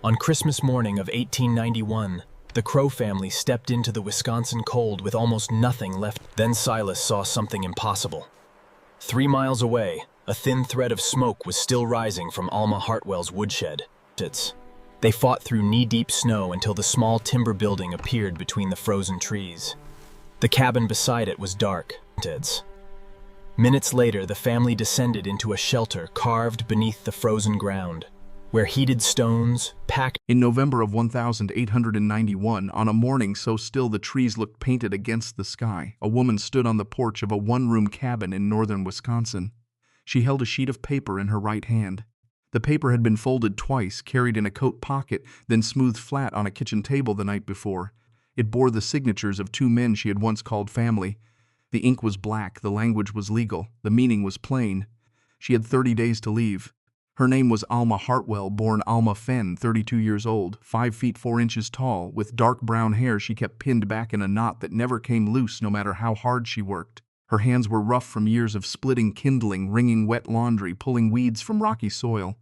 On Christmas morning of 1891, the Crow family stepped into the Wisconsin cold with almost nothing left. Then Silas saw something impossible. 3 miles away, a thin thread of smoke was still rising from Alma Hartwell's woodshed. They fought through knee-deep snow until the small timber building appeared between the frozen trees. The cabin beside it was dark. Minutes later, the family descended into a shelter carved beneath the frozen ground, where heated stones, packed. In November of 1891, on a morning so still the trees looked painted against the sky, a woman stood on the porch of a one-room cabin in northern Wisconsin. She held a sheet of paper in her right hand. The paper had been folded twice, carried in a coat pocket, then smoothed flat on a kitchen table the night before. It bore the signatures of 2 men she had once called family. The ink was black, the language was legal, the meaning was plain. She had 30 days to leave. Her name was Alma Hartwell, born Alma Fenn, 32 years old, 5 feet 4 inches tall, with dark brown hair she kept pinned back in a knot that never came loose no matter how hard she worked. Her hands were rough from years of splitting kindling, wringing wet laundry, pulling weeds from rocky soil.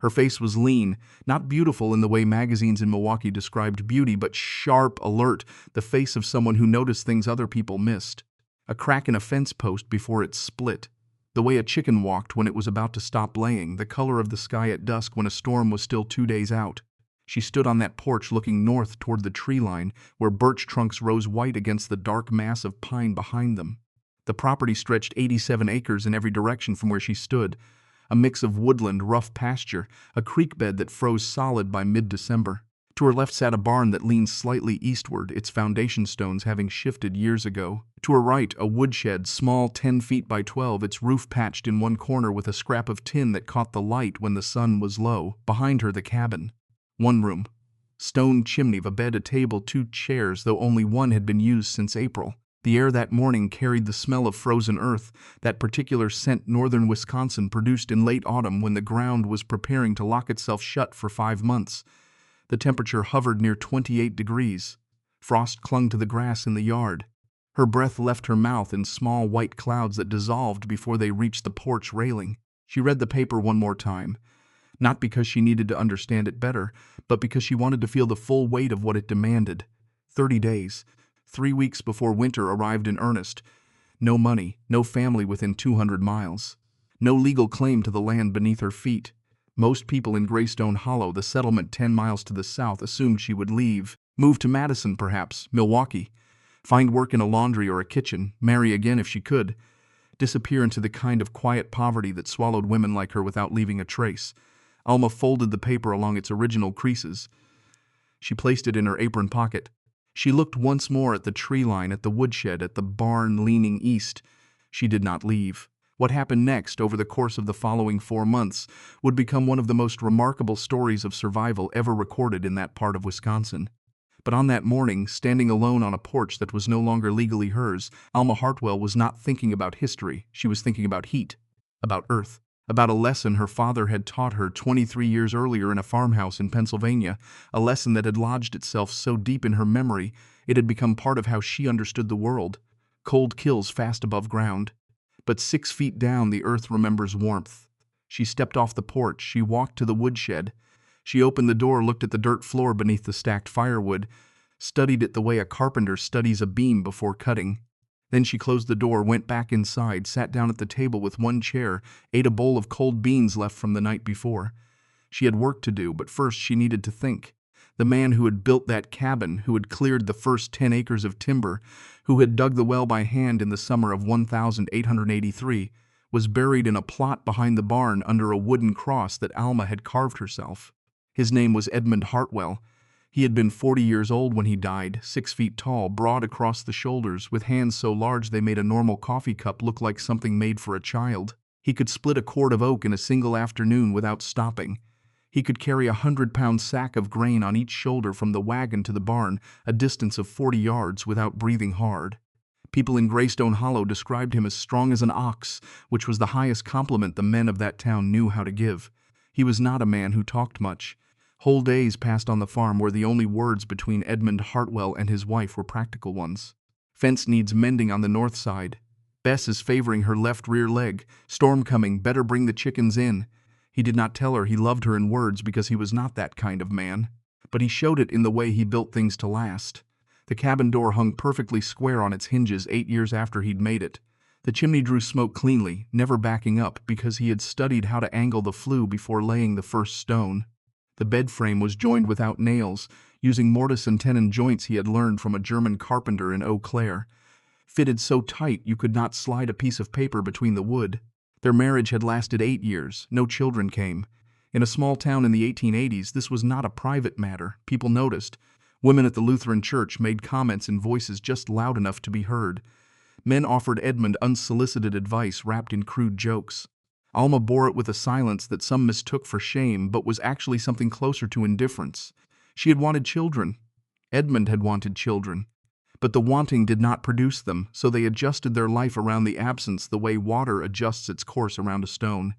Her face was lean, not beautiful in the way magazines in Milwaukee described beauty, but sharp, alert, the face of someone who noticed things other people missed. A crack in a fence post before it split. The way a chicken walked when it was about to stop laying, the color of the sky at dusk when a storm was still 2 days out. She stood on that porch looking north toward the tree line, where birch trunks rose white against the dark mass of pine behind them. The property stretched 87 acres in every direction from where she stood, a mix of woodland, rough pasture, a creek bed that froze solid by mid-December. To her left sat a barn that leaned slightly eastward, its foundation stones having shifted years ago. To her right, a woodshed, small 10 feet by 12, its roof patched in one corner with a scrap of tin that caught the light when the sun was low. Behind her, the cabin. 1 room. Stone chimney, a bed, a table, 2 chairs, though only one had been used since April. The air that morning carried the smell of frozen earth, that particular scent northern Wisconsin produced in late autumn when the ground was preparing to lock itself shut for 5 months. The temperature hovered near 28 degrees. Frost clung to the grass in the yard. Her breath left her mouth in small white clouds that dissolved before they reached the porch railing. She read the paper one more time, not because she needed to understand it better, but because she wanted to feel the full weight of what it demanded. 30 days. 3 weeks before winter arrived in earnest. No money, no family within 200 miles. No legal claim to the land beneath her feet. Most people in Greystone Hollow, the settlement 10 miles to the south, assumed she would leave. Move to Madison, perhaps, Milwaukee. Find work in a laundry or a kitchen, marry again if she could. Disappear into the kind of quiet poverty that swallowed women like her without leaving a trace. Alma folded the paper along its original creases. She placed it in her apron pocket. She looked once more at the tree line, at the woodshed, at the barn leaning east. She did not leave. What happened next, over the course of the following 4 months, would become one of the most remarkable stories of survival ever recorded in that part of Wisconsin. But on that morning, standing alone on a porch that was no longer legally hers, Alma Hartwell was not thinking about history. She was thinking about heat, about earth, about a lesson her father had taught her 23 years earlier in a farmhouse in Pennsylvania, a lesson that had lodged itself so deep in her memory it had become part of how she understood the world. Cold kills fast above ground. But 6 feet down, the earth remembers warmth. She stepped off the porch. She walked to the woodshed. She opened the door, looked at the dirt floor beneath the stacked firewood, studied it the way a carpenter studies a beam before cutting. Then she closed the door, went back inside, sat down at the table with 1 chair, ate a bowl of cold beans left from the night before. She had work to do, but first she needed to think. The man who had built that cabin, who had cleared the first 10 acres of timber, who had dug the well by hand in the summer of 1883, was buried in a plot behind the barn under a wooden cross that Alma had carved herself. His name was Edmund Hartwell. He had been 40 years old when he died, 6 feet tall, broad across the shoulders, with hands so large they made a normal coffee cup look like something made for a child. He could split a cord of oak in a single afternoon without stopping. He could carry a 100-pound sack of grain on each shoulder from the wagon to the barn, a distance of 40 yards, without breathing hard. People in Greystone Hollow described him as strong as an ox, which was the highest compliment the men of that town knew how to give. He was not a man who talked much. Whole days passed on the farm where the only words between Edmund Hartwell and his wife were practical ones. Fence needs mending on the north side. Bess is favoring her left rear leg. Storm coming, better bring the chickens in. He did not tell her he loved her in words because he was not that kind of man. But he showed it in the way he built things to last. The cabin door hung perfectly square on its hinges 8 years after he'd made it. The chimney drew smoke cleanly, never backing up because he had studied how to angle the flue before laying the first stone. The bed frame was joined without nails, using mortise and tenon joints he had learned from a German carpenter in Eau Claire. Fitted so tight you could not slide a piece of paper between the wood. Their marriage had lasted 8 years. No children came. In a small town in the 1880s, this was not a private matter. People noticed. Women at the Lutheran church made comments in voices just loud enough to be heard. Men offered Edmund unsolicited advice wrapped in crude jokes. Alma bore it with a silence that some mistook for shame but was actually something closer to indifference. She had wanted children. Edmund had wanted children. But the wanting did not produce them, so they adjusted their life around the absence the way water adjusts its course around a stone.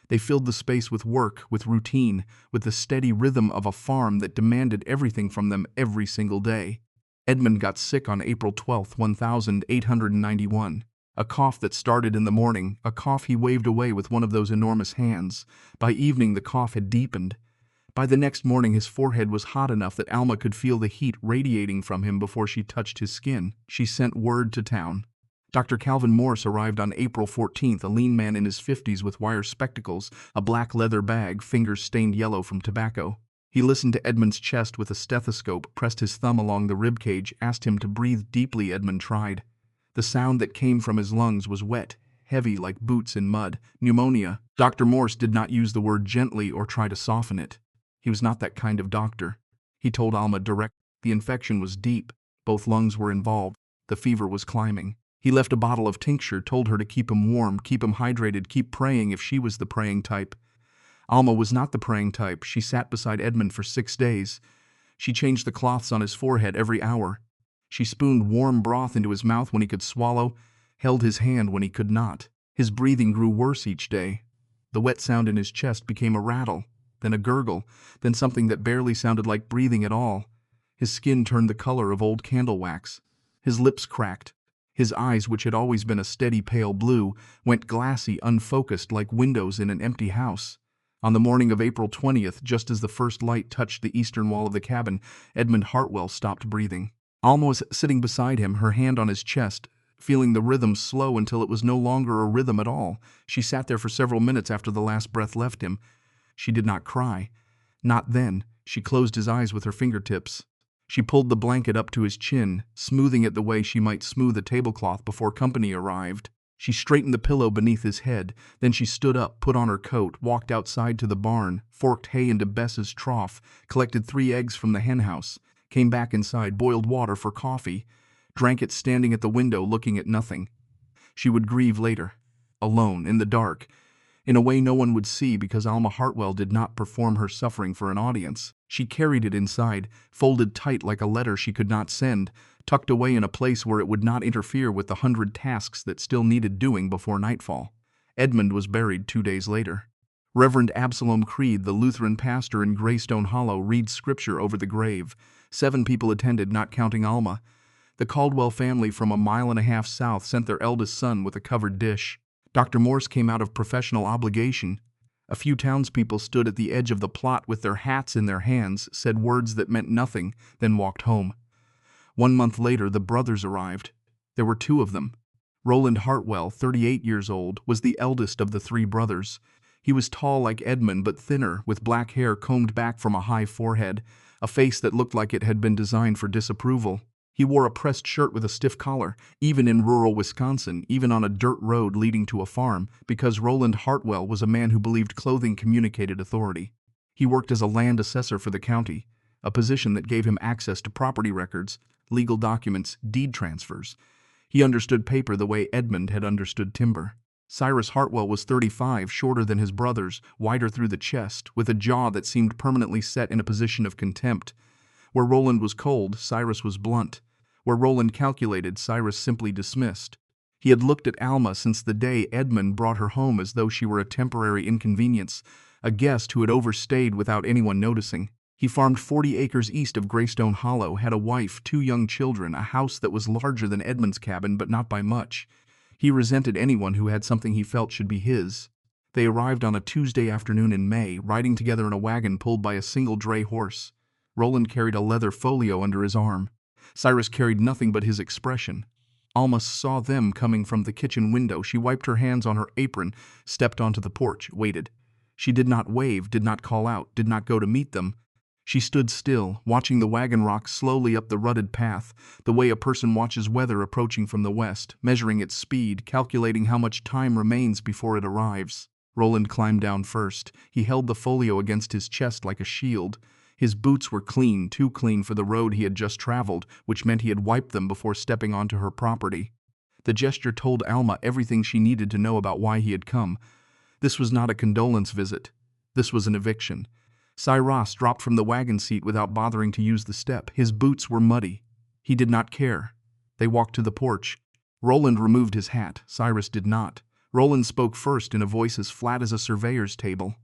They filled the space with work, with routine, with the steady rhythm of a farm that demanded everything from them every single day. Edmund got sick on April 12, 1891. A cough that started in the morning, a cough he waved away with one of those enormous hands. By evening the cough had deepened. By the next morning his forehead was hot enough that Alma could feel the heat radiating from him before she touched his skin. She sent word to town. Dr. Calvin Morse arrived on April 14th, a lean man in his 50s with wire spectacles, a black leather bag, fingers stained yellow from tobacco. He listened to Edmund's chest with a stethoscope, pressed his thumb along the ribcage, asked him to breathe deeply. Edmund tried. The sound that came from his lungs was wet, heavy like boots in mud. Pneumonia. Dr. Morse did not use the word gently or try to soften it. He was not that kind of doctor. He told Alma direct. The infection was deep. Both lungs were involved. The fever was climbing. He left a bottle of tincture, told her to keep him warm, keep him hydrated, keep praying if she was the praying type. Alma was not the praying type. She sat beside Edmund for 6 days. She changed the cloths on his forehead every hour. She spooned warm broth into his mouth when he could swallow, held his hand when he could not. His breathing grew worse each day. The wet sound in his chest became a rattle, then a gurgle, then something that barely sounded like breathing at all. His skin turned the color of old candle wax. His lips cracked. His eyes, which had always been a steady pale blue, went glassy, unfocused like windows in an empty house. On the morning of April 20th, just as the first light touched the eastern wall of the cabin, Edmund Hartwell stopped breathing. Alma was sitting beside him, her hand on his chest, feeling the rhythm slow until it was no longer a rhythm at all. She sat there for several minutes after the last breath left him. She did not cry. Not then. She closed his eyes with her fingertips. She pulled the blanket up to his chin, smoothing it the way she might smooth a tablecloth before company arrived. She straightened the pillow beneath his head. Then she stood up, put on her coat, walked outside to the barn, forked hay into Bess's trough, collected 3 eggs from the henhouse, came back inside, boiled water for coffee, drank it standing at the window looking at nothing. She would grieve later, alone, in the dark, in a way no one would see because Alma Hartwell did not perform her suffering for an audience. She carried it inside, folded tight like a letter she could not send, tucked away in a place where it would not interfere with the 100 tasks that still needed doing before nightfall. Edmund was buried 2 days later. Reverend Absalom Creed, the Lutheran pastor in Greystone Hollow, read scripture over the grave. 7 people attended, not counting Alma. The Caldwell family from 1.5 miles south sent their eldest son with a covered dish. Dr. Morse came out of professional obligation. A few townspeople stood at the edge of the plot with their hats in their hands, said words that meant nothing, then walked home. 1 month later, the brothers arrived. There were 2 of them. Roland Hartwell, 38 years old, was the eldest of the 3 brothers. He was tall like Edmund but thinner, with black hair combed back from a high forehead, a face that looked like it had been designed for disapproval. He wore a pressed shirt with a stiff collar, even in rural Wisconsin, even on a dirt road leading to a farm, because Roland Hartwell was a man who believed clothing communicated authority. He worked as a land assessor for the county, a position that gave him access to property records, legal documents, deed transfers. He understood paper the way Edmund had understood timber. Cyrus Hartwell was 35, shorter than his brothers, wider through the chest, with a jaw that seemed permanently set in a position of contempt. Where Roland was cold, Cyrus was blunt. Where Roland calculated, Cyrus simply dismissed. He had looked at Alma since the day Edmund brought her home as though she were a temporary inconvenience, a guest who had overstayed without anyone noticing. He farmed 40 acres east of Greystone Hollow, had a wife, 2 young children, a house that was larger than Edmund's cabin but not by much. He resented anyone who had something he felt should be his. They arrived on a Tuesday afternoon in May, riding together in a wagon pulled by a single dray horse. Roland carried a leather folio under his arm. Cyrus carried nothing but his expression. Alma saw them coming from the kitchen window. She wiped her hands on her apron, stepped onto the porch, waited. She did not wave, did not call out, did not go to meet them. She stood still, watching the wagon rock slowly up the rutted path, the way a person watches weather approaching from the west, measuring its speed, calculating how much time remains before it arrives. Roland climbed down first. He held the folio against his chest like a shield. His boots were clean, too clean for the road he had just traveled, which meant he had wiped them before stepping onto her property. The gesture told Alma everything she needed to know about why he had come. This was not a condolence visit. This was an eviction. Cyrus dropped from the wagon seat without bothering to use the step. His boots were muddy. He did not care. They walked to the porch. Roland removed his hat. Cyrus did not. Roland spoke first in a voice as flat as a surveyor's table.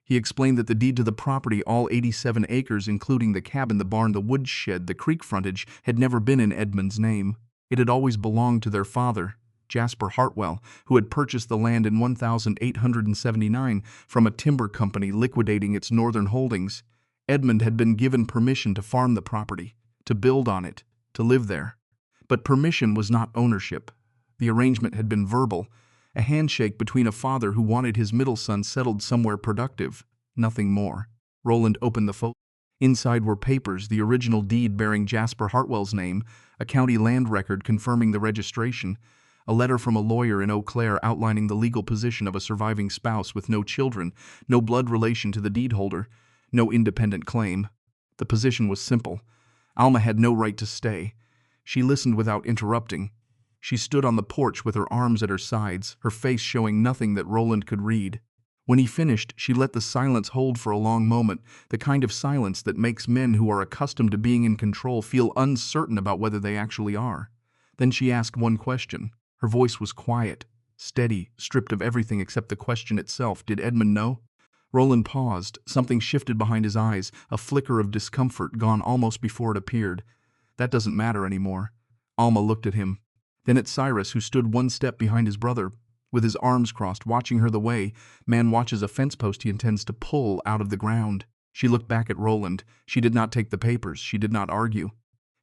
He explained that the deed to the property, all 87 acres including the cabin, the barn, the woodshed, the creek frontage, had never been in Edmund's name. It had always belonged to their father, Jasper Hartwell, who had purchased the land in 1879 from a timber company liquidating its northern holdings. Edmund had been given permission to farm the property, to build on it, to live there. But permission was not ownership. The arrangement had been verbal, a handshake between a father who wanted his middle son settled somewhere productive, nothing more. Roland opened the folio. Inside were papers, the original deed bearing Jasper Hartwell's name, a county land record confirming the registration, a letter from a lawyer in Eau Claire outlining the legal position of a surviving spouse with no children, no blood relation to the deed holder, no independent claim. The position was simple. Alma had no right to stay. She listened without interrupting. She stood on the porch with her arms at her sides, her face showing nothing that Roland could read. When he finished, she let the silence hold for a long moment, the kind of silence that makes men who are accustomed to being in control feel uncertain about whether they actually are. Then she asked one question. Her voice was quiet, steady, stripped of everything except the question itself. Did Edmund know? Roland paused. Something shifted behind his eyes, a flicker of discomfort gone almost before it appeared. That doesn't matter anymore. Alma looked at him. Then at Cyrus, who stood one step behind his brother, with his arms crossed, watching her the way man watches a fence post he intends to pull out of the ground. She looked back at Roland. She did not take the papers. She did not argue.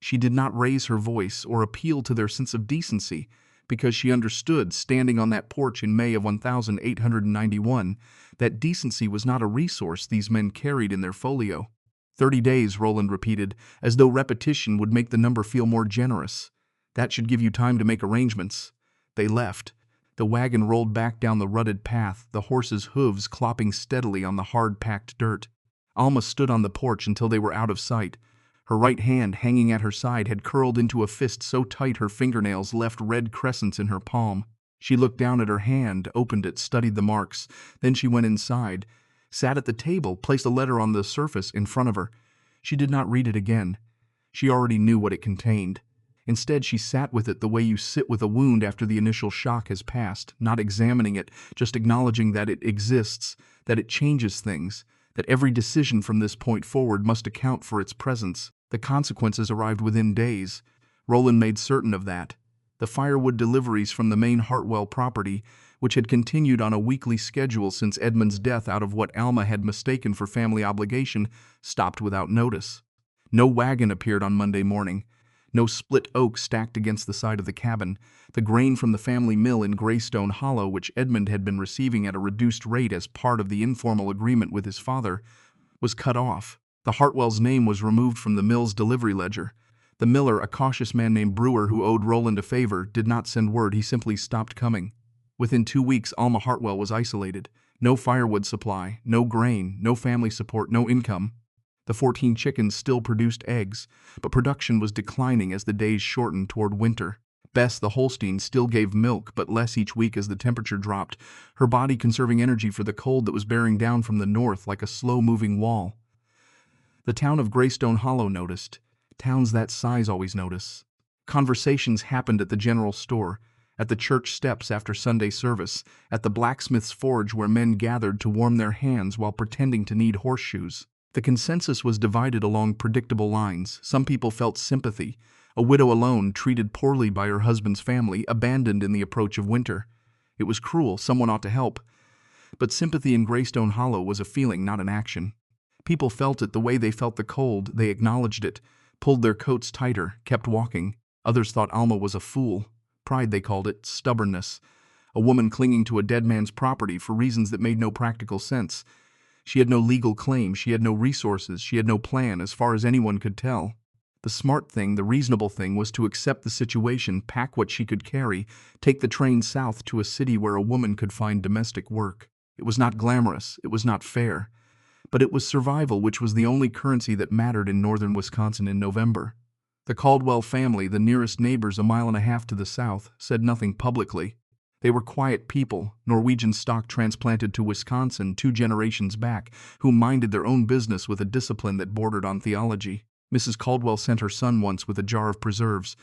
She did not raise her voice or appeal to their sense of decency, because she understood, standing on that porch in May of 1891, that decency was not a resource these men carried in their folio. 30 days, Roland repeated, as though repetition would make the number feel more generous. That should give you time to make arrangements. They left. The wagon rolled back down the rutted path, the horses' hooves clopping steadily on the hard-packed dirt. Alma stood on the porch until they were out of sight. Her right hand, hanging at her side, had curled into a fist so tight her fingernails left red crescents in her palm. She looked down at her hand, opened it, studied the marks. Then she went inside, sat at the table, placed a letter on the surface in front of her. She did not read it again. She already knew what it contained. Instead, she sat with it the way you sit with a wound after the initial shock has passed, not examining it, just acknowledging that it exists, that it changes things, that every decision from this point forward must account for its presence. The consequences arrived within days. Roland made certain of that. The firewood deliveries from the main Hartwell property, which had continued on a weekly schedule since Edmund's death out of what Alma had mistaken for family obligation, stopped without notice. No wagon appeared on Monday morning. No split oak stacked against the side of the cabin. The grain from the family mill in Greystone Hollow, which Edmund had been receiving at a reduced rate as part of the informal agreement with his father, was cut off. The Hartwell's name was removed from the mill's delivery ledger. The miller, a cautious man named Brewer who owed Roland a favor, did not send word. He simply stopped coming. Within 2 weeks, Alma Hartwell was isolated. No firewood supply, no grain, no family support, no income. The 14 chickens still produced eggs, but production was declining as the days shortened toward winter. Bess, the Holstein, still gave milk, but less each week as the temperature dropped, her body conserving energy for the cold that was bearing down from the north like a slow-moving wall. The town of Greystone Hollow noticed. Towns that size always notice. Conversations happened at the general store, at the church steps after Sunday service, at the blacksmith's forge where men gathered to warm their hands while pretending to need horseshoes. The consensus was divided along predictable lines. Some people felt sympathy. A widow alone, treated poorly by her husband's family, abandoned in the approach of winter. It was cruel. Someone ought to help. But sympathy in Greystone Hollow was a feeling, not an action. People felt it the way they felt the cold. They acknowledged it, pulled their coats tighter, kept walking. Others thought Alma was a fool. Pride, they called it, stubbornness. A woman clinging to a dead man's property for reasons that made no practical sense. She had no legal claim, she had no resources, she had no plan as far as anyone could tell. The smart thing, the reasonable thing, was to accept the situation, pack what she could carry, take the train south to a city where a woman could find domestic work. It was not glamorous, it was not fair. But it was survival, which was the only currency that mattered in northern Wisconsin in November. The Caldwell family, the nearest neighbors a mile and a half to the south, said nothing publicly. They were quiet people, Norwegian stock transplanted to Wisconsin 2 generations back, who minded their own business with a discipline that bordered on theology. Mrs. Caldwell sent her son once with a jar of preserves,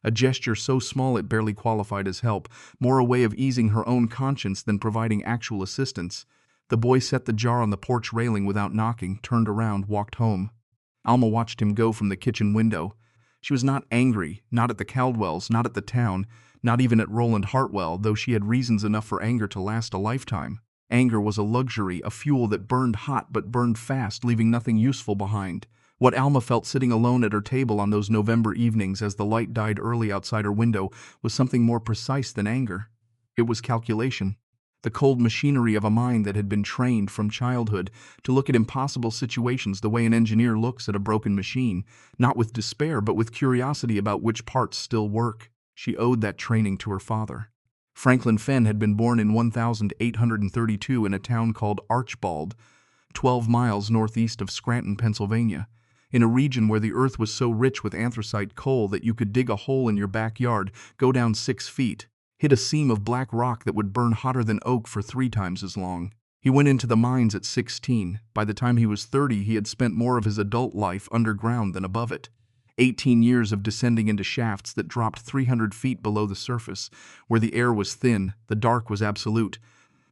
a gesture so small it barely qualified as help, more a way of easing her own conscience than providing actual assistance. The boy set the jar on the porch railing without knocking, turned around, walked home. Alma watched him go from the kitchen window. She was not angry, not at the Caldwells, not at the town, not even at Roland Hartwell, though she had reasons enough for anger to last a lifetime. Anger was a luxury, a fuel that burned hot but burned fast, leaving nothing useful behind. What Alma felt sitting alone at her table on those November evenings as the light died early outside her window was something more precise than anger. It was calculation. The cold machinery of a mind that had been trained from childhood to look at impossible situations the way an engineer looks at a broken machine, not with despair but with curiosity about which parts still work. She owed that training to her father. Franklin Fenn had been born in 1832 in a town called Archbald, 12 miles northeast of Scranton, Pennsylvania, in a region where the earth was so rich with anthracite coal that you could dig a hole in your backyard, go down 6 feet, hit a seam of black rock that would burn hotter than oak for 3 times as long. He went into the mines at 16. By the time he was 30, he had spent more of his adult life underground than above it. 18 years of descending into shafts that dropped 300 feet below the surface, where the air was thin, the dark was absolute.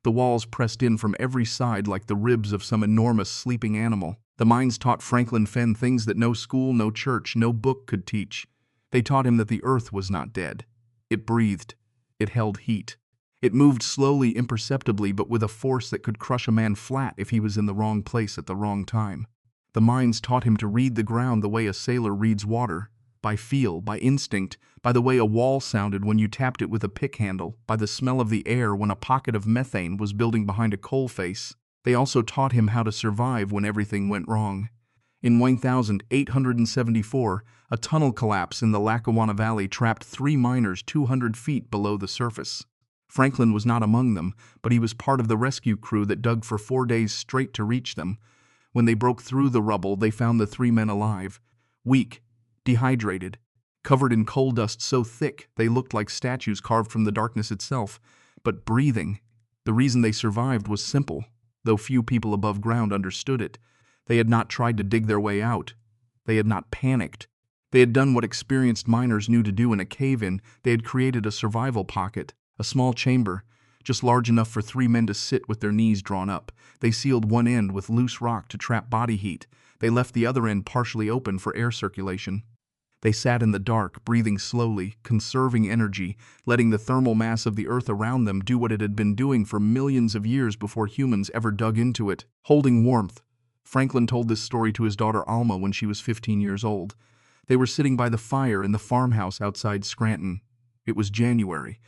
The walls pressed in from every side like the ribs of some enormous sleeping animal. The mines taught Franklin Fenn things that no school, no church, no book could teach. They taught him that the earth was not dead. It breathed. It held heat. It moved slowly, imperceptibly, but with a force that could crush a man flat if he was in the wrong place at the wrong time. The mines taught him to read the ground the way a sailor reads water, by feel, by instinct, by the way a wall sounded when you tapped it with a pick handle, by the smell of the air when a pocket of methane was building behind a coal face. They also taught him how to survive when everything went wrong. In 1874, a tunnel collapse in the Lackawanna Valley trapped 3 miners 200 feet below the surface. Franklin was not among them, but he was part of the rescue crew that dug for 4 days straight to reach them. When they broke through the rubble, they found the 3 men alive, weak, dehydrated, covered in coal dust so thick they looked like statues carved from the darkness itself, but breathing. The reason they survived was simple, though few people above ground understood it. They had not tried to dig their way out. They had not panicked. They had done what experienced miners knew to do in a cave-in. They had created a survival pocket, a small chamber, just large enough for 3 men to sit with their knees drawn up. They sealed one end with loose rock to trap body heat. They left the other end partially open for air circulation. They sat in the dark, breathing slowly, conserving energy, letting the thermal mass of the earth around them do what it had been doing for millions of years before humans ever dug into it, holding warmth. Franklin told this story to his daughter Alma when she was 15 years old. They were sitting by the fire in the farmhouse outside Scranton. It was January.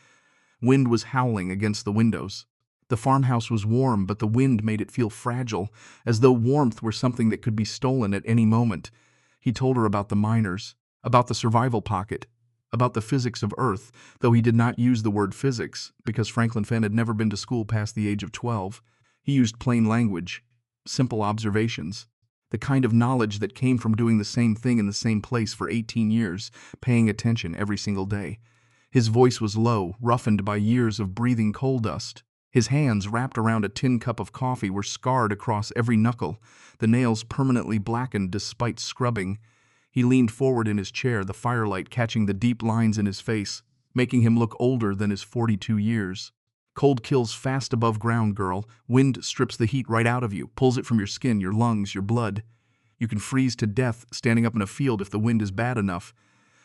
Wind was howling against the windows. The farmhouse was warm, but the wind made it feel fragile, as though warmth were something that could be stolen at any moment. He told her about the miners, about the survival pocket, about the physics of Earth, though he did not use the word physics, because Franklin Fenn had never been to school past the age of 12. He used plain language, simple observations, the kind of knowledge that came from doing the same thing in the same place for 18 years, paying attention every single day. His voice was low, roughened by years of breathing coal dust. His hands, wrapped around a tin cup of coffee, were scarred across every knuckle, the nails permanently blackened despite scrubbing. He leaned forward in his chair, the firelight catching the deep lines in his face, making him look older than his 42 years. Cold kills fast above ground, girl. Wind strips the heat right out of you, pulls it from your skin, your lungs, your blood. You can freeze to death standing up in a field if the wind is bad enough.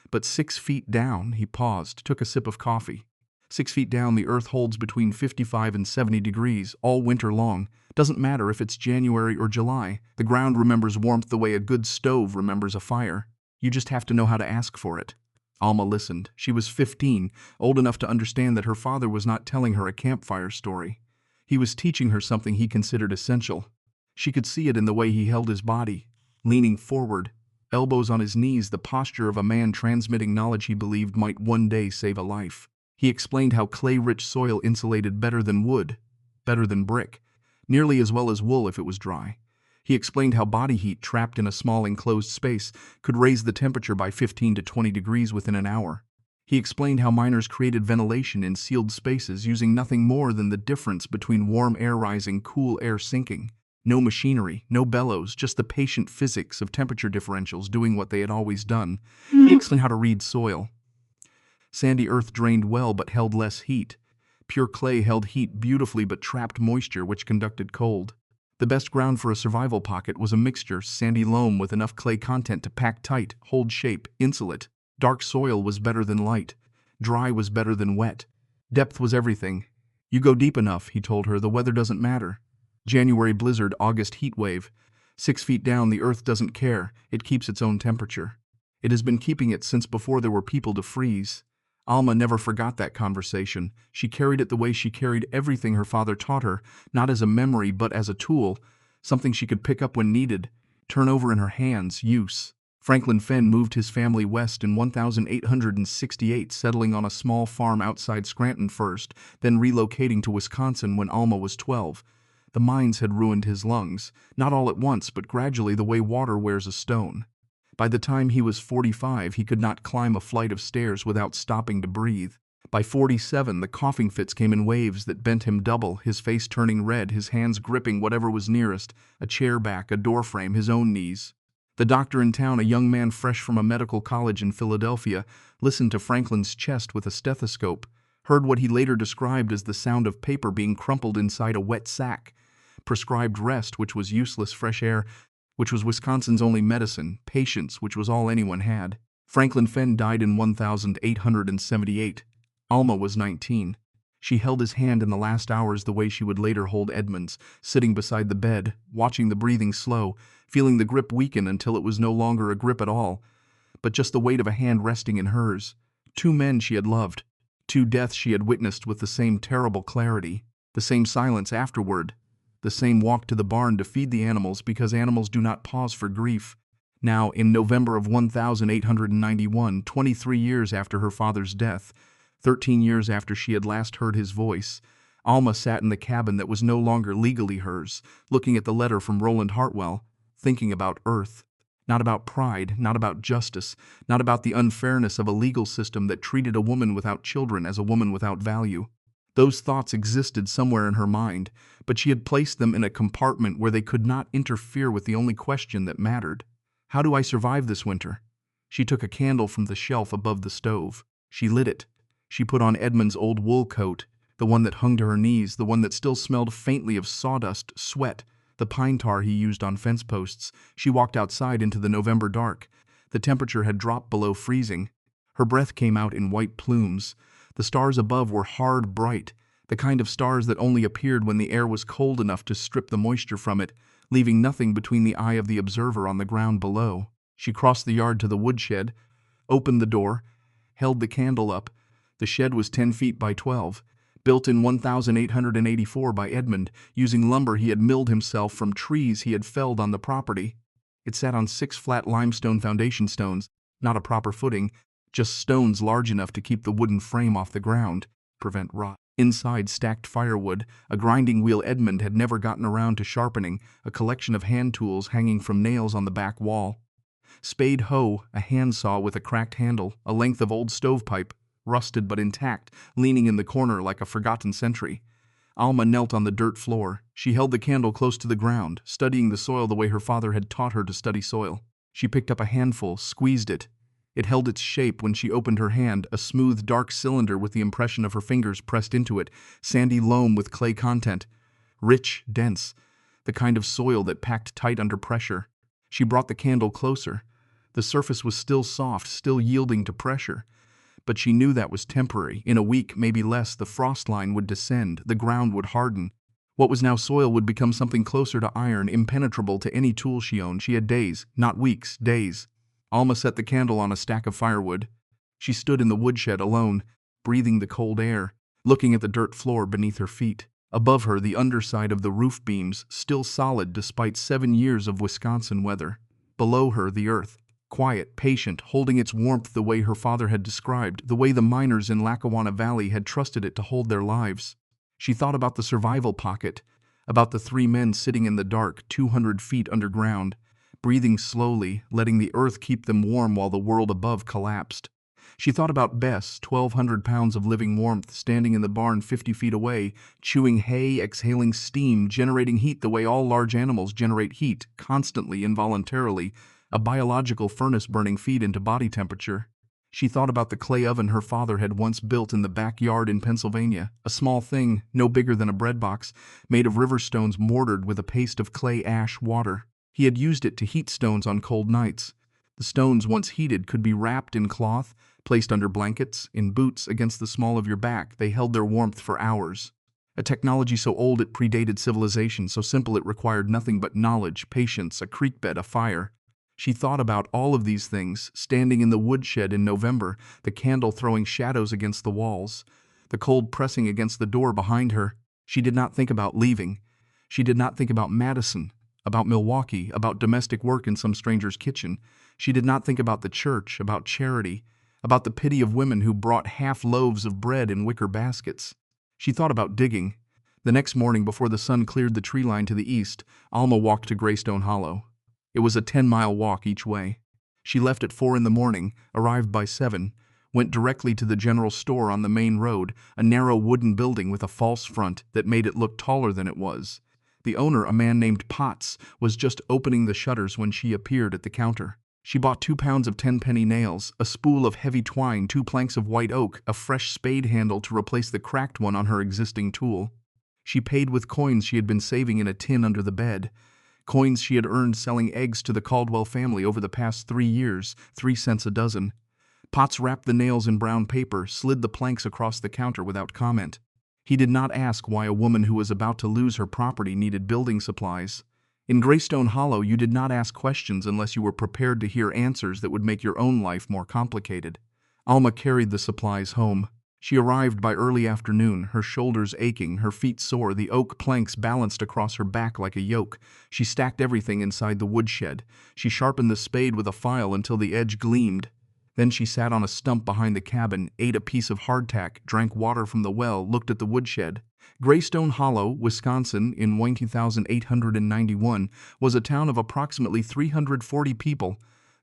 But 6 feet down, he paused, took a sip of coffee. 6 feet down, the earth holds between 55 and 70 degrees all winter long. Doesn't matter if it's January or July. The ground remembers warmth the way a good stove remembers a fire. You just have to know how to ask for it. Alma listened. She was 15, old enough to understand that her father was not telling her a campfire story. He was teaching her something he considered essential. She could see it in the way he held his body, leaning forward, elbows on his knees, the posture of a man transmitting knowledge he believed might one day save a life. He explained how clay-rich soil insulated better than wood, better than brick, nearly as well as wool if it was dry. He explained how body heat trapped in a small enclosed space could raise the temperature by 15 to 20 degrees within an hour. He explained how miners created ventilation in sealed spaces using nothing more than the difference between warm air rising, cool air sinking. No machinery, no bellows, just the patient physics of temperature differentials doing what they had always done. He explained how to read soil. Sandy earth drained well but held less heat. Pure clay held heat beautifully but trapped moisture which conducted cold. The best ground for a survival pocket was a mixture, sandy loam with enough clay content to pack tight, hold shape, insulate. Dark soil was better than light. Dry was better than wet. Depth was everything. You go deep enough, he told her, the weather doesn't matter. January blizzard, August heat wave. 6 feet down, the earth doesn't care. It keeps its own temperature. It has been keeping it since before there were people to freeze. Alma never forgot that conversation. She carried it the way she carried everything her father taught her, not as a memory but as a tool, something she could pick up when needed, turn over in her hands, use. Franklin Fenn moved his family west in 1868, settling on a small farm outside Scranton first, then relocating to Wisconsin when Alma was 12. The mines had ruined his lungs, not all at once but gradually the way water wears a stone. By the time he was 45, he could not climb a flight of stairs without stopping to breathe. By 47, the coughing fits came in waves that bent him double, his face turning red, his hands gripping whatever was nearest, a chair back, a doorframe, his own knees. The doctor in town, a young man fresh from a medical college in Philadelphia, listened to Franklin's chest with a stethoscope, heard what he later described as the sound of paper being crumpled inside a wet sack, prescribed rest, which was useless, fresh air, which was Wisconsin's only medicine, patience, which was all anyone had. Franklin Fenn died in 1878. Alma was 19. She held his hand in the last hours the way she would later hold Edmund's, sitting beside the bed, watching the breathing slow, feeling the grip weaken until it was no longer a grip at all, but just the weight of a hand resting in hers. 2 men she had loved, 2 deaths she had witnessed with the same terrible clarity, the same silence afterward, the same walk to the barn to feed the animals because animals do not pause for grief. Now, in November of 1891, 23 years after her father's death, 13 years after she had last heard his voice, Alma sat in the cabin that was no longer legally hers, looking at the letter from Roland Hartwell, thinking about Earth. Not about pride, not about justice, not about the unfairness of a legal system that treated a woman without children as a woman without value. Those thoughts existed somewhere in her mind, but she had placed them in a compartment where they could not interfere with the only question that mattered. How do I survive this winter? She took a candle from the shelf above the stove. She lit it. She put on Edmund's old wool coat, the one that hung to her knees, the one that still smelled faintly of sawdust, sweat, the pine tar he used on fence posts. She walked outside into the November dark. The temperature had dropped below freezing. Her breath came out in white plumes. The stars above were hard, bright, the kind of stars that only appeared when the air was cold enough to strip the moisture from it, leaving nothing between the eye of the observer on the ground below. She crossed the yard to the woodshed, opened the door, held the candle up. The shed was 10 feet by 12, built in 1884 by Edmund, using lumber he had milled himself from trees he had felled on the property. It sat on 6 flat limestone foundation stones, not a proper footing, just stones large enough to keep the wooden frame off the ground, prevent rot. Inside, stacked firewood, a grinding wheel Edmund had never gotten around to sharpening, a collection of hand tools hanging from nails on the back wall. Spade hoe, a handsaw with a cracked handle, a length of old stovepipe, rusted but intact, leaning in the corner like a forgotten sentry. Alma knelt on the dirt floor. She held the candle close to the ground, studying the soil the way her father had taught her to study soil. She picked up a handful, squeezed it. It held its shape when she opened her hand, a smooth, dark cylinder with the impression of her fingers pressed into it, sandy loam with clay content. Rich, dense, the kind of soil that packed tight under pressure. She brought the candle closer. The surface was still soft, still yielding to pressure. But she knew that was temporary. In a week, maybe less, the frost line would descend, the ground would harden. What was now soil would become something closer to iron, impenetrable to any tool she owned. She had days, not weeks, days. Alma set the candle on a stack of firewood. She stood in the woodshed alone, breathing the cold air, looking at the dirt floor beneath her feet. Above her, the underside of the roof beams, still solid despite 7 years of Wisconsin weather. Below her, the earth, quiet, patient, holding its warmth the way her father had described, the way the miners in Lackawanna Valley had trusted it to hold their lives. She thought about the survival pocket, about the 3 men sitting in the dark, 200 feet underground, breathing slowly, letting the earth keep them warm while the world above collapsed. She thought about Bess, 1,200 pounds of living warmth, standing in the barn 50 feet away, chewing hay, exhaling steam, generating heat the way all large animals generate heat, constantly, involuntarily, a biological furnace burning feed into body temperature. She thought about the clay oven her father had once built in the backyard in Pennsylvania, a small thing, no bigger than a bread box, made of river stones mortared with a paste of clay ash water. He had used it to heat stones on cold nights. The stones, once heated, could be wrapped in cloth, placed under blankets, in boots, against the small of your back. They held their warmth for hours. A technology so old it predated civilization, so simple it required nothing but knowledge, patience, a creek bed, a fire. She thought about all of these things, standing in the woodshed in November, the candle throwing shadows against the walls, the cold pressing against the door behind her. She did not think about leaving. She did not think about Madison, about Milwaukee, about domestic work in some stranger's kitchen. She did not think about the church, about charity, about the pity of women who brought half loaves of bread in wicker baskets. She thought about digging. The next morning, before the sun cleared the tree line to the east, Alma walked to Greystone Hollow. It was a 10-mile walk each way. She left at 4 in the morning, arrived by 7, went directly to the general store on the main road, a narrow wooden building with a false front that made it look taller than it was. The owner, a man named Potts, was just opening the shutters when she appeared at the counter. She bought 2 pounds of 10-penny nails, a spool of heavy twine, 2 planks of white oak, a fresh spade handle to replace the cracked one on her existing tool. She paid with coins she had been saving in a tin under the bed. Coins she had earned selling eggs to the Caldwell family over the past 3 years, 3 cents a dozen. Potts wrapped the nails in brown paper, slid the planks across the counter without comment. He did not ask why a woman who was about to lose her property needed building supplies. In Greystone Hollow, you did not ask questions unless you were prepared to hear answers that would make your own life more complicated. Alma carried the supplies home. She arrived by early afternoon, her shoulders aching, her feet sore, the oak planks balanced across her back like a yoke. She stacked everything inside the woodshed. She sharpened the spade with a file until the edge gleamed. Then she sat on a stump behind the cabin, ate a piece of hardtack, drank water from the well, looked at the woodshed. Greystone Hollow, Wisconsin, in 1891, was a town of approximately 340 people,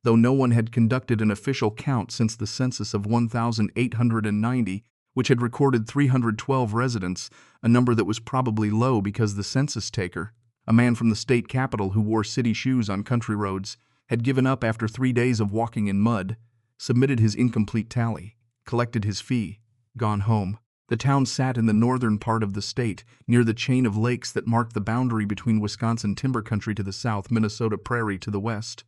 though no one had conducted an official count since the census of 1890, which had recorded 312 residents, a number that was probably low because the census taker, a man from the state capital who wore city shoes on country roads, had given up after 3 days of walking in mud, submitted his incomplete tally, collected his fee, gone home. The town sat in the northern part of the state, near the chain of lakes that marked the boundary between Wisconsin timber country to the south, Minnesota Prairie to the west.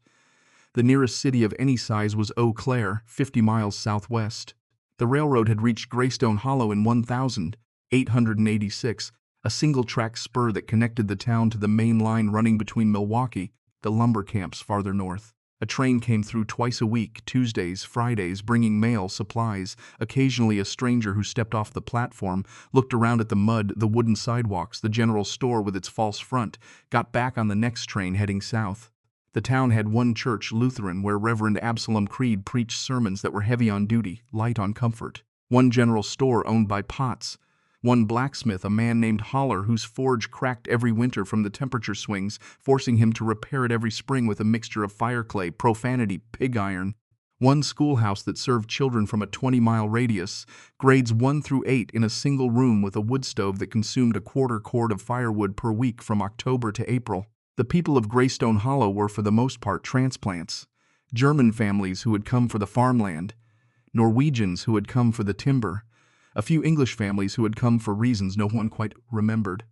The nearest city of any size was Eau Claire, 50 miles southwest. The railroad had reached Greystone Hollow in 1886, a single-track spur that connected the town to the main line running between Milwaukee, the lumber camps farther north. A train came through twice a week, Tuesdays, Fridays, bringing mail, supplies. Occasionally a stranger who stepped off the platform, looked around at the mud, the wooden sidewalks, the general store with its false front, got back on the next train heading south. The town had one church, Lutheran, where Reverend Absalom Creed preached sermons that were heavy on duty, light on comfort. One general store owned by Potts. One blacksmith, a man named Holler, whose forge cracked every winter from the temperature swings, forcing him to repair it every spring with a mixture of fireclay, profanity, pig iron. One schoolhouse that served children from a 20-mile radius, grades 1 through 8 in a single room with a wood stove that consumed a quarter cord of firewood per week from October to April. The people of Greystone Hollow were for the most part transplants. German families who had come for the farmland, Norwegians who had come for the timber, a few English families who had come for reasons no one quite remembered.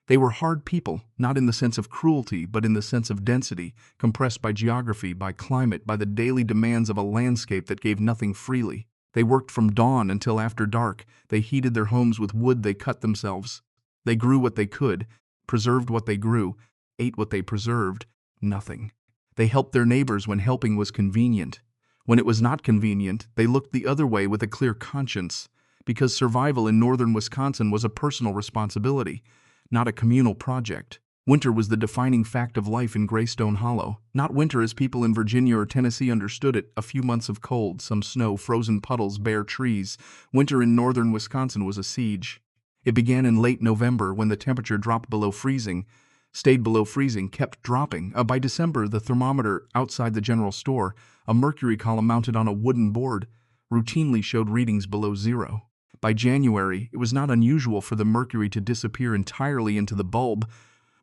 They were hard people, not in the sense of cruelty, but in the sense of density, compressed by geography, by climate, by the daily demands of a landscape that gave nothing freely. They worked from dawn until after dark. They heated their homes with wood they cut themselves. They grew what they could, preserved what they grew, ate what they preserved, nothing. They helped their neighbors when helping was convenient. When it was not convenient, they looked the other way with a clear conscience, because survival in northern Wisconsin was a personal responsibility, not a communal project. Winter was the defining fact of life in Greystone Hollow. Not winter as people in Virginia or Tennessee understood it, a few months of cold, some snow, frozen puddles, bare trees. Winter in northern Wisconsin was a siege. It began in late November when the temperature dropped below freezing, stayed below freezing, kept dropping. By December, the thermometer outside the general store, a mercury column mounted on a wooden board, routinely showed readings below zero. By January, it was not unusual for the mercury to disappear entirely into the bulb,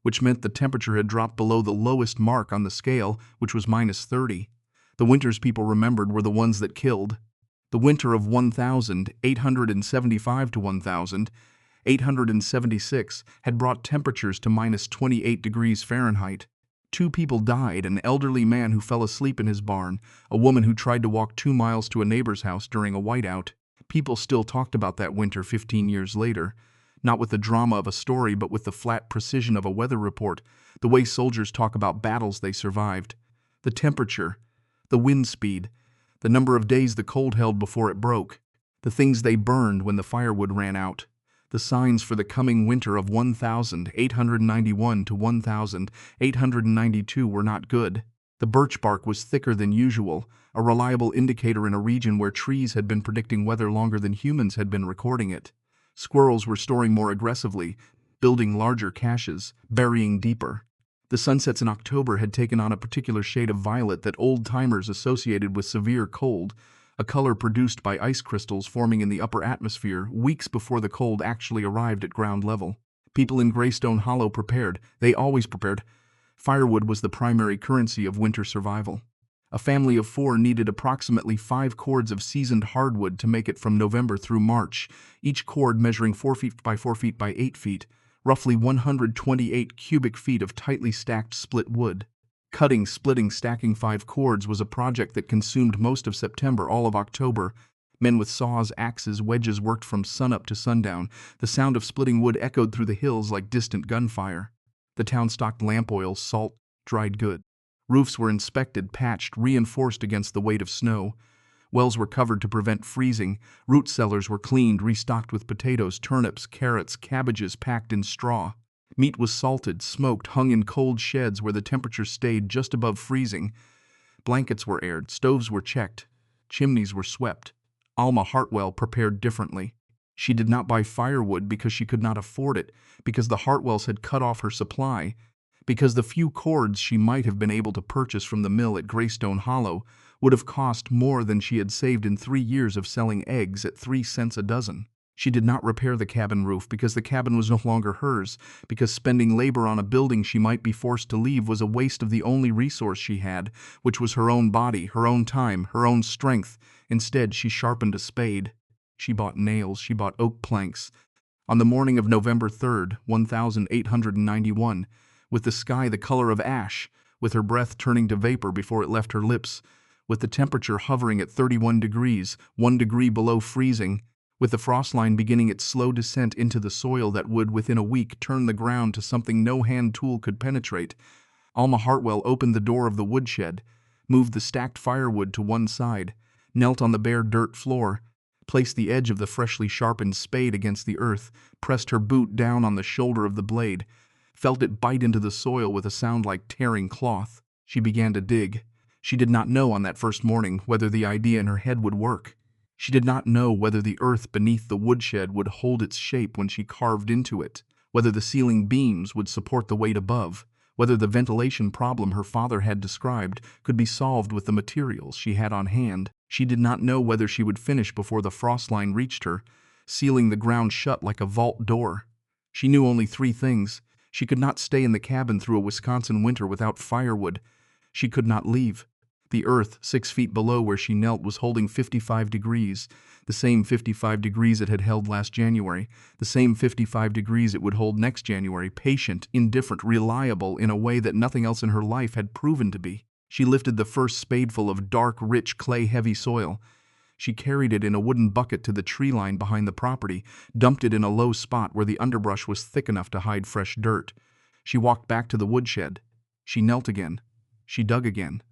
which meant the temperature had dropped below the lowest mark on the scale, which was -30. The winters people remembered were the ones that killed. The winter of 1875 to 1876 had brought temperatures to -28 degrees Fahrenheit. 2 people died, an elderly man who fell asleep in his barn, a woman who tried to walk 2 miles to a neighbor's house during a whiteout. People still talked about that winter 15 years later. Not with the drama of a story, but with the flat precision of a weather report, the way soldiers talk about battles they survived. The temperature, the wind speed, the number of days the cold held before it broke, the things they burned when the firewood ran out, the signs for the coming winter of 1891 to 1892 were not good. The birch bark was thicker than usual, a reliable indicator in a region where trees had been predicting weather longer than humans had been recording it. Squirrels were storing more aggressively, building larger caches, burying deeper. The sunsets in October had taken on a particular shade of violet that old-timers associated with severe cold, a color produced by ice crystals forming in the upper atmosphere weeks before the cold actually arrived at ground level. People in Greystone Hollow prepared. They always prepared. Firewood was the primary currency of winter survival. A family of 4 needed approximately 5 cords of seasoned hardwood to make it from November through March, each cord measuring 4 feet by 4 feet by 8 feet, roughly 128 cubic feet of tightly stacked split wood. Cutting, splitting, stacking 5 cords was a project that consumed most of September, all of October. Men with saws, axes, wedges worked from sunup to sundown. The sound of splitting wood echoed through the hills like distant gunfire. The town stocked lamp oil, salt, dried goods. Roofs were inspected, patched, reinforced against the weight of snow. Wells were covered to prevent freezing. Root cellars were cleaned, restocked with potatoes, turnips, carrots, cabbages packed in straw. Meat was salted, smoked, hung in cold sheds where the temperature stayed just above freezing. Blankets were aired, stoves were checked, chimneys were swept. Alma Hartwell prepared differently. She did not buy firewood because she could not afford it, because the Hartwells had cut off her supply, because the few cords she might have been able to purchase from the mill at Greystone Hollow would have cost more than she had saved in 3 years of selling eggs at 3 cents a dozen. She did not repair the cabin roof because the cabin was no longer hers, because spending labor on a building she might be forced to leave was a waste of the only resource she had, which was her own body, her own time, her own strength. Instead, she sharpened a spade. She bought nails, she bought oak planks. On the morning of November 3rd, 1891, with the sky the color of ash, with her breath turning to vapor before it left her lips, with the temperature hovering at 31 degrees, 1 degree below freezing, with the frost line beginning its slow descent into the soil that would, within a week, turn the ground to something no hand tool could penetrate, Alma Hartwell opened the door of the woodshed, moved the stacked firewood to one side, knelt on the bare dirt floor, placed the edge of the freshly sharpened spade against the earth, pressed her boot down on the shoulder of the blade, felt it bite into the soil with a sound like tearing cloth. She began to dig. She did not know on that first morning whether the idea in her head would work. She did not know whether the earth beneath the woodshed would hold its shape when she carved into it, whether the ceiling beams would support the weight above, whether the ventilation problem her father had described could be solved with the materials she had on hand. She did not know whether she would finish before the frost line reached her, sealing the ground shut like a vault door. She knew only 3 things. She could not stay in the cabin through a Wisconsin winter without firewood. She could not leave. The earth, 6 feet below where she knelt, was holding 55 degrees, the same 55 degrees it had held last January, the same 55 degrees it would hold next January, patient, indifferent, reliable in a way that nothing else in her life had proven to be. She lifted the first spadeful of dark, rich, clay-heavy soil. She carried it in a wooden bucket to the tree line behind the property, dumped it in a low spot where the underbrush was thick enough to hide fresh dirt. She walked back to the woodshed. She knelt again. She dug again.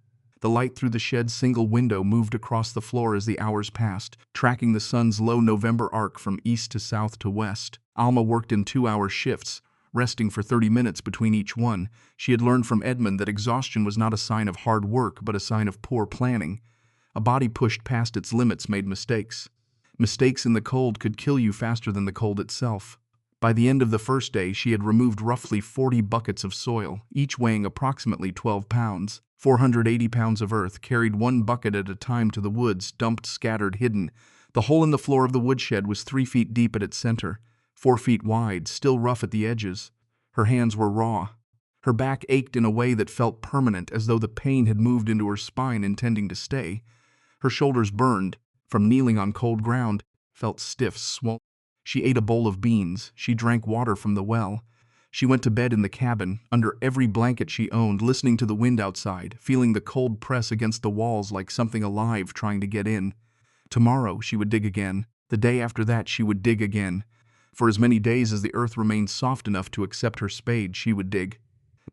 The light through the shed's single window moved across the floor as the hours passed, tracking the sun's low November arc from east to south to west. Alma worked in 2-hour shifts, resting for 30 minutes between each one. She had learned from Edmund that exhaustion was not a sign of hard work but a sign of poor planning. A body pushed past its limits made mistakes. Mistakes in the cold could kill you faster than the cold itself. By the end of the first day, she had removed roughly 40 buckets of soil, each weighing approximately 12 pounds. 480 pounds of earth, carried one bucket at a time to the woods, dumped, scattered, hidden. The hole in the floor of the woodshed was 3 feet deep at its center, 4 feet wide, still rough at the edges. Her hands were raw. Her back ached in a way that felt permanent, as though the pain had moved into her spine intending to stay. Her shoulders burned, from kneeling on cold ground, felt stiff, swollen. She ate a bowl of beans. She drank water from the well. She went to bed in the cabin, under every blanket she owned, listening to the wind outside, feeling the cold press against the walls like something alive trying to get in. Tomorrow she would dig again. The day after that she would dig again. For as many days as the earth remained soft enough to accept her spade, she would dig.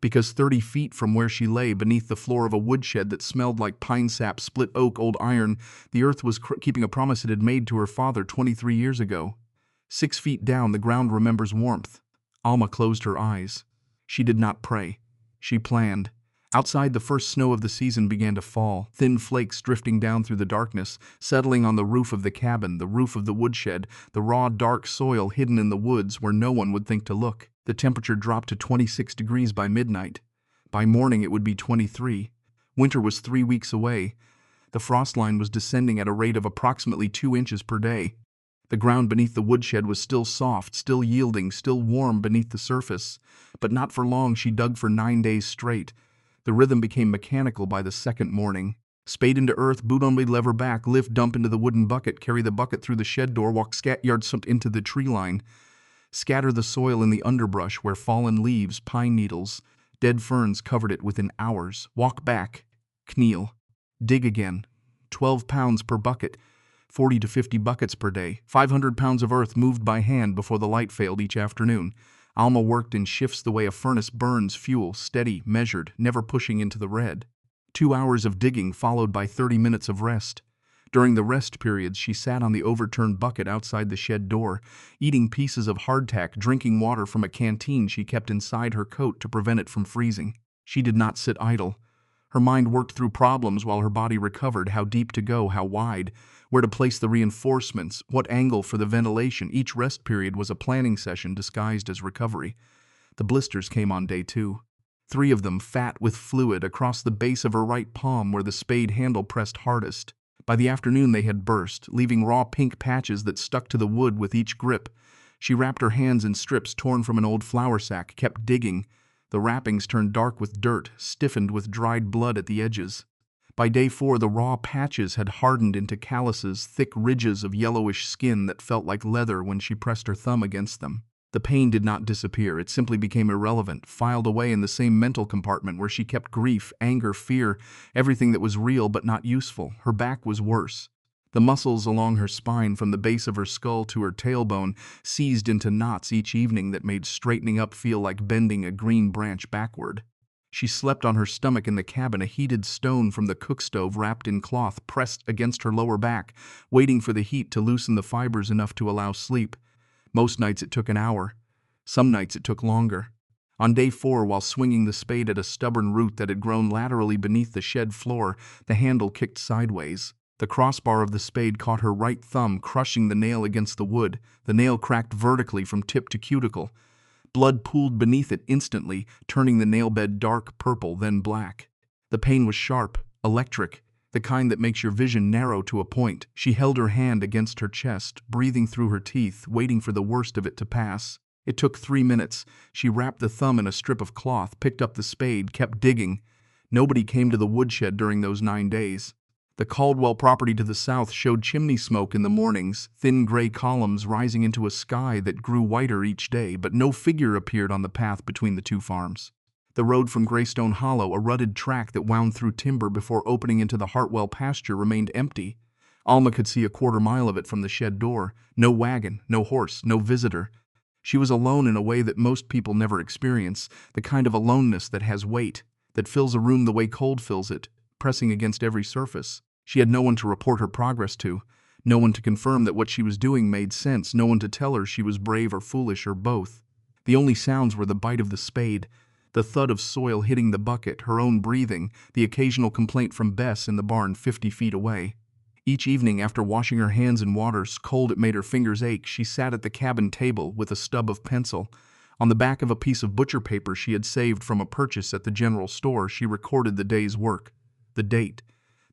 Because 30 feet from where she lay, beneath the floor of a woodshed that smelled like pine sap, split oak, old iron, the earth was keeping a promise it had made to her father 23 years ago. 6 feet down, the ground remembers warmth. Alma closed her eyes. She did not pray. She planned. Outside, the first snow of the season began to fall, thin flakes drifting down through the darkness, settling on the roof of the cabin, the roof of the woodshed, the raw, dark soil hidden in the woods where no one would think to look. The temperature dropped to 26 degrees by midnight. By morning, it would be 23. Winter was 3 weeks away. The frost line was descending at a rate of approximately 2 inches per day. The ground beneath the woodshed was still soft, still yielding, still warm beneath the surface. But not for long. She dug for 9 days straight. The rhythm became mechanical by the second morning. Spade into earth, boot on blade, lever back, lift, dump into the wooden bucket, carry the bucket through the shed door, walk yards into the tree line. Scatter the soil in the underbrush where fallen leaves, pine needles, dead ferns covered it within hours. Walk back. Kneel. Dig again. 12 pounds per bucket. 40 to 50 buckets per day, 500 pounds of earth moved by hand before the light failed each afternoon. Alma worked in shifts the way a furnace burns fuel, steady, measured, never pushing into the red. 2 hours of digging followed by 30 minutes of rest. During the rest periods, she sat on the overturned bucket outside the shed door, eating pieces of hardtack, drinking water from a canteen she kept inside her coat to prevent it from freezing. She did not sit idle. Her mind worked through problems while her body recovered, how deep to go, how wide, where to place the reinforcements, what angle for the ventilation. Each rest period was a planning session disguised as recovery. The blisters came on day 2. 3 of them, fat with fluid, across the base of her right palm where the spade handle pressed hardest. By the afternoon they had burst, leaving raw pink patches that stuck to the wood with each grip. She wrapped her hands in strips torn from an old flour sack, kept digging. The wrappings turned dark with dirt, stiffened with dried blood at the edges. By day 4, the raw patches had hardened into calluses, thick ridges of yellowish skin that felt like leather when she pressed her thumb against them. The pain did not disappear. It simply became irrelevant, filed away in the same mental compartment where she kept grief, anger, fear, everything that was real but not useful. Her back was worse. The muscles along her spine from the base of her skull to her tailbone seized into knots each evening that made straightening up feel like bending a green branch backward. She slept on her stomach in the cabin, a heated stone from the cook stove wrapped in cloth pressed against her lower back, waiting for the heat to loosen the fibers enough to allow sleep. Most nights it took an hour. Some nights it took longer. On day 4, while swinging the spade at a stubborn root that had grown laterally beneath the shed floor, the handle kicked sideways. The crossbar of the spade caught her right thumb, crushing the nail against the wood. The nail cracked vertically from tip to cuticle. Blood pooled beneath it instantly, turning the nail bed dark purple, then black. The pain was sharp, electric, the kind that makes your vision narrow to a point. She held her hand against her chest, breathing through her teeth, waiting for the worst of it to pass. It took 3 minutes. She wrapped the thumb in a strip of cloth, picked up the spade, kept digging. Nobody came to the woodshed during those 9 days. The Caldwell property to the south showed chimney smoke in the mornings, thin gray columns rising into a sky that grew whiter each day, but no figure appeared on the path between the 2 farms. The road from Greystone Hollow, a rutted track that wound through timber before opening into the Hartwell pasture, remained empty. Alma could see a quarter-mile of it from the shed door. No wagon, no horse, no visitor. She was alone in a way that most people never experience, the kind of aloneness that has weight, that fills a room the way cold fills it, pressing against every surface. She had no one to report her progress to, no one to confirm that what she was doing made sense, no one to tell her she was brave or foolish or both. The only sounds were the bite of the spade, the thud of soil hitting the bucket, her own breathing, the occasional complaint from Bess in the barn 50 feet away. Each evening, after washing her hands in waters cold it made her fingers ache, she sat at the cabin table with a stub of pencil. On the back of a piece of butcher paper she had saved from a purchase at the general store, she recorded the day's work, the date,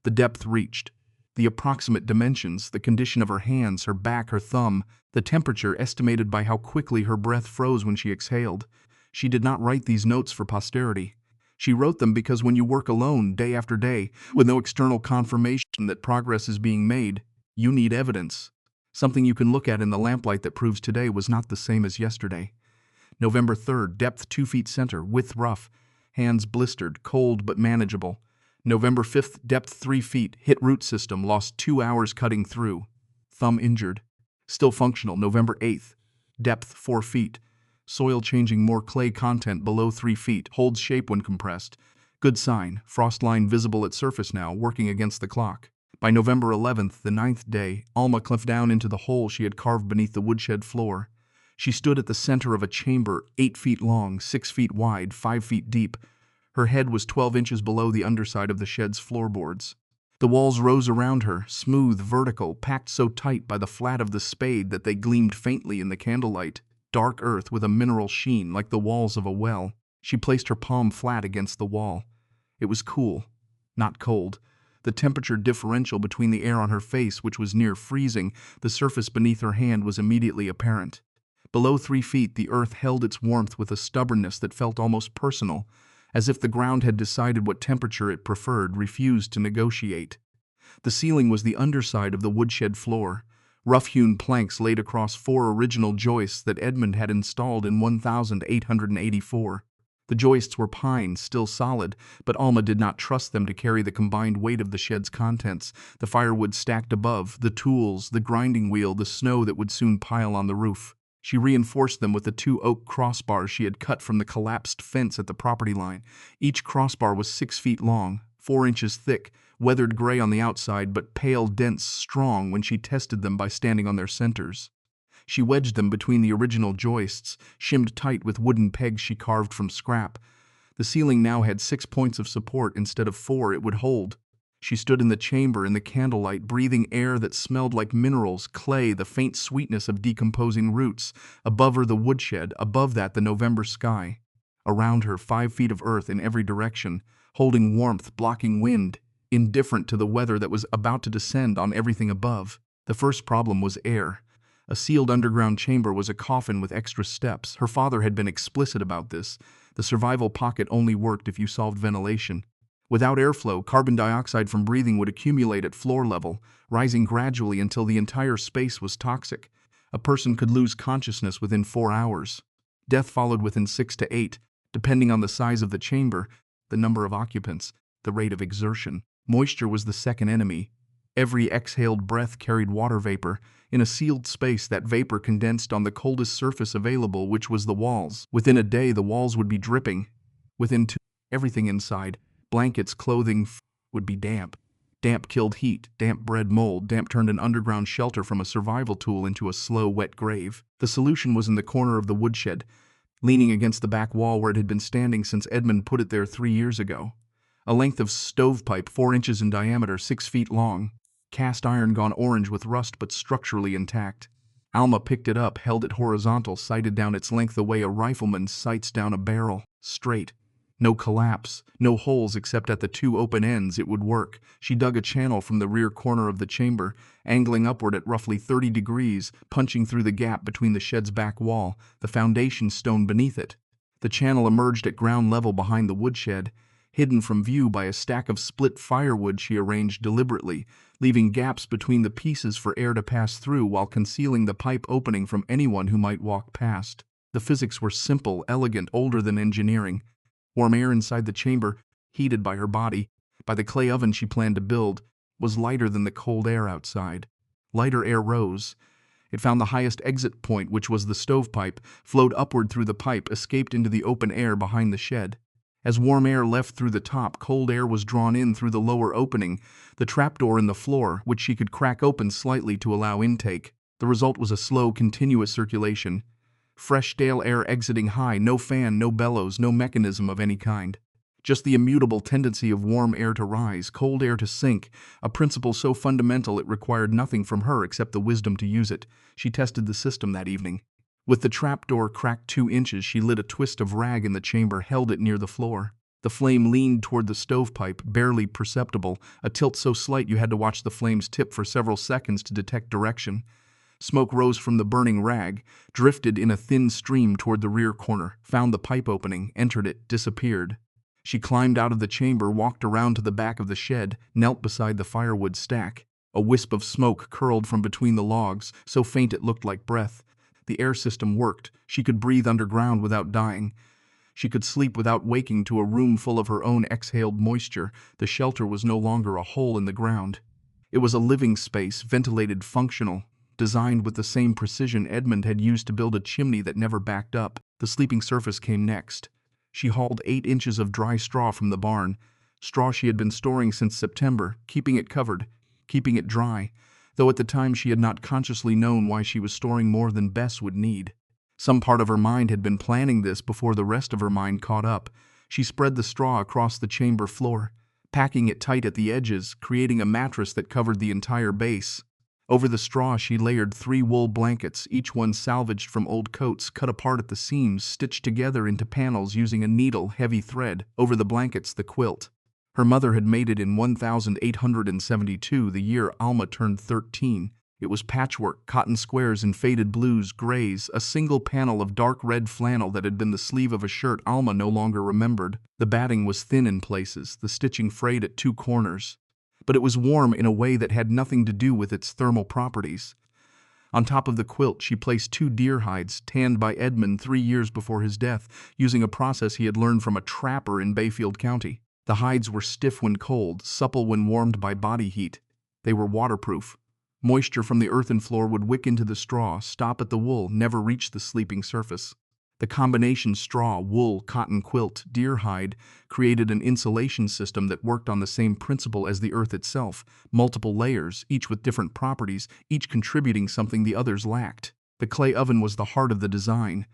the depth reached, the approximate dimensions, the condition of her hands, her back, her thumb, the temperature estimated by how quickly her breath froze when she exhaled. She did not write these notes for posterity. She wrote them because when you work alone, day after day, with no external confirmation that progress is being made, you need evidence. Something you can look at in the lamplight that proves today was not the same as yesterday. November 3rd, depth 2 feet center, width rough, hands blistered, cold but manageable. November 5th, depth 3 feet, hit root system, lost 2 hours cutting through. Thumb injured. Still functional. November 8th, depth 4 feet. Soil changing, more clay content below 3 feet, holds shape when compressed. Good sign, frost line visible at surface now, working against the clock. By November 11th, the 9th day, Alma climbed down into the hole she had carved beneath the woodshed floor. She stood at the center of a chamber 8 feet long, 6 feet wide, 5 feet deep. Her head was 12 inches below the underside of the shed's floorboards. The walls rose around her, smooth, vertical, packed so tight by the flat of the spade that they gleamed faintly in the candlelight. Dark earth with a mineral sheen like the walls of a well. She placed her palm flat against the wall. It was cool, not cold. The temperature differential between the air on her face, which was near freezing, the surface beneath her hand was immediately apparent. Below 3 feet, the earth held its warmth with a stubbornness that felt almost personal, as if the ground had decided what temperature it preferred, refused to negotiate. The ceiling was the underside of the woodshed floor. Rough-hewn planks laid across 4 original joists that Edmund had installed in 1884. The joists were pine, still solid, but Alma did not trust them to carry the combined weight of the shed's contents, the firewood stacked above, the tools, the grinding wheel, the snow that would soon pile on the roof. She reinforced them with the 2 oak crossbars she had cut from the collapsed fence at the property line. Each crossbar was 6 feet long, 4 inches thick, weathered gray on the outside but pale, dense, strong when she tested them by standing on their centers. She wedged them between the original joists, shimmed tight with wooden pegs she carved from scrap. The ceiling now had 6 points of support instead of 4 it would hold. She stood in the chamber in the candlelight, breathing air that smelled like minerals, clay, the faint sweetness of decomposing roots. Above her the woodshed, above that the November sky. Around her 5 feet of earth in every direction, holding warmth, blocking wind, indifferent to the weather that was about to descend on everything above. The first problem was air. A sealed underground chamber was a coffin with extra steps. Her father had been explicit about this. The survival pocket only worked if you solved ventilation. Without airflow, carbon dioxide from breathing would accumulate at floor level, rising gradually until the entire space was toxic. A person could lose consciousness within 4 hours. Death followed within 6 to 8, depending on the size of the chamber, the number of occupants, the rate of exertion. Moisture was the second enemy. Every exhaled breath carried water vapor. In a sealed space, that vapor condensed on the coldest surface available, which was the walls. Within a day, the walls would be dripping. Within 2, everything inside, blankets, clothing, would be damp. Damp killed heat, damp bred mold, damp turned an underground shelter from a survival tool into a slow, wet grave. The solution was in the corner of the woodshed, leaning against the back wall where it had been standing since Edmund put it there 3 years ago. A length of stovepipe 4 inches in diameter, 6 feet long. Cast iron gone orange with rust but structurally intact. Alma picked it up, held it horizontal, sighted down its length the way a rifleman sights down a barrel. Straight. No collapse, no holes except at the 2 open ends. It would work. She dug a channel from the rear corner of the chamber, angling upward at roughly 30 degrees, punching through the gap between the shed's back wall, the foundation stone beneath it. The channel emerged at ground level behind the woodshed, hidden from view by a stack of split firewood she arranged deliberately, leaving gaps between the pieces for air to pass through while concealing the pipe opening from anyone who might walk past. The physics were simple, elegant, older than engineering. Warm air inside the chamber, heated by her body, by the clay oven she planned to build, was lighter than the cold air outside. Lighter air rose. It found the highest exit point, which was the stovepipe, flowed upward through the pipe, escaped into the open air behind the shed. As warm air left through the top, cold air was drawn in through the lower opening, the trapdoor in the floor, which she could crack open slightly to allow intake. The result was a slow, continuous circulation. Fresh, stale air exiting high, no fan, no bellows, no mechanism of any kind. Just the immutable tendency of warm air to rise, cold air to sink, a principle so fundamental it required nothing from her except the wisdom to use it. She tested the system that evening. With the trapdoor cracked 2 inches, she lit a twist of rag in the chamber, held it near the floor. The flame leaned toward the stovepipe, barely perceptible, a tilt so slight you had to watch the flame's tip for several seconds to detect direction. Smoke rose from the burning rag, drifted in a thin stream toward the rear corner, found the pipe opening, entered it, disappeared. She climbed out of the chamber, walked around to the back of the shed, knelt beside the firewood stack. A wisp of smoke curled from between the logs, so faint it looked like breath. The air system worked. She could breathe underground without dying. She could sleep without waking to a room full of her own exhaled moisture. The shelter was no longer a hole in the ground. It was a living space, ventilated, functional, designed with the same precision Edmund had used to build a chimney that never backed up. The sleeping surface came next. She hauled 8 inches of dry straw from the barn, straw she had been storing since September, keeping it covered, keeping it dry, though at the time she had not consciously known why she was storing more than Bess would need. Some part of her mind had been planning this before the rest of her mind caught up. She spread the straw across the chamber floor, packing it tight at the edges, creating a mattress that covered the entire base. Over the straw she layered 3 wool blankets, each one salvaged from old coats, cut apart at the seams, stitched together into panels using a needle, heavy thread. Over the blankets, the quilt. Her mother had made it in 1872, the year Alma turned 13. It was patchwork, cotton squares in faded blues, grays, a single panel of dark red flannel that had been the sleeve of a shirt Alma no longer remembered. The batting was thin in places, the stitching frayed at 2 corners. But it was warm in a way that had nothing to do with its thermal properties. On top of the quilt she placed 2 deer hides, tanned by Edmund 3 years before his death, using a process he had learned from a trapper in Bayfield County. The hides were stiff when cold, supple when warmed by body heat. They were waterproof. Moisture from the earthen floor would wick into the straw, stop at the wool, never reach the sleeping surface. The combination straw, wool, cotton quilt, deer hide created an insulation system that worked on the same principle as the earth itself, multiple layers, each with different properties, each contributing something the others lacked. The clay oven was the heart of the design.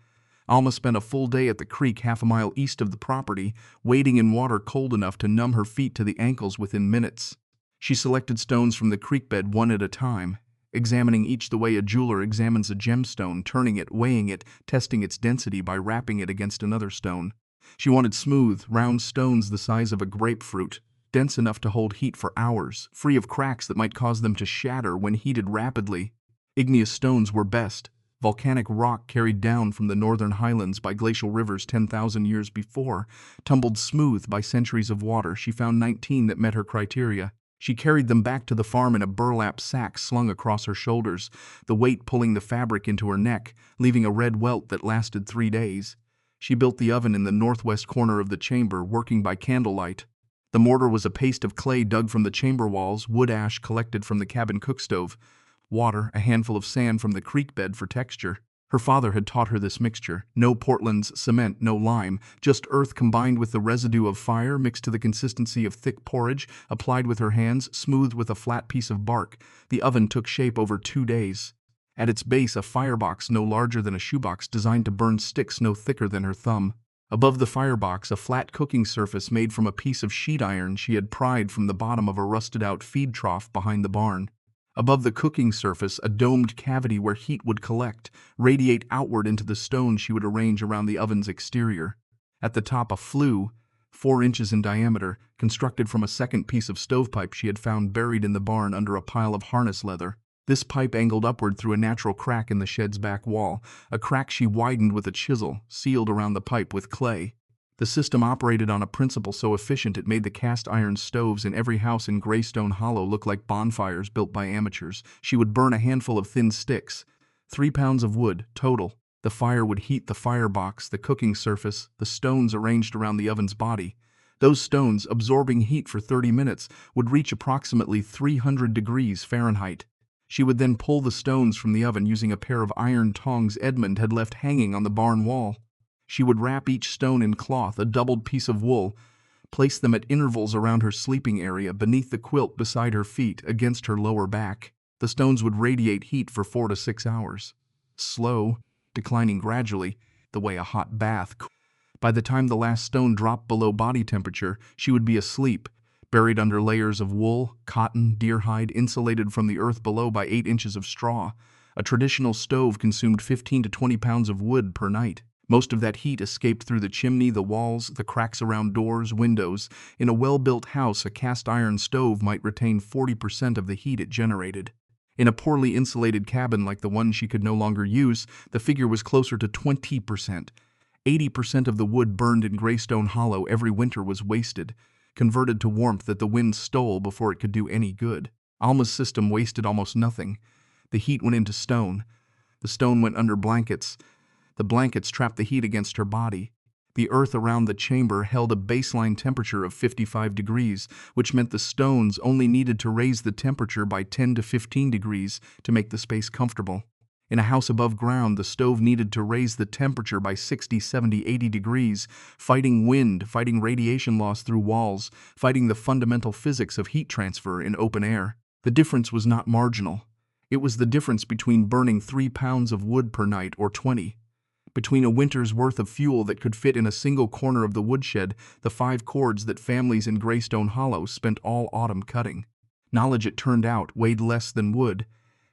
Alma spent a full day at the creek half a mile east of the property, wading in water cold enough to numb her feet to the ankles within minutes. She selected stones from the creek bed one at a time, examining each the way a jeweler examines a gemstone, turning it, weighing it, testing its density by rapping it against another stone. She wanted smooth, round stones the size of a grapefruit, dense enough to hold heat for hours, free of cracks that might cause them to shatter when heated rapidly. Igneous stones were best. Volcanic rock carried down from the northern highlands by glacial rivers 10,000 years before, tumbled smooth by centuries of water. She found 19 that met her criteria. She carried them back to the farm in a burlap sack slung across her shoulders, the weight pulling the fabric into her neck, leaving a red welt that lasted 3 days. She built the oven in the northwest corner of the chamber, working by candlelight. The mortar was a paste of clay dug from the chamber walls, wood ash collected from the cabin cookstove, water, a handful of sand from the creek bed for texture. Her father had taught her this mixture. No Portland's cement, no lime, just earth combined with the residue of fire, mixed to the consistency of thick porridge, applied with her hands, smoothed with a flat piece of bark. The oven took shape over 2 days. At its base, a firebox no larger than a shoebox, designed to burn sticks no thicker than her thumb. Above the firebox, a flat cooking surface made from a piece of sheet iron she had pried from the bottom of a rusted-out feed trough behind the barn. Above the cooking surface, a domed cavity where heat would collect, radiate outward into the stones she would arrange around the oven's exterior. At the top, a flue, 4 inches in diameter, constructed from a second piece of stovepipe she had found buried in the barn under a pile of harness leather. This pipe angled upward through a natural crack in the shed's back wall, a crack she widened with a chisel, sealed around the pipe with clay. The system operated on a principle so efficient it made the cast iron stoves in every house in Greystone Hollow look like bonfires built by amateurs. She would burn a handful of thin sticks, 3 pounds of wood total. The fire would heat the firebox, the cooking surface, the stones arranged around the oven's body. Those stones, absorbing heat for 30 minutes, would reach approximately 300 degrees Fahrenheit. She would then pull the stones from the oven using a pair of iron tongs Edmund had left hanging on the barn wall. She would wrap each stone in cloth, a doubled piece of wool, place them at intervals around her sleeping area, beneath the quilt beside her feet, against her lower back. The stones would radiate heat for 4 to 6 hours. Slow, declining gradually, the way a hot bath. By the time the last stone dropped below body temperature, she would be asleep, buried under layers of wool, cotton, deer hide, insulated from the earth below by 8 inches of straw. A traditional stove consumed 15 to 20 pounds of wood per night. Most of that heat escaped through the chimney, the walls, the cracks around doors, windows. In a well-built house, a cast-iron stove might retain 40% of the heat it generated. In a poorly insulated cabin like the one she could no longer use, the figure was closer to 20%. 80% of the wood burned in Greystone Hollow every winter was wasted, converted to warmth that the wind stole before it could do any good. Alma's system wasted almost nothing. The heat went into stone. The stone went under blankets. The blankets trapped the heat against her body. The earth around the chamber held a baseline temperature of 55 degrees, which meant the stones only needed to raise the temperature by 10 to 15 degrees to make the space comfortable. In a house above ground, the stove needed to raise the temperature by 60, 70, 80 degrees, fighting wind, fighting radiation loss through walls, fighting the fundamental physics of heat transfer in open air. The difference was not marginal. It was the difference between burning 3 pounds of wood per night or 20. Between a winter's worth of fuel that could fit in a single corner of the woodshed, the 5 cords that families in Greystone Hollow spent all autumn cutting. Knowledge, it turned out, weighed less than wood.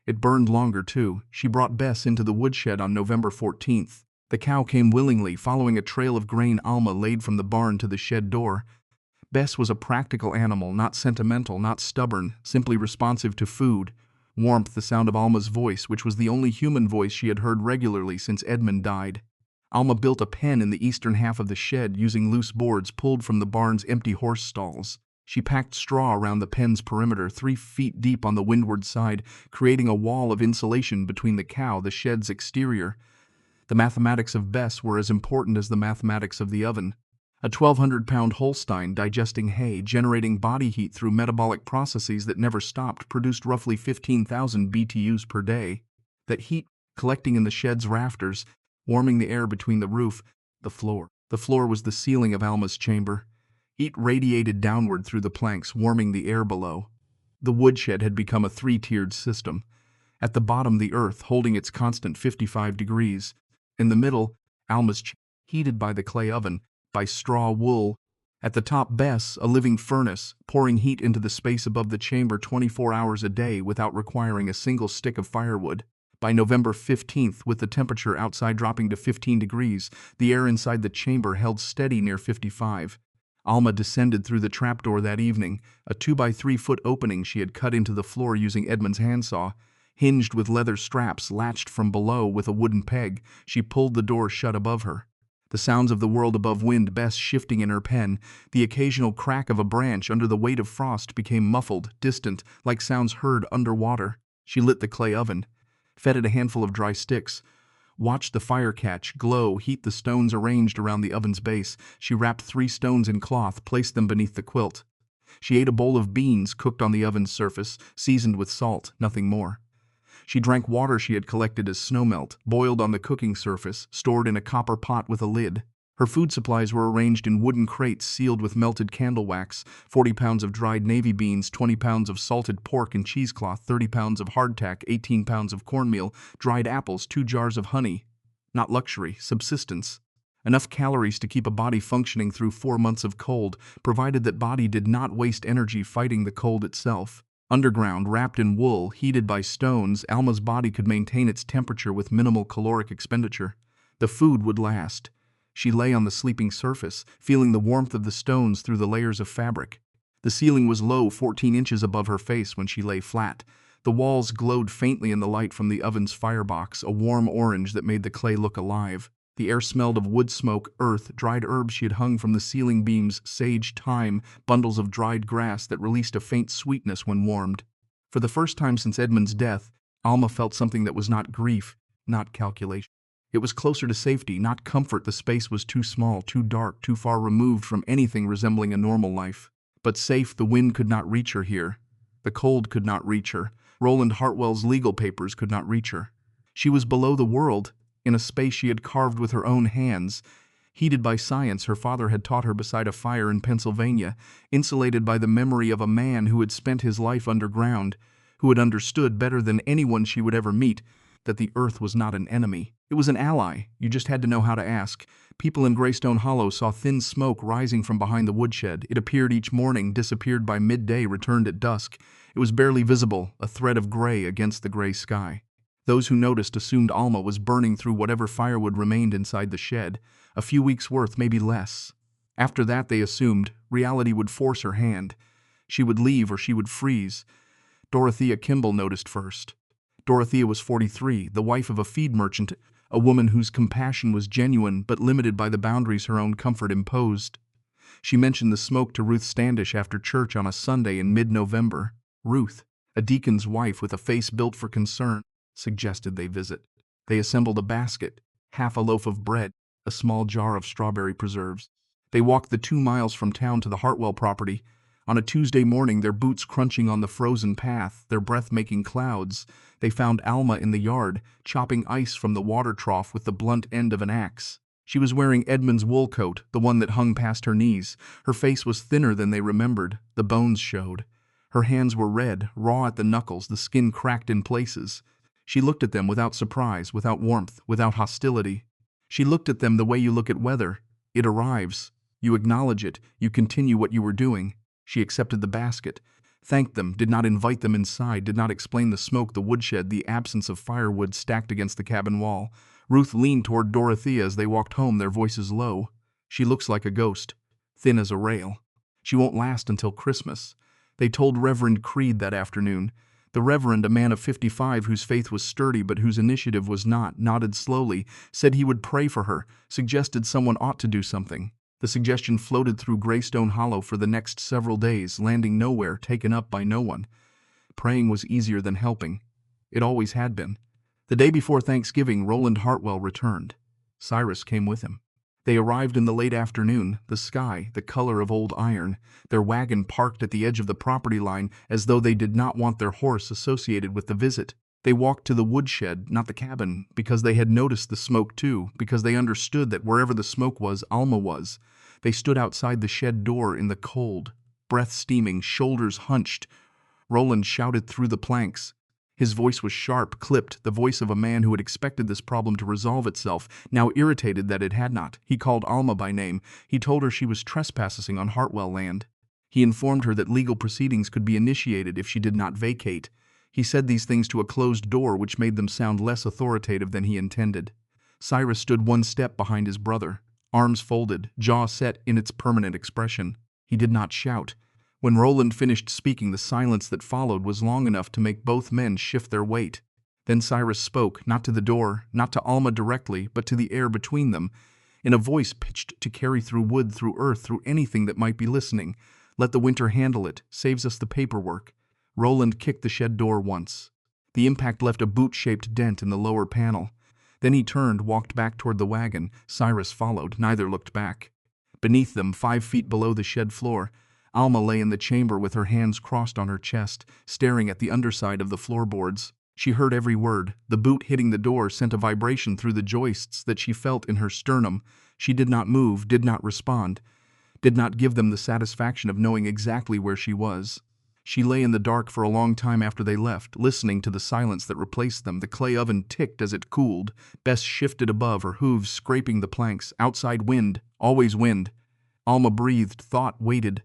It burned longer, too. She brought Bess into the woodshed on November 14th. The cow came willingly, following a trail of grain Alma laid from the barn to the shed door. Bess was a practical animal, not sentimental, not stubborn, simply responsive to food. Warmth, the sound of Alma's voice, which was the only human voice she had heard regularly since Edmund died. Alma built a pen in the eastern half of the shed using loose boards pulled from the barn's empty horse stalls. She packed straw around the pen's perimeter, 3 feet deep on the windward side, creating a wall of insulation between the cow, the shed's exterior. The mathematics of Bess were as important as the mathematics of the oven. A 1,200-pound Holstein digesting hay, generating body heat through metabolic processes that never stopped, produced roughly 15,000 BTUs per day. That heat, collecting in the shed's rafters, warming the air between the roof, the floor. The floor was the ceiling of Alma's chamber. Heat radiated downward through the planks, warming the air below. The woodshed had become a 3-tiered system. At the bottom, the earth, holding its constant 55 degrees. In the middle, Alma's chamber, heated by the clay oven, by straw wool. At the top, Bess, a living furnace, pouring heat into the space above the chamber 24 hours a day without requiring a single stick of firewood. By November 15th, with the temperature outside dropping to 15 degrees, the air inside the chamber held steady near 55. Alma descended through the trapdoor that evening, a 2-by-3-foot opening she had cut into the floor using Edmund's handsaw. Hinged with leather straps latched from below with a wooden peg, she pulled the door shut above her. The sounds of the world above wind, Bess shifting in her pen, the occasional crack of a branch under the weight of frost became muffled, distant, like sounds heard underwater. She lit the clay oven, fed it a handful of dry sticks, watched the fire catch, glow, heat the stones arranged around the oven's base. She wrapped 3 stones in cloth, placed them beneath the quilt. She ate a bowl of beans cooked on the oven's surface, seasoned with salt, nothing more. She drank water she had collected as snowmelt, boiled on the cooking surface, stored in a copper pot with a lid. Her food supplies were arranged in wooden crates sealed with melted candle wax, 40 pounds of dried navy beans, 20 pounds of salted pork and cheesecloth, 30 pounds of hardtack, 18 pounds of cornmeal, dried apples, 2 jars of honey. Not luxury, subsistence. Enough calories to keep a body functioning through 4 months of cold, provided that body did not waste energy fighting the cold itself. Underground, wrapped in wool, heated by stones, Alma's body could maintain its temperature with minimal caloric expenditure. The food would last. She lay on the sleeping surface, feeling the warmth of the stones through the layers of fabric. The ceiling was low, 14 inches above her face when she lay flat. The walls glowed faintly in the light from the oven's firebox, a warm orange that made the clay look alive. The air smelled of wood smoke, earth, dried herbs she had hung from the ceiling beams, sage, thyme, bundles of dried grass that released a faint sweetness when warmed. For the first time since Edmund's death, Alma felt something that was not grief, not calculation. It was closer to safety, not comfort. The space was too small, too dark, too far removed from anything resembling a normal life. But safe. The wind could not reach her here. The cold could not reach her. Roland Hartwell's legal papers could not reach her. She was below the world, in a space she had carved with her own hands. Heated by science her father had taught her beside a fire in Pennsylvania, insulated by the memory of a man who had spent his life underground, who had understood better than anyone she would ever meet that the earth was not an enemy. It was an ally. You just had to know how to ask. People in Greystone Hollow saw thin smoke rising from behind the woodshed. It appeared each morning, disappeared by midday, returned at dusk. It was barely visible, a thread of gray against the gray sky. Those who noticed assumed Alma was burning through whatever firewood remained inside the shed, a few weeks' worth, maybe less. After that, they assumed, reality would force her hand. She would leave or she would freeze. Dorothea Kimball noticed first. Dorothea was 43, the wife of a feed merchant, a woman whose compassion was genuine but limited by the boundaries her own comfort imposed. She mentioned the smoke to Ruth Standish after church on a Sunday in mid-November. Ruth, a deacon's wife with a face built for concern, suggested they visit. They assembled a basket, half a loaf of bread, a small jar of strawberry preserves. They walked the 2 miles from town to the Hartwell property. On a Tuesday morning, their boots crunching on the frozen path, their breath making clouds, they found Alma in the yard, chopping ice from the water trough with the blunt end of an axe. She was wearing Edmund's wool coat, the one that hung past her knees. Her face was thinner than they remembered. The bones showed. Her hands were red, raw at the knuckles, the skin cracked in places. She looked at them without surprise, without warmth, without hostility. She looked at them the way you look at weather. It arrives. You acknowledge it. You continue what you were doing. She accepted the basket, thanked them, did not invite them inside, did not explain the smoke, the woodshed, the absence of firewood stacked against the cabin wall. Ruth leaned toward Dorothea as they walked home, their voices low. She looks like a ghost, thin as a rail. She won't last until Christmas. They told Reverend Creed that afternoon. The Reverend, a man of 55 whose faith was sturdy but whose initiative was not, nodded slowly, said he would pray for her, suggested someone ought to do something. The suggestion floated through Greystone Hollow for the next several days, landing nowhere, taken up by no one. Praying was easier than helping. It always had been. The day before Thanksgiving, Roland Hartwell returned. Cyrus came with him. They arrived in the late afternoon, the sky the color of old iron, their wagon parked at the edge of the property line as though they did not want their horse associated with the visit. They walked to the woodshed, not the cabin, because they had noticed the smoke too, because they understood that wherever the smoke was, Alma was. They stood outside the shed door in the cold, breath steaming, shoulders hunched. Roland shouted through the planks. His voice was sharp, clipped, the voice of a man who had expected this problem to resolve itself, now irritated that it had not. He called Alma by name. He told her she was trespassing on Hartwell land. He informed her that legal proceedings could be initiated if she did not vacate. He said these things to a closed door, which made them sound less authoritative than he intended. Cyrus stood one step behind his brother, arms folded, jaw set in its permanent expression. He did not shout. When Roland finished speaking, the silence that followed was long enough to make both men shift their weight. Then Cyrus spoke, not to the door, not to Alma directly, but to the air between them, in a voice pitched to carry through wood, through earth, through anything that might be listening. Let the winter handle it, saves us the paperwork. Roland kicked the shed door once. The impact left a boot-shaped dent in the lower panel. Then he turned, walked back toward the wagon. Cyrus followed. Neither looked back. Beneath them, 5 feet below the shed floor, Alma lay in the chamber with her hands crossed on her chest, staring at the underside of the floorboards. She heard every word. The boot hitting the door sent a vibration through the joists that she felt in her sternum. She did not move, did not respond, did not give them the satisfaction of knowing exactly where she was. She lay in the dark for a long time after they left, listening to the silence that replaced them. The clay oven ticked as it cooled. Bess shifted above, her hooves scraping the planks. Outside wind, always wind. Alma breathed, thought, waited.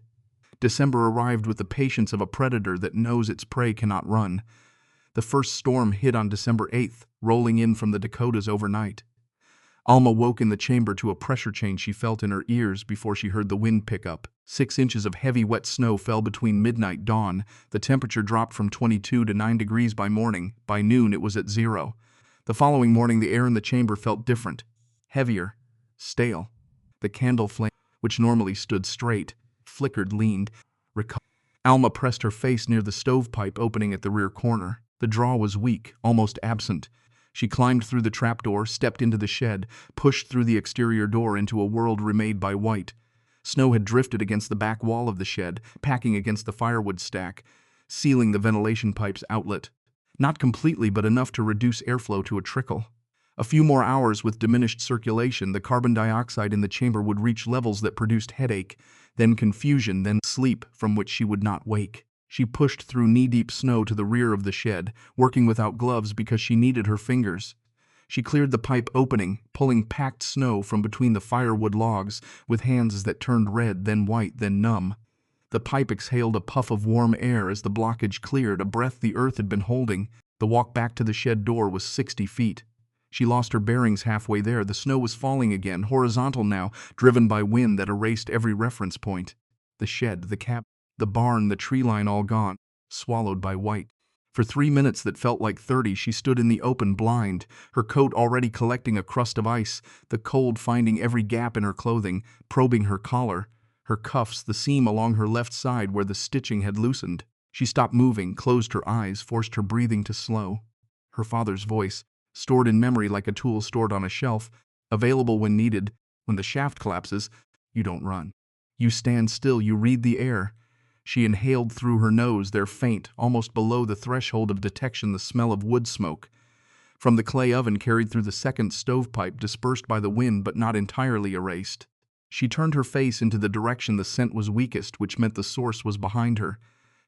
December arrived with the patience of a predator that knows its prey cannot run. The first storm hit on December 8th, rolling in from the Dakotas overnight. Alma woke in the chamber to a pressure change she felt in her ears before she heard the wind pick up. 6 inches of heavy wet snow fell between midnight and dawn. The temperature dropped from 22 to 9 degrees by morning. By noon it was at 0. The following morning the air in the chamber felt different, heavier, stale. The candle flame, which normally stood straight, flickered, leaned, recovered. Alma pressed her face near the stovepipe opening at the rear corner. The draw was weak, almost absent. She climbed through the trapdoor, stepped into the shed, pushed through the exterior door into a world remade by white. Snow had drifted against the back wall of the shed, packing against the firewood stack, sealing the ventilation pipe's outlet. Not completely, but enough to reduce airflow to a trickle. A few more hours with diminished circulation, the carbon dioxide in the chamber would reach levels that produced headache, then confusion, then sleep from which she would not wake. She pushed through knee-deep snow to the rear of the shed, working without gloves because she needed her fingers. She cleared the pipe opening, pulling packed snow from between the firewood logs with hands that turned red, then white, then numb. The pipe exhaled a puff of warm air as the blockage cleared, a breath the earth had been holding. The walk back to the shed door was 60 feet. She lost her bearings halfway there. The snow was falling again, horizontal now, driven by wind that erased every reference point. The shed, the cabin, the barn, the tree line all gone, swallowed by white. For 3 minutes that felt like 30, she stood in the open, blind, her coat already collecting a crust of ice, the cold finding every gap in her clothing, probing her collar, her cuffs, the seam along her left side where the stitching had loosened. She stopped moving, closed her eyes, forced her breathing to slow. Her father's voice, stored in memory like a tool stored on a shelf, available when needed. When the shaft collapses, you don't run. You stand still, you read the air. She inhaled through her nose, there faint, almost below the threshold of detection, the smell of wood smoke. From the clay oven carried through the second stovepipe, dispersed by the wind but not entirely erased. She turned her face into the direction the scent was weakest, which meant the source was behind her.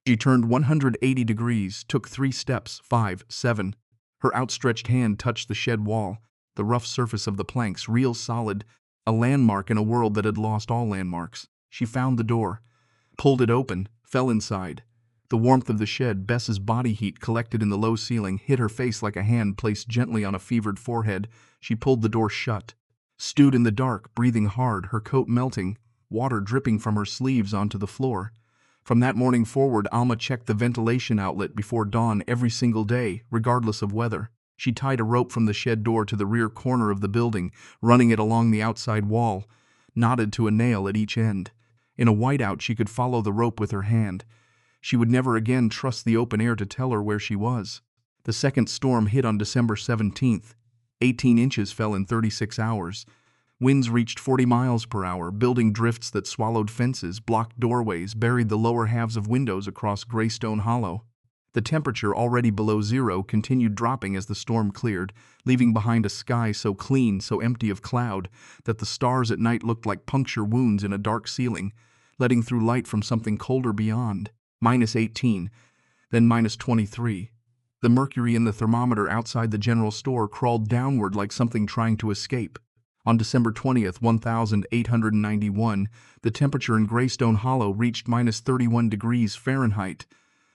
She turned 180 degrees, took 3 steps, 5, 7. Her outstretched hand touched the shed wall, the rough surface of the planks, real solid, a landmark in a world that had lost all landmarks. She found the door, pulled it open, fell inside. The warmth of the shed, Bess's body heat collected in the low ceiling, hit her face like a hand placed gently on a fevered forehead. She pulled the door shut. Stewed in the dark, breathing hard, her coat melting, water dripping from her sleeves onto the floor. From that morning forward, Alma checked the ventilation outlet before dawn every single day, regardless of weather. She tied a rope from the shed door to the rear corner of the building, running it along the outside wall, knotted to a nail at each end. In a whiteout, she could follow the rope with her hand. She would never again trust the open air to tell her where she was. The second storm hit on December 17th. 18 inches fell in 36 hours. Winds reached 40 miles per hour, building drifts that swallowed fences, blocked doorways, buried the lower halves of windows across Greystone Hollow. The temperature, already below zero, continued dropping as the storm cleared, leaving behind a sky so clean, so empty of cloud, that the stars at night looked like puncture wounds in a dark ceiling, letting through light from something colder beyond. -18, then -23. The mercury in the thermometer outside the general store crawled downward like something trying to escape. On December 20th, 1891, the temperature in Greystone Hollow reached -31 degrees Fahrenheit,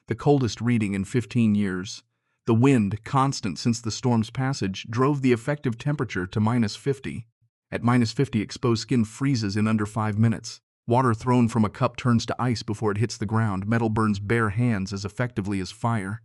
the coldest reading in 15 years. The wind, constant since the storm's passage, drove the effective temperature to -50. At -50, exposed skin freezes in under 5 minutes. Water thrown from a cup turns to ice before it hits the ground. Metal burns bare hands as effectively as fire.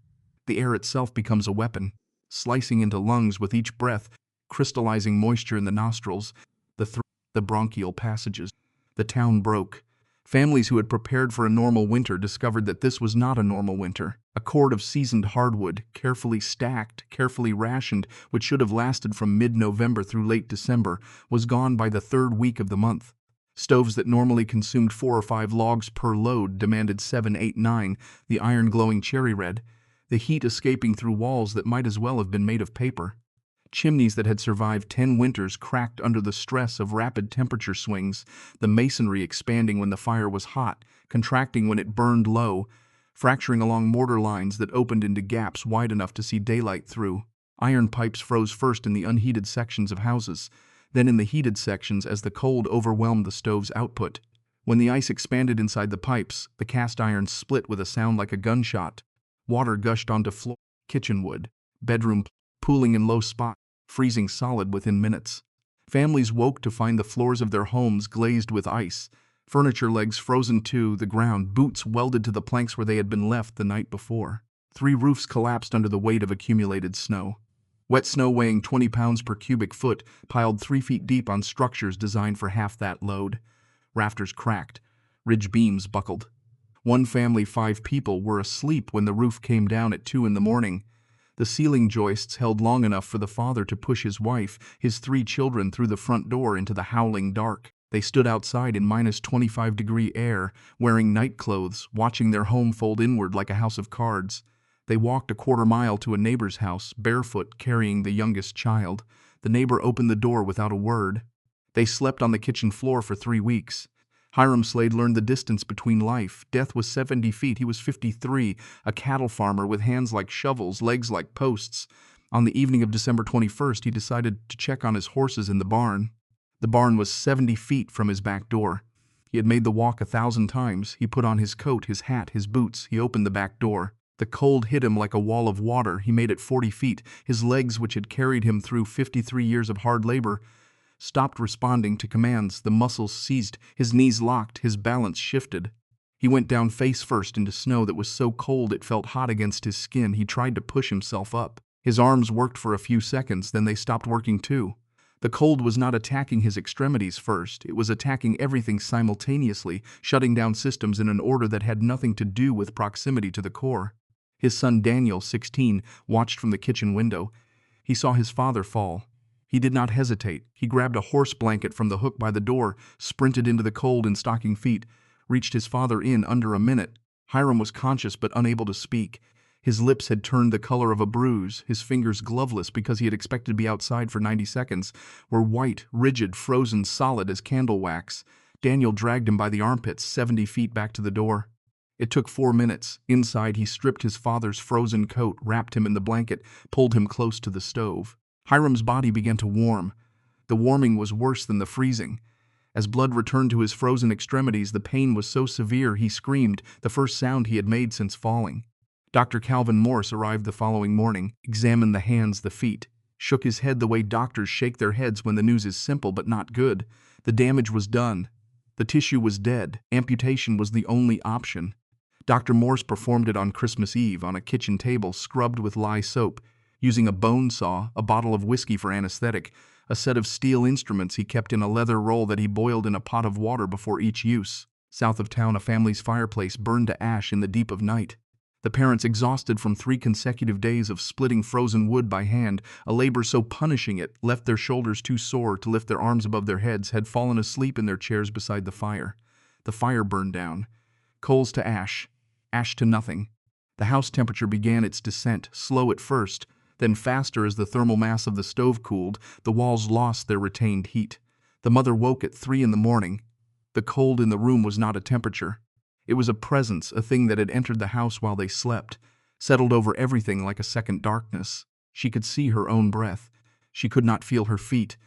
The air itself becomes a weapon, slicing into lungs with each breath, crystallizing moisture in the nostrils, the bronchial passages. The town broke. Families who had prepared for a normal winter discovered that this was not a normal winter. A cord of seasoned hardwood, carefully stacked, carefully rationed, which should have lasted from mid-November through late December, was gone by the 3rd week of the month. Stoves that normally consumed 4 or 5 logs per load demanded 7, 8, 9, the iron glowing cherry red, the heat escaping through walls that might as well have been made of paper. Chimneys that had survived 10 winters cracked under the stress of rapid temperature swings, the masonry expanding when the fire was hot, contracting when it burned low, fracturing along mortar lines that opened into gaps wide enough to see daylight through. Iron pipes froze first in the unheated sections of houses, then in the heated sections as the cold overwhelmed the stove's output. When the ice expanded inside the pipes, the cast iron split with a sound like a gunshot. Water gushed onto floor, kitchen wood, bedroom, pooling in low spots, freezing solid within minutes. Families woke to find the floors of their homes glazed with ice, furniture legs frozen to the ground, boots welded to the planks where they had been left the night before. 3 roofs collapsed under the weight of accumulated snow. Wet snow weighing 20 pounds per cubic foot piled 3 feet deep on structures designed for half that load. Rafters cracked, ridge beams buckled. One family, 5 people, were asleep when the roof came down at 2 in the morning. The ceiling joists held long enough for the father to push his wife, his 3 children through the front door into the howling dark. They stood outside in -25-degree air, wearing night clothes, watching their home fold inward like a house of cards. They walked a quarter-mile to a neighbor's house, barefoot, carrying the youngest child. The neighbor opened the door without a word. They slept on the kitchen floor for 3 weeks. Hiram Slade learned the distance between life. Death was 70 feet. He was 53, a cattle farmer with hands like shovels, legs like posts. On the evening of December 21st, he decided to check on his horses in the barn. The barn was 70 feet from his back door. He had made the walk 1,000 times. He put on his coat, his hat, his boots. He opened the back door. The cold hit him like a wall of water. He made it 40 feet. His legs, which had carried him through 53 years of hard labor, stopped responding to commands. The muscles seized. His knees locked. His balance shifted. He went down face first into snow that was so cold it felt hot against his skin. He tried to push himself up. His arms worked for a few seconds, then they stopped working too. The cold was not attacking his extremities first. It was attacking everything simultaneously, shutting down systems in an order that had nothing to do with proximity to the core. His son Daniel, 16, watched from the kitchen window. He saw his father fall. He did not hesitate. He grabbed a horse blanket from the hook by the door, sprinted into the cold in stocking feet, reached his father in under a minute. Hiram was conscious but unable to speak. His lips had turned the color of a bruise. His fingers, gloveless because he had expected to be outside for 90 seconds, were white, rigid, frozen, solid as candle wax. Daniel dragged him by the armpits 70 feet back to the door. It took 4 minutes. Inside, he stripped his father's frozen coat, wrapped him in the blanket, pulled him close to the stove. Hiram's body began to warm. The warming was worse than the freezing. As blood returned to his frozen extremities, the pain was so severe he screamed, the first sound he had made since falling. Dr. Calvin Morse arrived the following morning, examined the hands, the feet, shook his head the way doctors shake their heads when the news is simple but not good. The damage was done. The tissue was dead. Amputation was the only option. Dr. Morse performed it on Christmas Eve on a kitchen table scrubbed with lye soap, using a bone saw, a bottle of whiskey for anesthetic, a set of steel instruments he kept in a leather roll that he boiled in a pot of water before each use. South of town, a family's fireplace burned to ash in the deep of night. The parents, exhausted from 3 consecutive days of splitting frozen wood by hand, a labor so punishing it left their shoulders too sore to lift their arms above their heads, had fallen asleep in their chairs beside the fire. The fire burned down. Coals to ash, ash to nothing. The house temperature began its descent, slow at first, then faster as the thermal mass of the stove cooled. The walls lost their retained heat. The mother woke at 3 in the morning. The cold in the room was not a temperature. It was a presence, a thing that had entered the house while they slept, settled over everything like a second darkness. She could see her own breath. She could not feel her feet.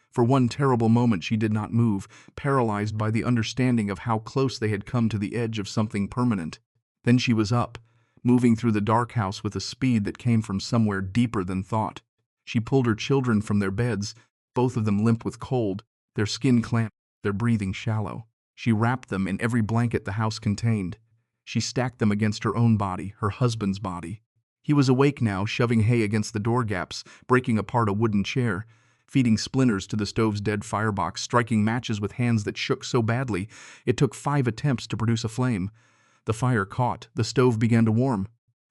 For one terrible moment she did not move, paralyzed by the understanding of how close they had come to the edge of something permanent. Then she was up, moving through the dark house with a speed that came from somewhere deeper than thought. She pulled her children from their beds, both of them limp with cold, their skin clamped, their breathing shallow. She wrapped them in every blanket the house contained. She stacked them against her own body, her husband's body. He was awake now, shoving hay against the door gaps, breaking apart a wooden chair, feeding splinters to the stove's dead firebox, striking matches with hands that shook so badly it took 5 attempts to produce a flame. The fire caught. The stove began to warm.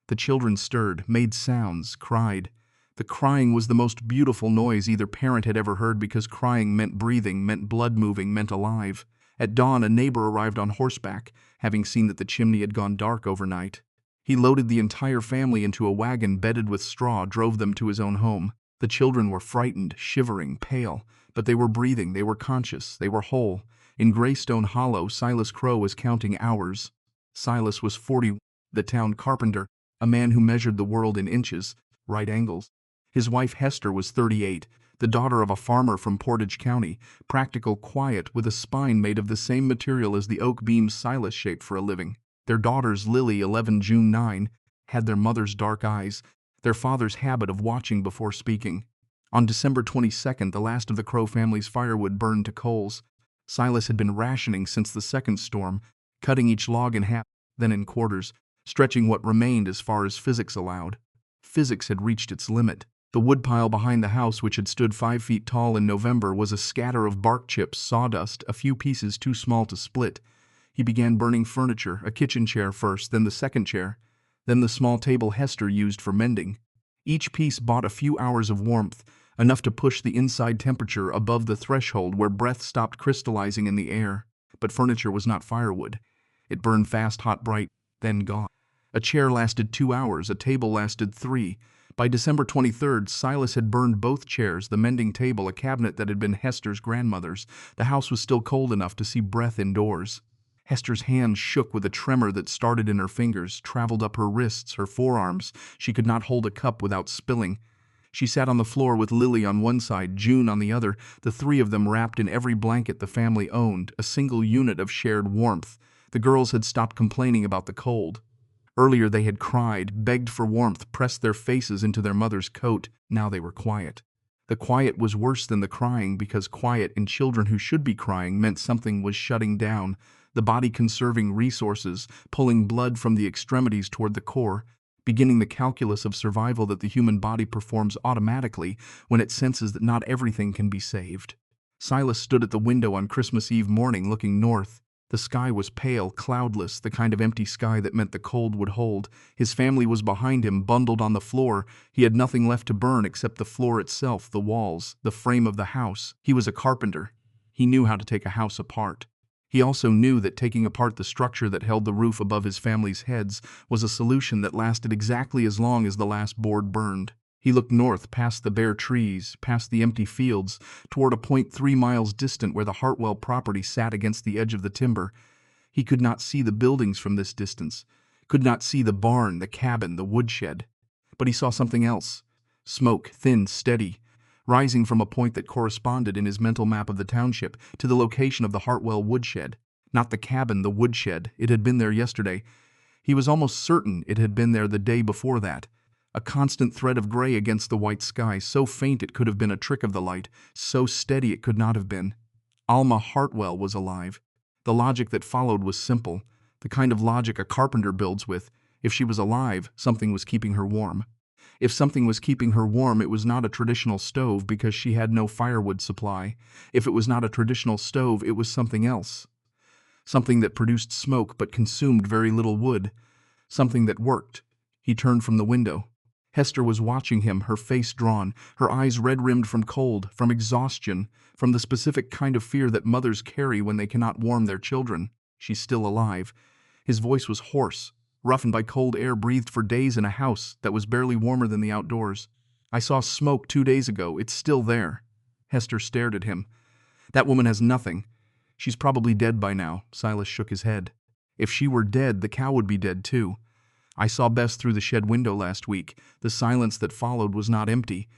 The children stirred, made sounds, cried. The crying was the most beautiful noise either parent had ever heard, because crying meant breathing, meant blood moving, meant alive. At dawn, a neighbor arrived on horseback, having seen that the chimney had gone dark overnight. He loaded the entire family into a wagon bedded with straw, drove them to his own home. The children were frightened, shivering, pale, but they were breathing, they were conscious, they were whole. In Greystone Hollow, Silas Crow was counting hours. Silas was 40, the town carpenter, a man who measured the world in inches, right angles. His wife Hester was 38, the daughter of a farmer from Portage County, practical, quiet, with a spine made of the same material as the oak beams Silas shaped for a living. Their daughters, Lily, 11, June 9, had their mother's dark eyes, their father's habit of watching before speaking. On December 22nd, the last of the Crow family's firewood burned to coals. Silas had been rationing since the second storm, cutting each log in half, then in quarters, stretching what remained as far as physics allowed. Physics had reached its limit. The woodpile behind the house, which had stood 5 feet tall in November, was a scatter of bark chips, sawdust, a few pieces too small to split. He began burning furniture, a kitchen chair first, then the second chair, then the small table Hester used for mending. Each piece bought a few hours of warmth, enough to push the inside temperature above the threshold where breath stopped crystallizing in the air. But furniture was not firewood. It burned fast, hot, bright, then gone. A chair lasted 2 hours, a table lasted 3. By December 23rd, Silas had burned both chairs, the mending table, a cabinet that had been Hester's grandmother's. The house was still cold enough to see breath indoors. Hester's hands shook with a tremor that started in her fingers, traveled up her wrists, her forearms. She could not hold a cup without spilling. She sat on the floor with Lily on one side, June on the other, the three of them wrapped in every blanket the family owned, a single unit of shared warmth. The girls had stopped complaining about the cold. Earlier they had cried, begged for warmth, pressed their faces into their mother's coat. Now they were quiet. The quiet was worse than the crying, because quiet in children who should be crying meant something was shutting down, the body conserving resources, pulling blood from the extremities toward the core, beginning the calculus of survival that the human body performs automatically when it senses that not everything can be saved. Silas stood at the window on Christmas Eve morning looking north. The sky was pale, cloudless, the kind of empty sky that meant the cold would hold. His family was behind him, bundled on the floor. He had nothing left to burn except the floor itself, the walls, the frame of the house. He was a carpenter. He knew how to take a house apart. He also knew that taking apart the structure that held the roof above his family's heads was a solution that lasted exactly as long as the last board burned. He looked north, past the bare trees, past the empty fields, toward a point 3 miles distant where the Hartwell property sat against the edge of the timber. He could not see the buildings from this distance, could not see the barn, the cabin, the woodshed. But he saw something else. Smoke, thin, steady, rising from a point that corresponded in his mental map of the township to the location of the Hartwell woodshed. Not the cabin, the woodshed. It had been there yesterday. He was almost certain it had been there the day before that. A constant thread of gray against the white sky, so faint it could have been a trick of the light, so steady it could not have been. Alma Hartwell was alive. The logic that followed was simple, the kind of logic a carpenter builds with. If she was alive, something was keeping her warm. If something was keeping her warm, it was not a traditional stove because she had no firewood supply. If it was not a traditional stove, it was something else. Something that produced smoke but consumed very little wood. Something that worked. He turned from the window. Hester was watching him, her face drawn, her eyes red-rimmed from cold, from exhaustion, from the specific kind of fear that mothers carry when they cannot warm their children. She's still alive. His voice was hoarse, roughened by cold air breathed for days in a house that was barely warmer than the outdoors. I saw smoke 2 days ago. It's still there. Hester stared at him. That woman has nothing. She's probably dead by now. Silas shook his head. If she were dead, the cow would be dead too. I saw Bess through the shed window last week. The silence that followed was not empty.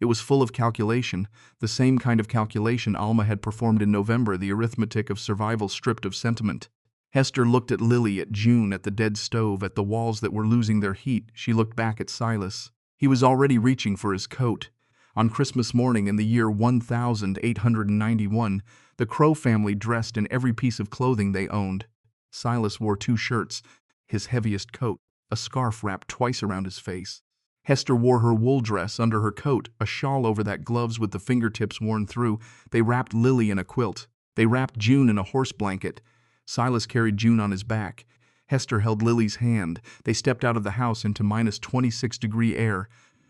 It was full of calculation, the same kind of calculation Alma had performed in November, the arithmetic of survival stripped of sentiment. Hester looked at Lily, at June, at the dead stove, at the walls that were losing their heat. She looked back at Silas. He was already reaching for his coat. On Christmas morning in the year 1891, the Crow family dressed in every piece of clothing they owned. Silas wore 2 shirts, his heaviest coat, a scarf wrapped twice around his face. Hester wore her wool dress under her coat, a shawl over that, gloves with the fingertips worn through. They wrapped Lily in a quilt. They wrapped June in a horse blanket. Silas carried June on his back. Hester held Lily's hand. They stepped out of the house into minus 26-degree air,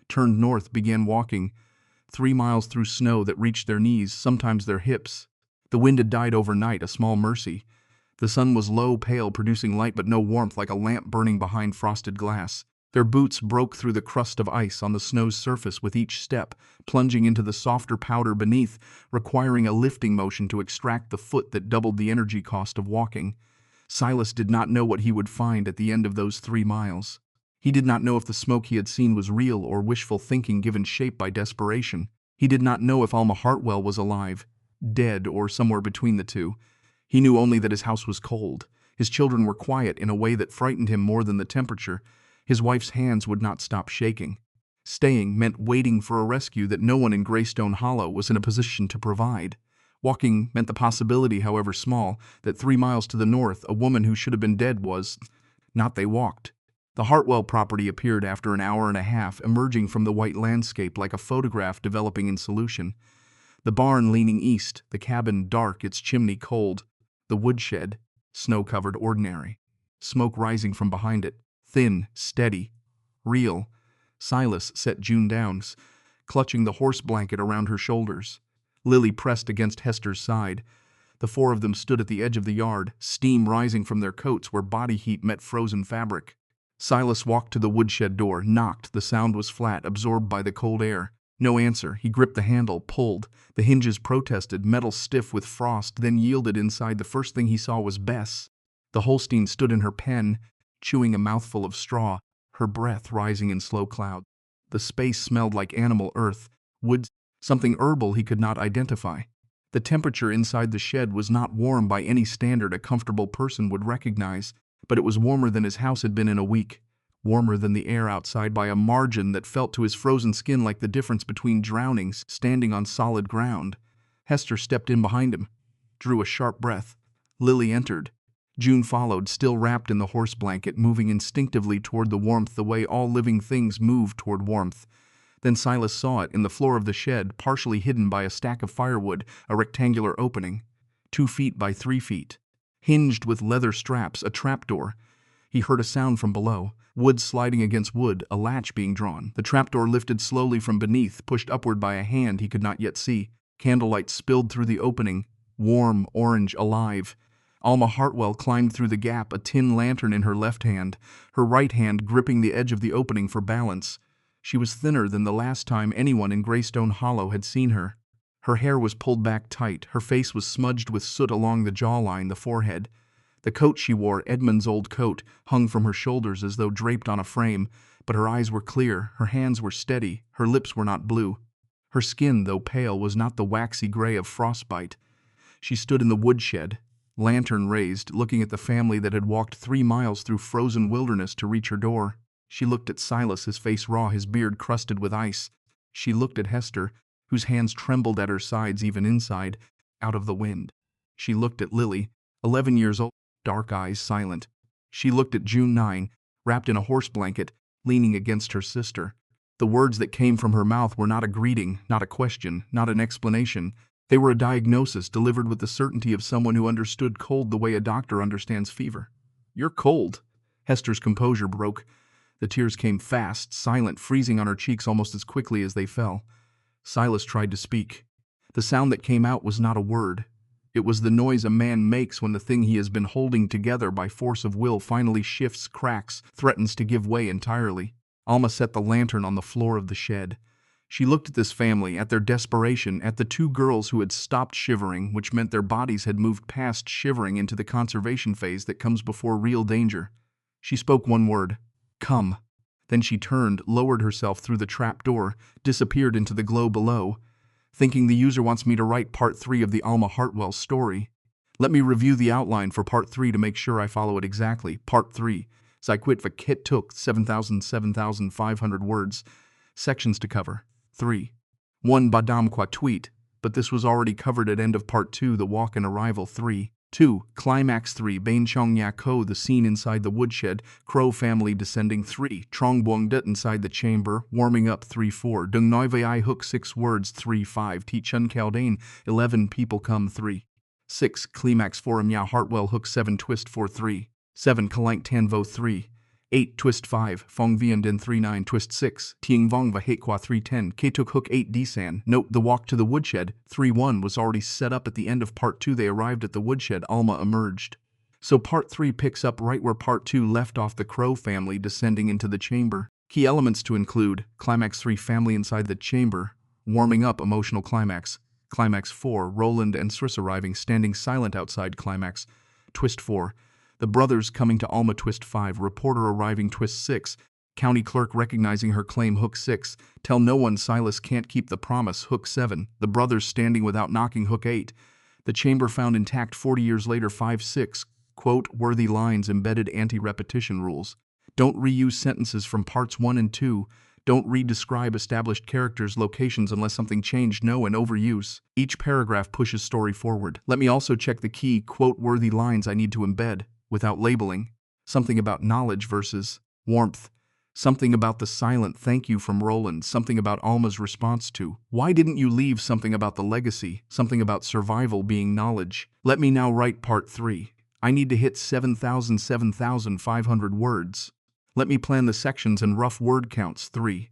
turned north, began walking. 3 miles through snow that reached their knees, sometimes their hips. The wind had died overnight, a small mercy. The sun was low, pale, producing light but no warmth, like a lamp burning behind frosted glass. Their boots broke through the crust of ice on the snow's surface with each step, plunging into the softer powder beneath, requiring a lifting motion to extract the foot that doubled the energy cost of walking. Silas did not know what he would find at the end of those 3 miles. He did not know if the smoke he had seen was real or wishful thinking given shape by desperation. He did not know if Alma Hartwell was alive, dead, or somewhere between the two. He knew only that his house was cold. His children were quiet in a way that frightened him more than the temperature. His wife's hands would not stop shaking. Staying meant waiting for a rescue that no one in Greystone Hollow was in a position to provide. Walking meant the possibility, however small, that 3 miles to the north a woman who should have been dead was. Not they walked. The Hartwell property appeared after an hour and a half, emerging from the white landscape like a photograph developing in solution. The barn leaning east, the cabin dark, its chimney cold. The woodshed, snow-covered, ordinary. Smoke rising from behind it. Thin, steady, real. Silas set June down, clutching the horse blanket around her shoulders. Lily pressed against Hester's side. The four of them stood at the edge of the yard, steam rising from their coats where body heat met frozen fabric. Silas walked to the woodshed door, knocked. The sound was flat, absorbed by the cold air. No answer. He gripped the handle, pulled. The hinges protested, metal stiff with frost, then yielded inside. The first thing he saw was Bess. The Holstein stood in her pen, chewing a mouthful of straw, her breath rising in slow clouds. The space smelled like animal earth, wood, something herbal he could not identify. The temperature inside the shed was not warm by any standard a comfortable person would recognize, but it was warmer than his house had been in a week, warmer than the air outside by a margin that felt to his frozen skin like the difference between drowning, standing on solid ground. Hester stepped in behind him, drew a sharp breath. Lily entered. June followed, still wrapped in the horse blanket, moving instinctively toward the warmth the way all living things move toward warmth. Then Silas saw it in the floor of the shed, partially hidden by a stack of firewood, a rectangular opening, 2 feet by 3 feet. Hinged with leather straps, a trapdoor. He heard a sound from below, wood sliding against wood, a latch being drawn. The trapdoor lifted slowly from beneath, pushed upward by a hand he could not yet see. Candlelight spilled through the opening, warm, orange, alive. Alma Hartwell climbed through the gap, a tin lantern in her left hand, her right hand gripping the edge of the opening for balance. She was thinner than the last time anyone in Greystone Hollow had seen her. Her hair was pulled back tight, her face was smudged with soot along the jawline, the forehead. The coat she wore, Edmund's old coat, hung from her shoulders as though draped on a frame, but her eyes were clear, her hands were steady, her lips were not blue. Her skin, though pale, was not the waxy gray of frostbite. She stood in the woodshed, lantern raised, looking at the family that had walked 3 miles through frozen wilderness to reach her door. She looked at Silas, his face raw, his beard crusted with ice. She looked at Hester, whose hands trembled at her sides even inside, out of the wind. She looked at Lily, 11 years old, dark eyes silent. She looked at June, 9, wrapped in a horse blanket, leaning against her sister. The words that came from her mouth were not a greeting, not a question, not an explanation. They were a diagnosis delivered with the certainty of someone who understood cold the way a doctor understands fever. "You're cold." Hester's composure broke. The tears came fast, silent, freezing on her cheeks almost as quickly as they fell. Silas tried to speak. The sound that came out was not a word. It was the noise a man makes when the thing he has been holding together by force of will finally shifts, cracks, threatens to give way entirely. Alma set the lantern on the floor of the shed. She looked at this family, at their desperation, at the 2 girls who had stopped shivering, which meant their bodies had moved past shivering into the conservation phase that comes before real danger. She spoke one word. "Come." Then she turned, lowered herself through the trap door, disappeared into the glow below. Thinking the user wants me to write part 3 of the Alma Hartwell story. Let me review the outline for part 3 to make sure I follow it exactly. Part 3. Zyquit Vakit took 7,500 words. Sections to cover. 3. 1. Badam Kwa tweet, but this was already covered at end of part 2, the walk and arrival. 3. 2. Climax 3. Bain Chong Ya Ko, the scene inside the woodshed, Crow family descending. 3. Trong Buong Dut inside the chamber, warming up. 3. 4. Dung Noi Vai Hook 6 words. 3. 5. Ti Chun Kaldane, 11 people come. 3. 6. Climax 4. Ya Hartwell Hook 7 twist 4. 3. 7. Kalank Tan Vo 3. 8. Twist 5. Fong Vian Den 3. 9. Twist 6. Tieng Vong Va Hate Qua 310. K took Hook 8 Dsan. Note the walk to the woodshed. 3-1 was already set up at the end of part 2. They arrived at the woodshed. Alma emerged. So part 3 picks up right where part 2 left off, the Crow family descending into the chamber. Key elements to include: Climax 3, family inside the chamber, warming up, emotional climax. Climax 4, Roland and Sriss arriving, standing silent outside. Climax. Twist 4, the brothers coming to Alma. Twist 5, reporter arriving. Twist 6, county clerk recognizing her claim. Hook 6, tell no one Silas can't keep the promise. Hook 7, the brothers standing without knocking. Hook 8, the chamber found intact 40 years later. 5. 6, quote, worthy lines, embedded anti-repetition rules. Don't reuse sentences from parts 1 and 2. Don't re-describe established characters, locations unless something changed. No, and overuse. Each paragraph pushes story forward. Let me also check the key, quote-worthy lines I need to embed, without labeling. Something about knowledge versus warmth. Something about the silent thank you from Roland. Something about Alma's response to, why didn't you leave? Something about the legacy. Something about survival being knowledge. Let me now write part 3. I need to hit 7,500 words. Let me plan the sections and rough word counts. 3.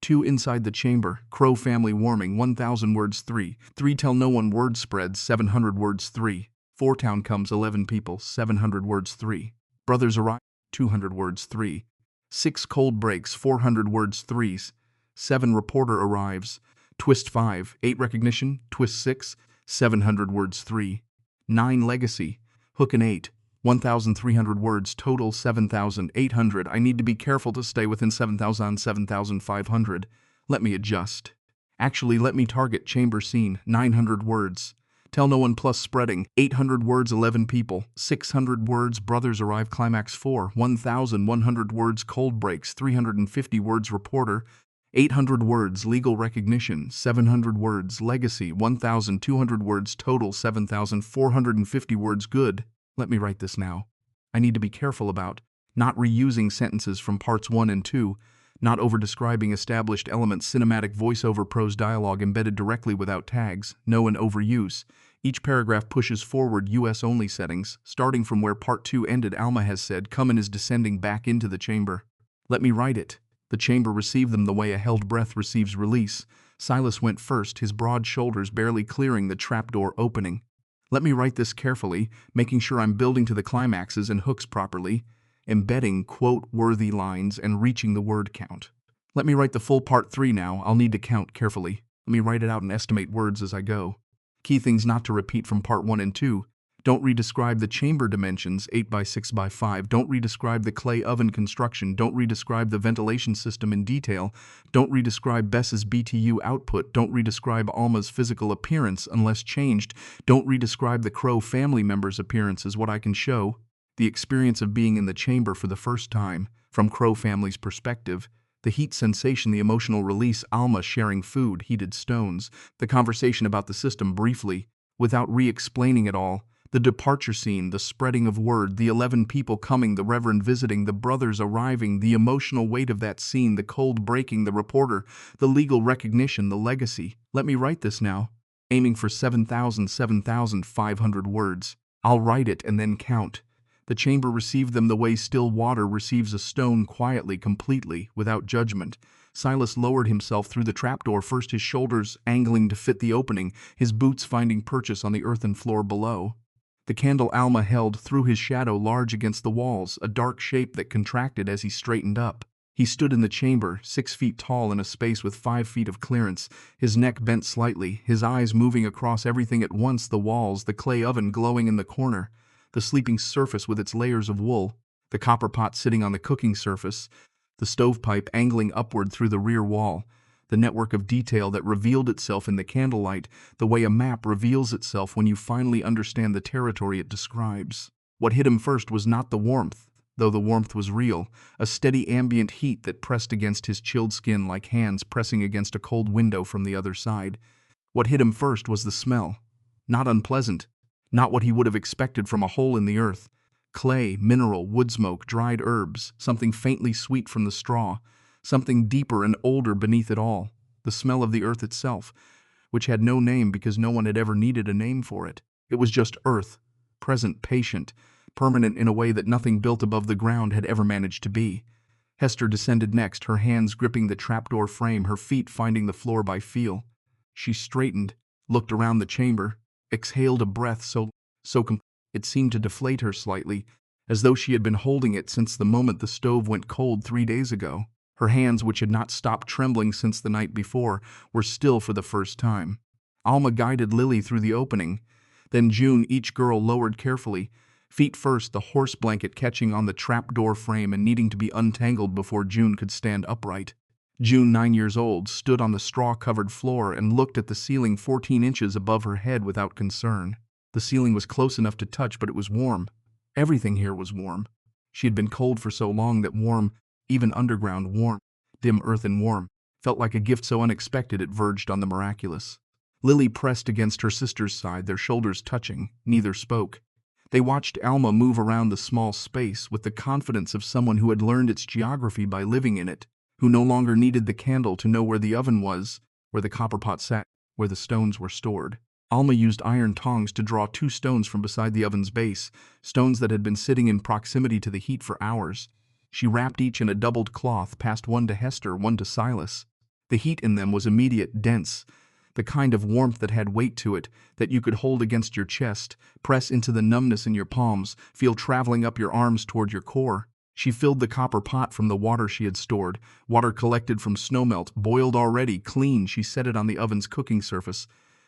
2 inside the chamber, Crow family warming 1,000 words 3. 3 tell no one word spreads 700 words 3. 4 town comes 11 people 700 words 3. Brothers arrive 200 words 3. 6 cold breaks 400 words 3s. 7 reporter arrives. Twist 5, 8 recognition, twist 6, 700 words 3. 9 legacy, hook and 8, 1,300 words total 7,800. I need to be careful to stay within 7,000, 7,500. Let me adjust. Actually, let me target chamber scene, 900 words. Tell no one plus spreading, 800 words 11 people, 600 words brothers arrive climax 4, 1,100 words cold breaks, 350 words reporter, 800 words legal recognition, 700 words legacy, 1,200 words total, 7,450 words good. Let me write this now. I need to be careful about not reusing sentences from parts 1 and 2, not over-describing established elements, cinematic voiceover prose dialogue embedded directly without tags, no and overuse. Each paragraph pushes forward US-only settings, starting from where part 2 ended. Alma has said, come and is descending back into the chamber. Let me write it. The chamber received them the way a held breath receives release. Silas went first, his broad shoulders barely clearing the trapdoor opening. Let me write this carefully, making sure I'm building to the climaxes and hooks properly, embedding quote-worthy lines and reaching the word count. Let me write the full part 3 now. I'll need to count carefully. Let me write it out and estimate words as I go. Key things not to repeat from part 1 and 2. Don't redescribe the chamber dimensions, 8 by 6 by 5. Don't redescribe the clay oven construction. Don't redescribe the ventilation system in detail. Don't redescribe Bess's BTU output. Don't redescribe Alma's physical appearance unless changed. Don't redescribe the Crow family members' appearances. What I can show, the experience of being in the chamber for the first time, from Crow family's perspective, the heat sensation, the emotional release, Alma sharing food, heated stones, the conversation about the system briefly, without re-explaining it all, the departure scene, the spreading of word, the 11 people coming, the Reverend visiting, the brothers arriving, the emotional weight of that scene, the cold breaking, the reporter, the legal recognition, the legacy. Let me write this now, aiming for 7,000, 7,500 words. I'll write it and then count. The chamber received them the way still water receives a stone, quietly, completely, without judgment. Silas lowered himself through the trapdoor, first his shoulders angling to fit the opening, his boots finding purchase on the earthen floor below. The candle Alma held threw his shadow large against the walls, a dark shape that contracted as he straightened up. He stood in the chamber, 6 feet tall in a space with 5 feet of clearance, his neck bent slightly, his eyes moving across everything at once, the walls, the clay oven glowing in the corner, the sleeping surface with its layers of wool, the copper pot sitting on the cooking surface, the stovepipe angling upward through the rear wall, the network of detail that revealed itself in the candlelight, the way a map reveals itself when you finally understand the territory it describes. What hit him first was not the warmth, though the warmth was real, a steady ambient heat that pressed against his chilled skin like hands pressing against a cold window from the other side. What hit him first was the smell. Not unpleasant, not what he would have expected from a hole in the earth. Clay, mineral, wood smoke, dried herbs, something faintly sweet from the straw, something deeper and older beneath it all, the smell of the earth itself, which had no name because no one had ever needed a name for it. It was just earth, present, patient, permanent in a way that nothing built above the ground had ever managed to be. Hester descended next, her hands gripping the trapdoor frame, her feet finding the floor by feel. She straightened, looked around the chamber, exhaled a breath so it seemed to deflate her slightly, as though she had been holding it since the moment the stove went cold 3 days ago. Her hands, which had not stopped trembling since the night before, were still for the first time. Alma guided Lily through the opening. Then June, each girl lowered carefully, feet first, the horse blanket catching on the trapdoor frame and needing to be untangled before June could stand upright. June, 9 years old, stood on the straw-covered floor and looked at the ceiling 14 inches above her head without concern. The ceiling was close enough to touch, but it was warm. Everything here was warm. She had been cold for so long that warm, even underground warm, dim earthen warm, felt like a gift so unexpected it verged on the miraculous. Lily pressed against her sister's side, their shoulders touching. Neither spoke. They watched Alma move around the small space with the confidence of someone who had learned its geography by living in it, who no longer needed the candle to know where the oven was, where the copper pot sat, where the stones were stored. Alma used iron tongs to draw 2 stones from beside the oven's base, stones that had been sitting in proximity to the heat for hours. She wrapped each in a doubled cloth, passed one to Hester, one to Silas. The heat in them was immediate, dense, the kind of warmth that had weight to it, that you could hold against your chest, press into the numbness in your palms, feel traveling up your arms toward your core. She filled the copper pot from the water she had stored, water collected from snowmelt, boiled already, clean. She set it on the oven's cooking surface.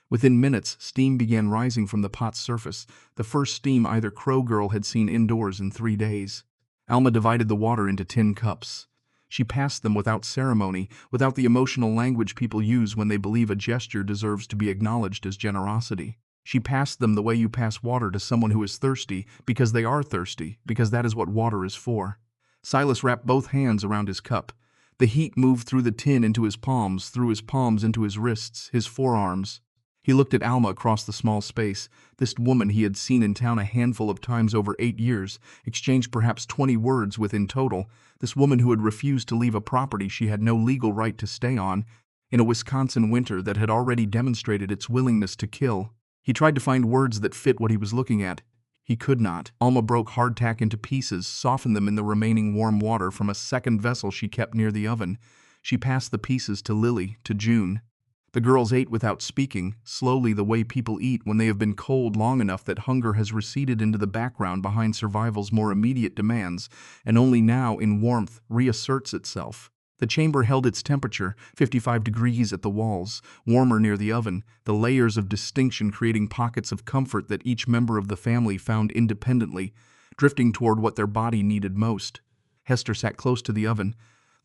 Within minutes, steam began rising from the pot's surface, the first steam either Crow girl had seen indoors in 3 days. Alma divided the water into tin cups. She passed them without ceremony, without the emotional language people use when they believe a gesture deserves to be acknowledged as generosity. She passed them the way you pass water to someone who is thirsty, because they are thirsty, because that is what water is for. Silas wrapped both hands around his cup. The heat moved through the tin into his palms, through his palms into his wrists, his forearms. He looked at Alma across the small space, this woman he had seen in town a handful of times over 8 years, exchanged perhaps 20 words with in total, this woman who had refused to leave a property she had no legal right to stay on, in a Wisconsin winter that had already demonstrated its willingness to kill. He tried to find words that fit what he was looking at. He could not. Alma broke hardtack into pieces, softened them in the remaining warm water from a second vessel she kept near the oven. She passed the pieces to Lily, to June. The girls ate without speaking, slowly the way people eat when they have been cold long enough that hunger has receded into the background behind survival's more immediate demands, and only now, in warmth, reasserts itself. The chamber held its temperature, 55 degrees at the walls, warmer near the oven, the layers of distinction creating pockets of comfort that each member of the family found independently, drifting toward what their body needed most. Hester sat close to the oven,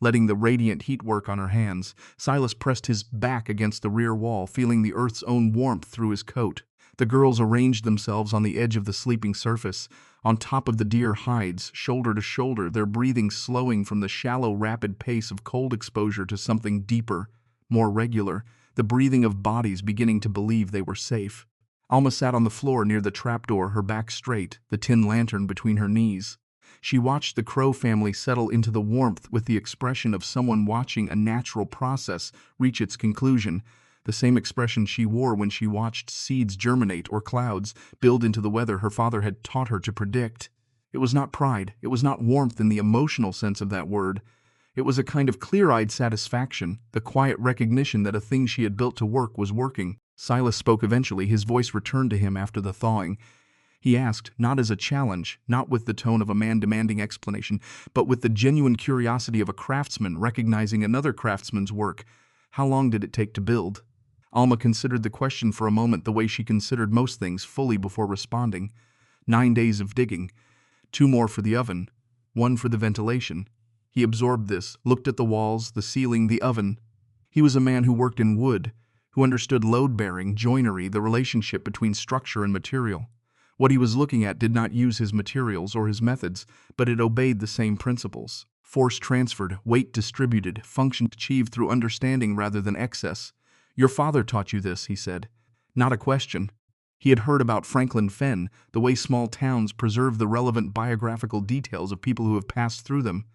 letting the radiant heat work on her hands. Silas pressed his back against the rear wall, feeling the earth's own warmth through his coat. The girls arranged themselves on the edge of the sleeping surface, on top of the deer hides, shoulder to shoulder, their breathing slowing from the shallow, rapid pace of cold exposure to something deeper, more regular, the breathing of bodies beginning to believe they were safe. Alma sat on the floor near the trapdoor, her back straight, the tin lantern between her knees. She watched the Crow family settle into the warmth with the expression of someone watching a natural process reach its conclusion, the same expression she wore when she watched seeds germinate or clouds build into the weather her father had taught her to predict. It was not pride, it was not warmth in the emotional sense of that word. It was a kind of clear-eyed satisfaction, the quiet recognition that a thing she had built to work was working. Silas spoke eventually, his voice returned to him after the thawing. He asked, not as a challenge, not with the tone of a man demanding explanation, but with the genuine curiosity of a craftsman recognizing another craftsman's work. How long did it take to build? Alma considered the question for a moment the way she considered most things, fully before responding. 9 days of digging. 2 more for the oven. 1 for the ventilation. He absorbed this, looked at the walls, the ceiling, the oven. He was a man who worked in wood, who understood load-bearing, joinery, the relationship between structure and material. What he was looking at did not use his materials or his methods, but it obeyed the same principles. Force transferred, weight distributed, function achieved through understanding rather than excess. Your father taught you this, he said. Not a question. He had heard about Franklin Fenn, the way small towns preserve the relevant biographical details of people who have passed through them.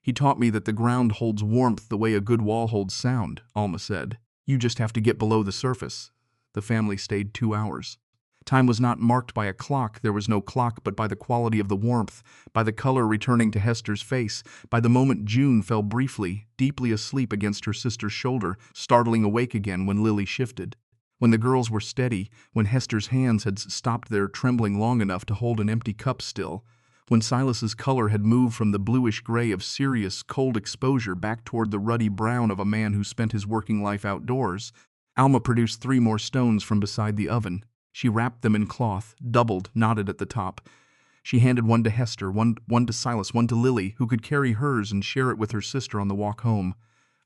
He taught me that the ground holds warmth the way a good wall holds sound, Alma said. You just have to get below the surface. The family stayed 2 hours. Time was not marked by a clock, there was no clock, but by the quality of the warmth, by the color returning to Hester's face, by the moment June fell briefly, deeply asleep against her sister's shoulder, startling awake again when Lily shifted. When the girls were steady, when Hester's hands had stopped their trembling long enough to hold an empty cup still, when Silas's color had moved from the bluish gray of serious, cold exposure back toward the ruddy brown of a man who spent his working life outdoors, Alma produced 3 more stones from beside the oven. She wrapped them in cloth, doubled, knotted at the top. She handed 1 to Hester, one to Silas, 1 to Lily, who could carry hers and share it with her sister on the walk home.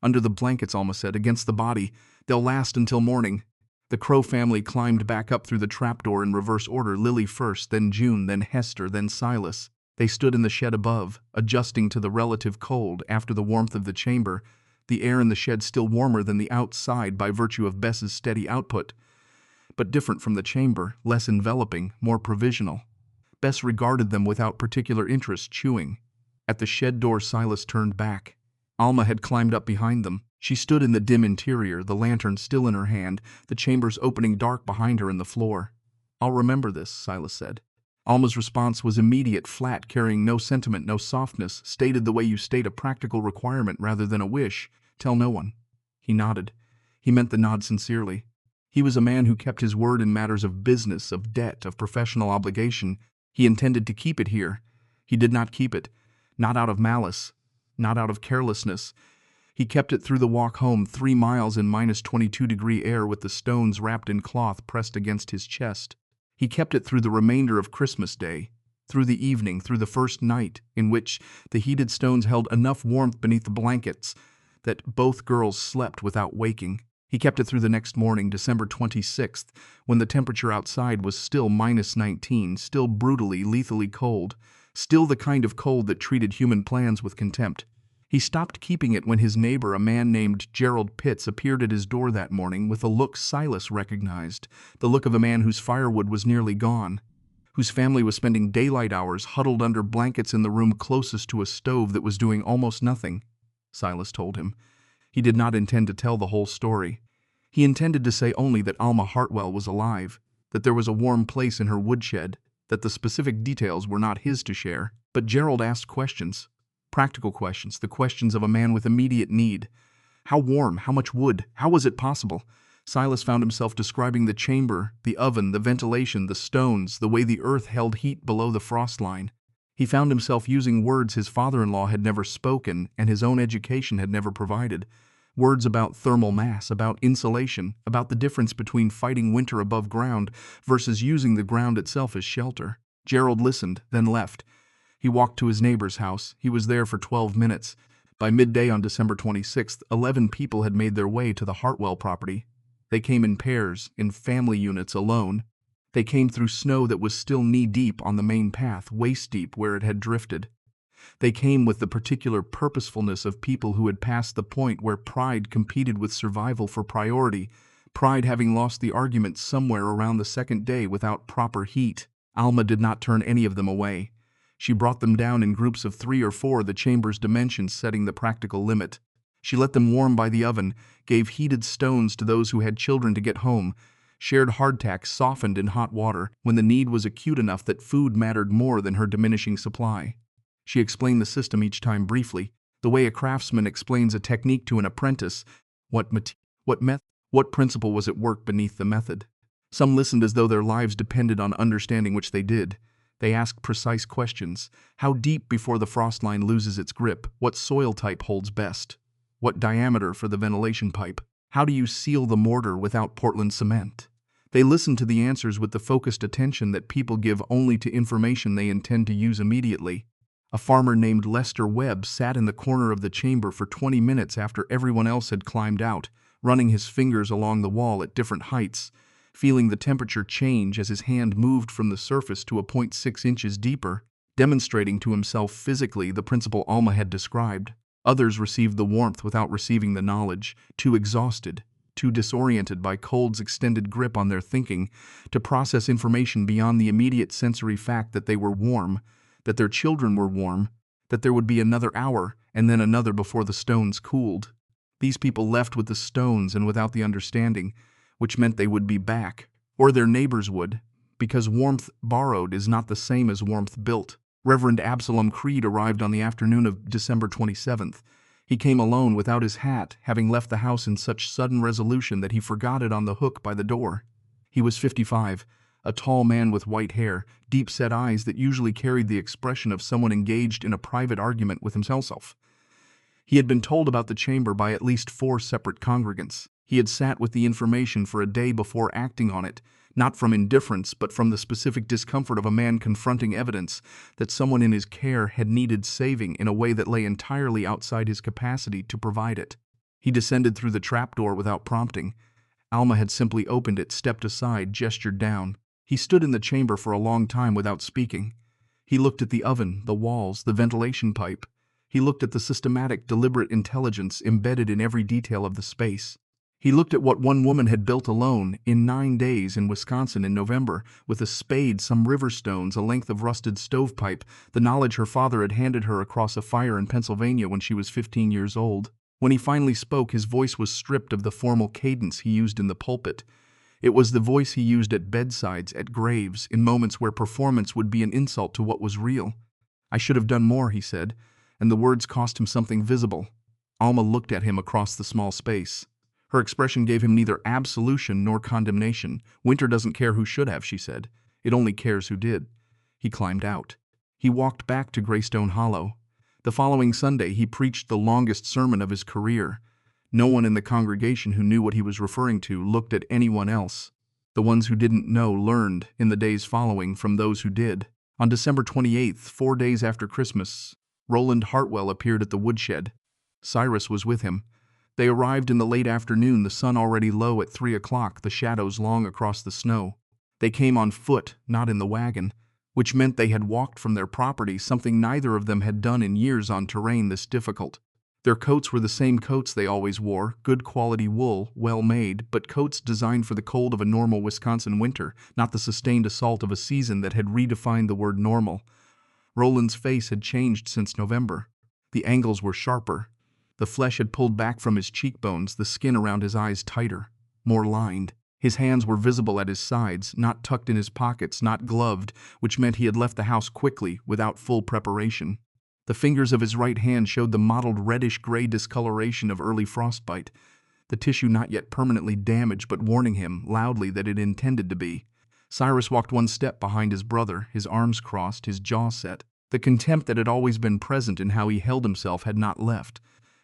Under the blankets, Alma said, against the body. They'll last until morning. The Crow family climbed back up through the trapdoor in reverse order, Lily first, then June, then Hester, then Silas. They stood in the shed above, adjusting to the relative cold after the warmth of the chamber, the air in the shed still warmer than the outside by virtue of Bess's steady output, but different from the chamber, less enveloping, more provisional. Bess regarded them without particular interest, chewing. At the shed door, Silas turned back. Alma had climbed up behind them. She stood in the dim interior, the lantern still in her hand, the chamber's opening dark behind her in the floor. I'll remember this, Silas said. Alma's response was immediate, flat, carrying no sentiment, no softness, stated the way you state a practical requirement rather than a wish. Tell no one. He nodded. He meant the nod sincerely. He was a man who kept his word in matters of business, of debt, of professional obligation. He intended to keep it here. He did not keep it. Not out of malice. Not out of carelessness. He kept it through the walk home, 3 miles in -22-degree air with the stones wrapped in cloth pressed against his chest. He kept it through the remainder of Christmas Day, through the evening, through the first night, in which the heated stones held enough warmth beneath the blankets that both girls slept without waking. He kept it through the next morning, December 26th, when the temperature outside was still -19, still brutally, lethally cold, still the kind of cold that treated human plans with contempt. He stopped keeping it when his neighbor, a man named Gerald Pitts, appeared at his door that morning with a look Silas recognized, the look of a man whose firewood was nearly gone, whose family was spending daylight hours huddled under blankets in the room closest to a stove that was doing almost nothing. Silas told him. He did not intend to tell the whole story. He intended to say only that Alma Hartwell was alive, that there was a warm place in her woodshed, that the specific details were not his to share. But Gerald asked questions, practical questions, the questions of a man with immediate need. How warm? How much wood? How was it possible? Silas found himself describing the chamber, the oven, the ventilation, the stones, the way the earth held heat below the frost line. He found himself using words his father-in-law had never spoken and his own education had never provided. Words about thermal mass, about insulation, about the difference between fighting winter above ground versus using the ground itself as shelter. Gerald listened, then left. He walked to his neighbor's house. He was there for 12 minutes. By midday on December 26th, 11 people had made their way to the Hartwell property. They came in pairs, in family units, alone. They came through snow that was still knee-deep on the main path, waist-deep where it had drifted. They came with the particular purposefulness of people who had passed the point where pride competed with survival for priority, pride having lost the argument somewhere around the second day without proper heat. Alma did not turn any of them away. She brought them down in groups of 3 or 4, the chamber's dimensions setting the practical limit. She let them warm by the oven, gave heated stones to those who had children to get home, shared hardtack softened in hot water when the need was acute enough that food mattered more than her diminishing supply. She explained the system each time briefly, the way a craftsman explains a technique to an apprentice. What principle was at work beneath the method? Some listened as though their lives depended on understanding, which they did. They asked precise questions. How deep before the frost line loses its grip? What soil type holds best? What diameter for the ventilation pipe? How do you seal the mortar without Portland cement? They listened to the answers with the focused attention that people give only to information they intend to use immediately. A farmer named Lester Webb sat in the corner of the chamber for 20 minutes after everyone else had climbed out, running his fingers along the wall at different heights, feeling the temperature change as his hand moved from the surface to a point 6 inches deeper, demonstrating to himself physically the principle Alma had described. Others received the warmth without receiving the knowledge, too exhausted, too disoriented by cold's extended grip on their thinking to process information beyond the immediate sensory fact that they were warm, that their children were warm, that there would be another hour and then another before the stones cooled. These people left with the stones and without the understanding, which meant they would be back, or their neighbors would, because warmth borrowed is not the same as warmth built. Reverend Absalom Creed arrived on the afternoon of December 27th. He came alone without his hat, having left the house in such sudden resolution that he forgot it on the hook by the door. He was 55. A tall man with white hair, deep-set eyes that usually carried the expression of someone engaged in a private argument with himself. He had been told about the chamber by at least 4 separate congregants. He had sat with the information for a day before acting on it, not from indifference but from the specific discomfort of a man confronting evidence that someone in his care had needed saving in a way that lay entirely outside his capacity to provide it. He descended through the trapdoor without prompting. Alma had simply opened it, stepped aside, gestured down. He stood in the chamber for a long time without speaking. He looked at the oven, the walls, the ventilation pipe. He looked at the systematic, deliberate intelligence embedded in every detail of the space. He looked at what one woman had built alone in 9 days in Wisconsin in November, with a spade, some river stones, a length of rusted stovepipe, the knowledge her father had handed her across a fire in Pennsylvania when she was 15 years old. When he finally spoke, his voice was stripped of the formal cadence he used in the pulpit. It was the voice he used at bedsides, at graves, in moments where performance would be an insult to what was real. "I should have done more," he said, and the words cost him something visible. Alma looked at him across the small space. Her expression gave him neither absolution nor condemnation. Winter doesn't care who should have, she said. It only cares who did. He climbed out. He walked back to Greystone Hollow. The following Sunday he preached the longest sermon of his career. No one in the congregation who knew what he was referring to looked at anyone else. The ones who didn't know learned, in the days following, from those who did. On December 28th, 4 days after Christmas, Roland Hartwell appeared at the Woodshed. Cyrus was with him. They arrived in the late afternoon, the sun already low at 3 o'clock, the shadows long across the snow. They came on foot, not in the wagon, which meant they had walked from their property, something neither of them had done in years on terrain this difficult. Their coats were the same coats they always wore, good quality wool, well made, but coats designed for the cold of a normal Wisconsin winter, not the sustained assault of a season that had redefined the word normal. Roland's face had changed since November. The angles were sharper. The flesh had pulled back from his cheekbones, the skin around his eyes tighter, more lined. His hands were visible at his sides, not tucked in his pockets, not gloved, which meant he had left the house quickly, without full preparation. The fingers of his right hand showed the mottled reddish-gray discoloration of early frostbite, the tissue not yet permanently damaged but warning him, loudly, that it intended to be. Cyrus walked one step behind his brother, his arms crossed, his jaw set. The contempt that had always been present in how he held himself had not left,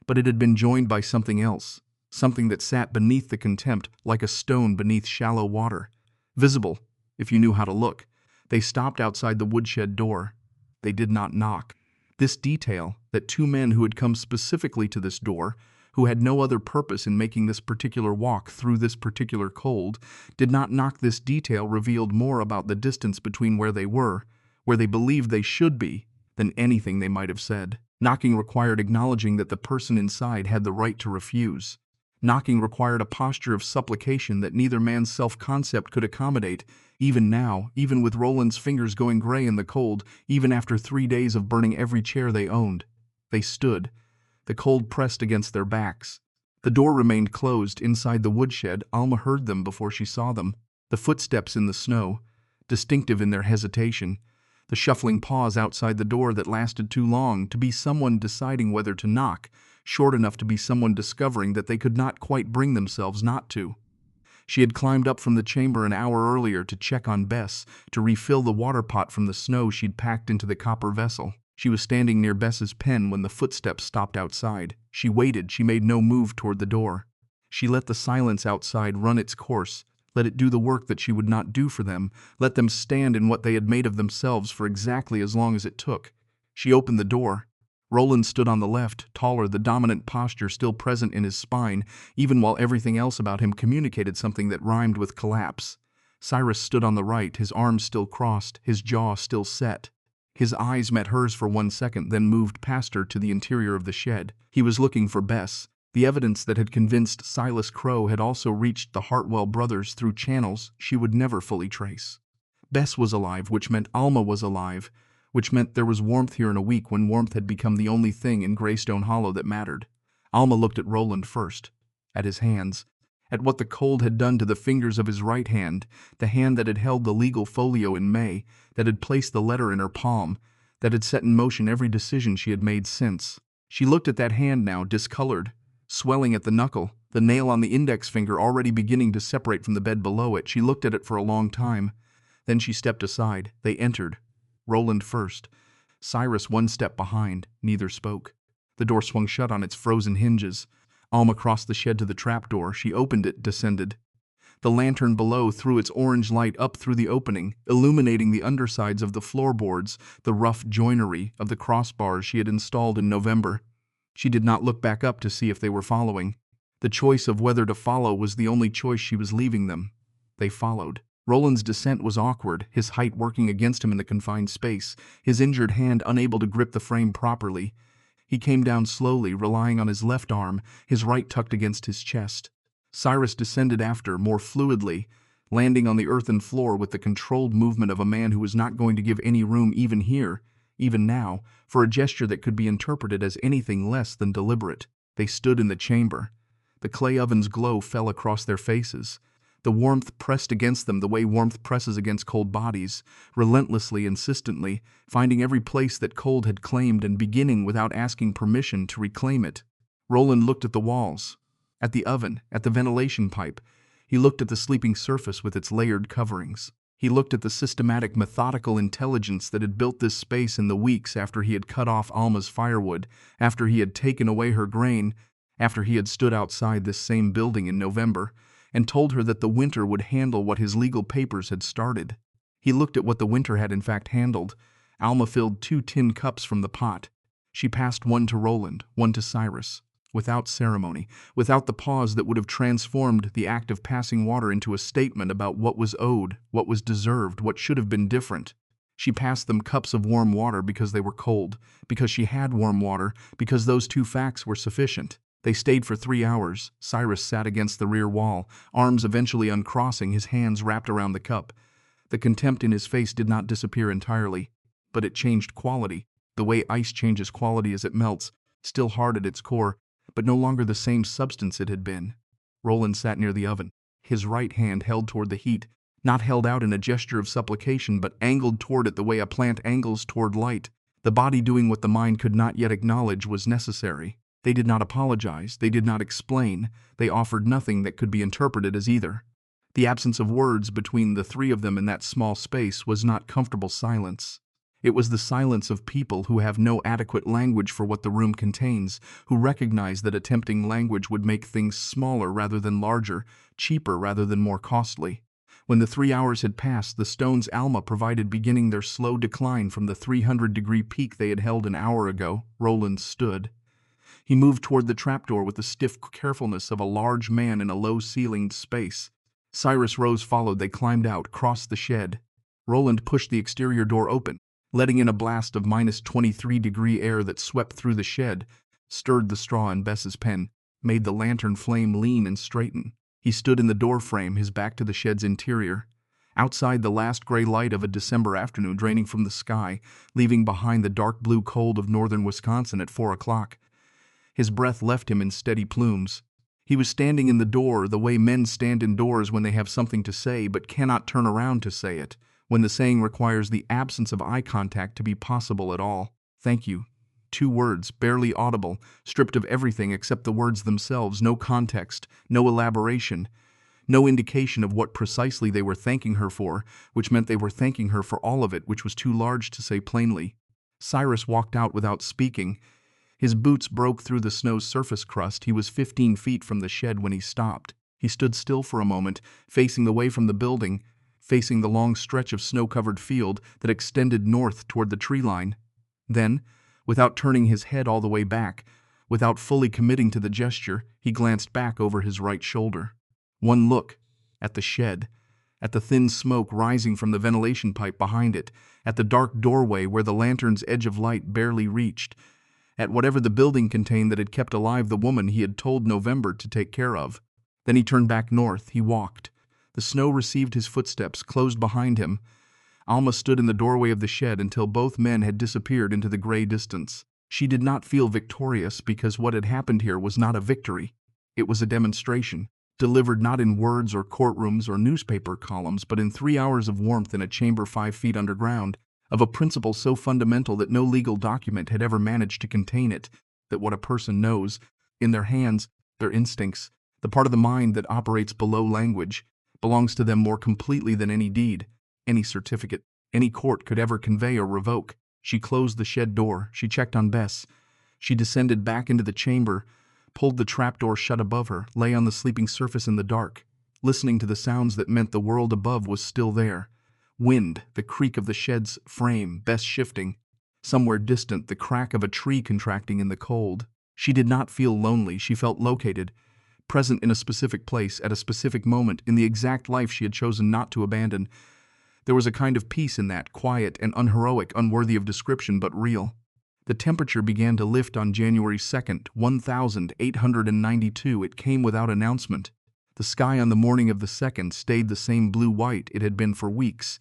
but it had been joined by something else, something that sat beneath the contempt, like a stone beneath shallow water. Visible, if you knew how to look. They stopped outside the woodshed door. They did not knock. This detail, that two men who had come specifically to this door, who had no other purpose in making this particular walk through this particular cold, did not knock. This detail revealed more about the distance between where they were, where they believed they should be, than anything they might have said. Knocking required acknowledging that the person inside had the right to refuse. Knocking required a posture of supplication that neither man's self-concept could accommodate. Even now, even with Roland's fingers going gray in the cold, even after 3 days of burning every chair they owned, they stood, the cold pressed against their backs. The door remained closed. Inside the woodshed, Alma heard them before she saw them. The footsteps in the snow, distinctive in their hesitation. The shuffling pause outside the door that lasted too long to be someone deciding whether to knock, short enough to be someone discovering that they could not quite bring themselves not to. She had climbed up from the chamber an hour earlier to check on Bess, to refill the water pot from the snow she'd packed into the copper vessel. She was standing near Bess's pen when the footsteps stopped outside. She waited. She made no move toward the door. She let the silence outside run its course, let it do the work that she would not do for them, let them stand in what they had made of themselves for exactly as long as it took. She opened the door. Roland stood on the left, taller, the dominant posture still present in his spine, even while everything else about him communicated something that rhymed with collapse. Cyrus stood on the right, his arms still crossed, his jaw still set. His eyes met hers for 1 second, then moved past her to the interior of the shed. He was looking for Bess. The evidence that had convinced Silas Crow had also reached the Hartwell brothers through channels she would never fully trace. Bess was alive, which meant Alma was alive, which meant there was warmth here in a week when warmth had become the only thing in Greystone Hollow that mattered. Alma looked at Roland first, at his hands, at what the cold had done to the fingers of his right hand, the hand that had held the legal folio in May, that had placed the letter in her palm, that had set in motion every decision she had made since. She looked at that hand now, discolored, swelling at the knuckle, the nail on the index finger already beginning to separate from the bed below it. She looked at it for a long time. Then she stepped aside. They entered. Roland first. Cyrus 1 step behind. Neither spoke. The door swung shut on its frozen hinges. Alma crossed the shed to the trapdoor. She opened it, descended. The lantern below threw its orange light up through the opening, illuminating the undersides of the floorboards, the rough joinery of the crossbars she had installed in November. She did not look back up to see if they were following. The choice of whether to follow was the only choice she was leaving them. They followed. Roland's descent was awkward, his height working against him in the confined space, his injured hand unable to grip the frame properly. He came down slowly, relying on his left arm, his right tucked against his chest. Cyrus descended after, more fluidly, landing on the earthen floor with the controlled movement of a man who was not going to give any room even here, even now, for a gesture that could be interpreted as anything less than deliberate. They stood in the chamber. The clay oven's glow fell across their faces. The warmth pressed against them the way warmth presses against cold bodies, relentlessly, insistently, finding every place that cold had claimed and beginning without asking permission to reclaim it. Roland looked at the walls. at the oven, at the ventilation pipe. He looked at the sleeping surface with its layered coverings. He looked at the systematic, methodical intelligence that had built this space in the weeks after he had cut off Alma's firewood, after he had taken away her grain, after he had stood outside this same building in November and told her that the winter would handle what his legal papers had started. He looked at what the winter had in fact handled. Alma filled 2 tin cups from the pot. She passed one to Roland, one to Cyrus. Without ceremony, without the pause that would have transformed the act of passing water into a statement about what was owed, what was deserved, what should have been different. She passed them cups of warm water because they were cold, because she had warm water, because those 2 facts were sufficient. They stayed for 3 hours. Cyrus sat against the rear wall, arms eventually uncrossing, his hands wrapped around the cup. The contempt in his face did not disappear entirely, but it changed quality, the way ice changes quality as it melts, still hard at its core, but no longer the same substance it had been. Roland sat near the oven, his right hand held toward the heat, not held out in a gesture of supplication, but angled toward it the way a plant angles toward light, the body doing what the mind could not yet acknowledge was necessary. They did not apologize, they did not explain, they offered nothing that could be interpreted as either. The absence of words between the 3 of them in that small space was not comfortable silence. It was the silence of people who have no adequate language for what the room contains, who recognize that attempting language would make things smaller rather than larger, cheaper rather than more costly. When the 3 hours had passed, the stones Alma provided beginning their slow decline from the 300-degree peak they had held an hour ago, Roland stood. He moved toward the trapdoor with the stiff carefulness of a large man in a low-ceilinged space. Cyrus rose followed. They climbed out, crossed the shed. Roland pushed the exterior door open, letting in a blast of -23-degree air that swept through the shed, stirred the straw in Bess's pen, made the lantern flame lean and straighten. He stood in the door frame, his back to the shed's interior. Outside, the last gray light of a December afternoon draining from the sky, leaving behind the dark blue cold of northern Wisconsin at 4 o'clock. His breath left him in steady plumes. He was standing in the door the way men stand indoors when they have something to say but cannot turn around to say it, when the saying requires the absence of eye contact to be possible at all. Thank you. 2 words, barely audible, stripped of everything except the words themselves, no context, no elaboration, no indication of what precisely they were thanking her for, which meant they were thanking her for all of it, which was too large to say plainly. Cyrus walked out without speaking. His boots broke through the snow's surface crust. He was 15 feet from the shed when he stopped. He stood still for a moment, facing away from the building, facing the long stretch of snow-covered field that extended north toward the tree line. Then, without turning his head all the way back, without fully committing to the gesture, he glanced back over his right shoulder. One look at the shed, at the thin smoke rising from the ventilation pipe behind it, at the dark doorway where the lantern's edge of light barely reached, at whatever the building contained that had kept alive the woman he had told November to take care of. Then he turned back north. He walked. The snow received his footsteps, closed behind him. Alma stood in the doorway of the shed until both men had disappeared into the gray distance. She did not feel victorious because what had happened here was not a victory. It was a demonstration, delivered not in words or courtrooms or newspaper columns, but in 3 hours of warmth in a chamber 5 feet underground, of a principle so fundamental that no legal document had ever managed to contain it, that what a person knows, in their hands, their instincts, the part of the mind that operates below language, belongs to them more completely than any deed, any certificate, any court could ever convey or revoke. She closed the shed door. She checked on Bess. She descended back into the chamber, pulled the trapdoor shut above her, lay on the sleeping surface in the dark, listening to the sounds that meant the world above was still there. Wind, the creak of the shed's frame, Bess shifting. Somewhere distant, the crack of a tree contracting in the cold. She did not feel lonely. She felt located, present in a specific place, at a specific moment, in the exact life she had chosen not to abandon. There was a kind of peace in that, quiet and unheroic, unworthy of description, but real. The temperature began to lift on January 2nd, 1892. It came without announcement. The sky on the morning of the 2nd stayed the same blue-white it had been for weeks,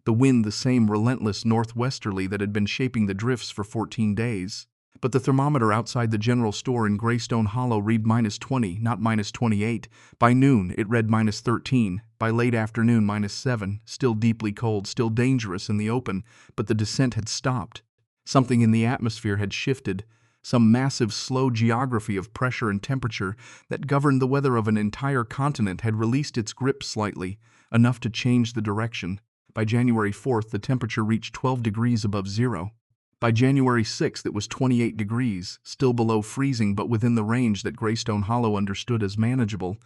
the wind the same relentless northwesterly that had been shaping the drifts for 14 days. But the thermometer outside the general store in Greystone Hollow read -20, not -28. By noon, it read -13. By late afternoon, -7. Still deeply cold, still dangerous in the open, but the descent had stopped. Something in the atmosphere had shifted. some massive slow geography of pressure and temperature that governed the weather of an entire continent had released its grip slightly, enough to change the direction. By January 4th, the temperature reached 12 degrees above zero. By January 6th, it was 28 degrees, still below freezing but within the range that Greystone Hollow understood as manageable,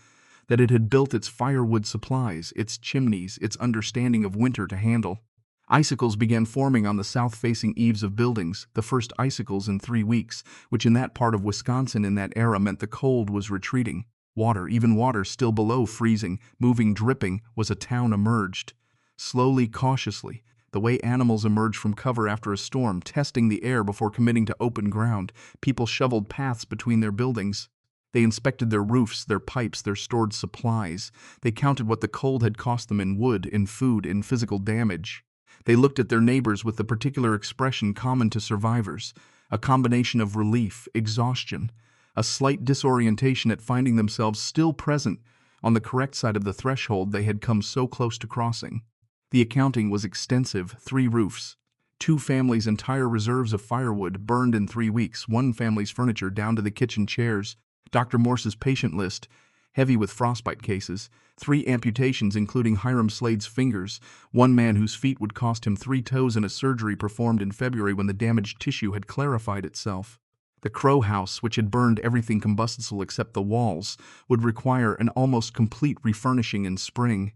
that it had built its firewood supplies, its chimneys, its understanding of winter to handle. Icicles began forming on the south-facing eaves of buildings, the first icicles in 3 weeks, which in that part of Wisconsin in that era meant the cold was retreating. Water, even water still below freezing, moving dripping, was a town emerged. Slowly, cautiously, the way animals emerge from cover after a storm, testing the air before committing to open ground, people shoveled paths between their buildings. They inspected their roofs, their pipes, their stored supplies. They counted what the cold had cost them in wood, in food, in physical damage. They looked at their neighbors with the particular expression common to survivors, a combination of relief, exhaustion, a slight disorientation at finding themselves still present on the correct side of the threshold they had come so close to crossing. The accounting was extensive: 3 roofs, 2 families' entire reserves of firewood burned in 3 weeks, 1 family's furniture down to the kitchen chairs, Dr. Morse's patient list, heavy with frostbite cases, 3 amputations including Hiram Slade's fingers, 1 man whose feet would cost him 3 toes in a surgery performed in February when the damaged tissue had clarified itself. The Crow house, which had burned everything combustible except the walls, would require an almost complete refurnishing in spring.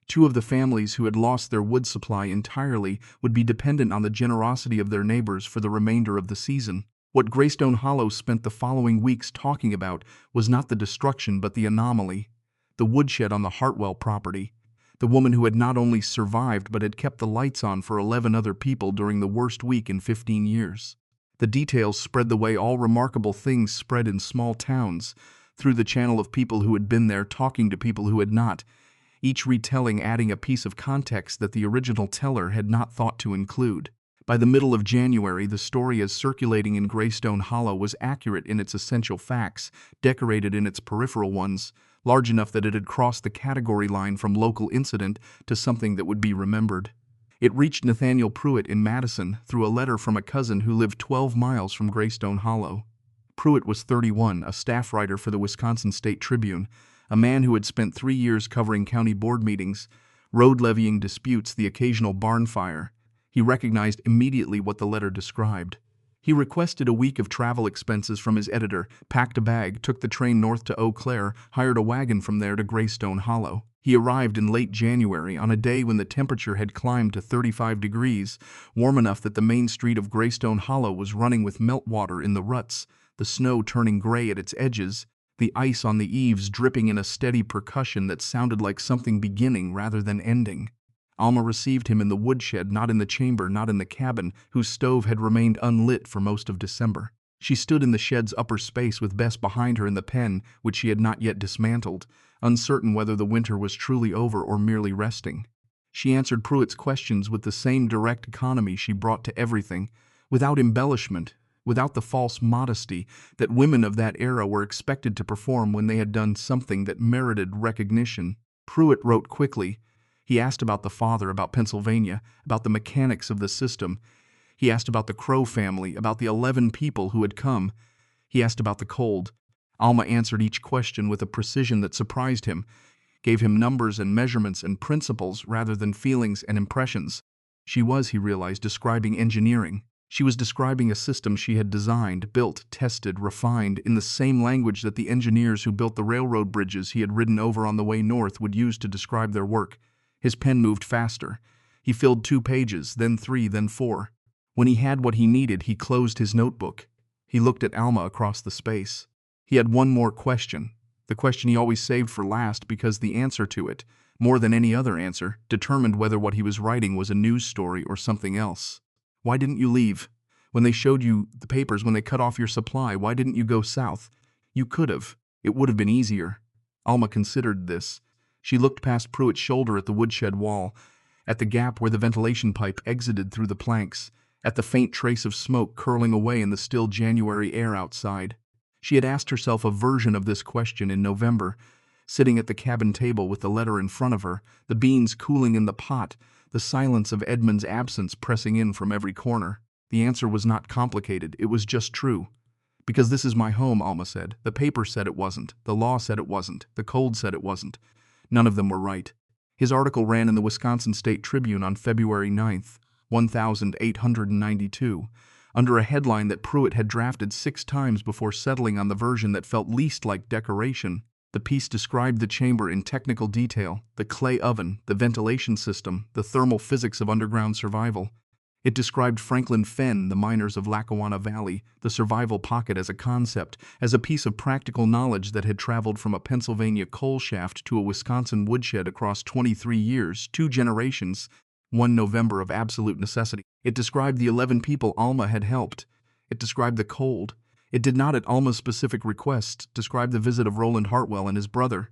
2 of the families who had lost their wood supply entirely would be dependent on the generosity of their neighbors for the remainder of the season. What Greystone Hollow spent the following weeks talking about was not the destruction but the anomaly. The woodshed on the Hartwell property. The woman who had not only survived but had kept the lights on for 11 other people during the worst week in 15 years. The details spread the way all remarkable things spread in small towns, through the channel of people who had been there talking to people who had not, each retelling adding a piece of context that the original teller had not thought to include. By the middle of January, the story as circulating in Greystone Hollow was accurate in its essential facts, decorated in its peripheral ones, large enough that it had crossed the category line from local incident to something that would be remembered. It reached Nathaniel Pruitt in Madison through a letter from a cousin who lived 12 miles from Greystone Hollow. Pruitt was 31, a staff writer for the Wisconsin State Tribune, a man who had spent 3 years covering county board meetings, road levying disputes, the occasional barn fire. He recognized immediately what the letter described. He requested a week of travel expenses from his editor, packed a bag, took the train north to Eau Claire, hired a wagon from there to Greystone Hollow. He arrived in late January on a day when the temperature had climbed to 35 degrees, warm enough that the main street of Greystone Hollow was running with meltwater in the ruts, the snow turning gray at its edges, the ice on the eaves dripping in a steady percussion that sounded like something beginning rather than ending. Alma received him in the woodshed, not in the chamber, not in the cabin, whose stove had remained unlit for most of December. She stood in the shed's upper space with Bess behind her in the pen, which she had not yet dismantled, uncertain whether the winter was truly over or merely resting. She answered Pruitt's questions with the same direct economy she brought to everything, without embellishment, without the false modesty that women of that era were expected to perform when they had done something that merited recognition. Pruitt wrote quickly. He asked about the father, about Pennsylvania, about the mechanics of the system. He asked about the Crow family, about the 11 people who had come. He asked about the cold. Alma answered each question with a precision that surprised him, gave him numbers and measurements and principles rather than feelings and impressions. She was, he realized, describing engineering. She was describing a system she had designed, built, tested, refined, in the same language that the engineers who built the railroad bridges he had ridden over on the way north would use to describe their work. His pen moved faster. He filled 2 pages, then 3, then 4. When he had what he needed, he closed his notebook. He looked at Alma across the space. He had one more question, the question he always saved for last because the answer to it, more than any other answer, determined whether what he was writing was a news story or something else. Why didn't you leave? When they showed you the papers, when they cut off your supply, why didn't you go south? You could have. It would have been easier. Alma considered this. She looked past Pruitt's shoulder at the woodshed wall, at the gap where the ventilation pipe exited through the planks, at the faint trace of smoke curling away in the still January air outside. She had asked herself a version of this question in November, sitting at the cabin table with the letter in front of her, the beans cooling in the pot, the silence of Edmund's absence pressing in from every corner. The answer was not complicated, it was just true. "Because this is my home," Alma said. "The paper said it wasn't. The law said it wasn't. The cold said it wasn't." None of them were right. His article ran in the Wisconsin State Tribune on February 9th, 1892, under a headline that Pruitt had drafted 6 times before settling on the version that felt least like decoration. The piece described the chamber in technical detail: the clay oven, the ventilation system, the thermal physics of underground survival. It described Franklin Fenn, the miners of Lackawanna Valley, the survival pocket as a concept, as a piece of practical knowledge that had traveled from a Pennsylvania coal shaft to a Wisconsin woodshed across 23 years, 2 generations, 1 November of absolute necessity. It described the 11 people Alma had helped. It described the cold. It did not, at Alma's specific request, describe the visit of Roland Hartwell and his brother.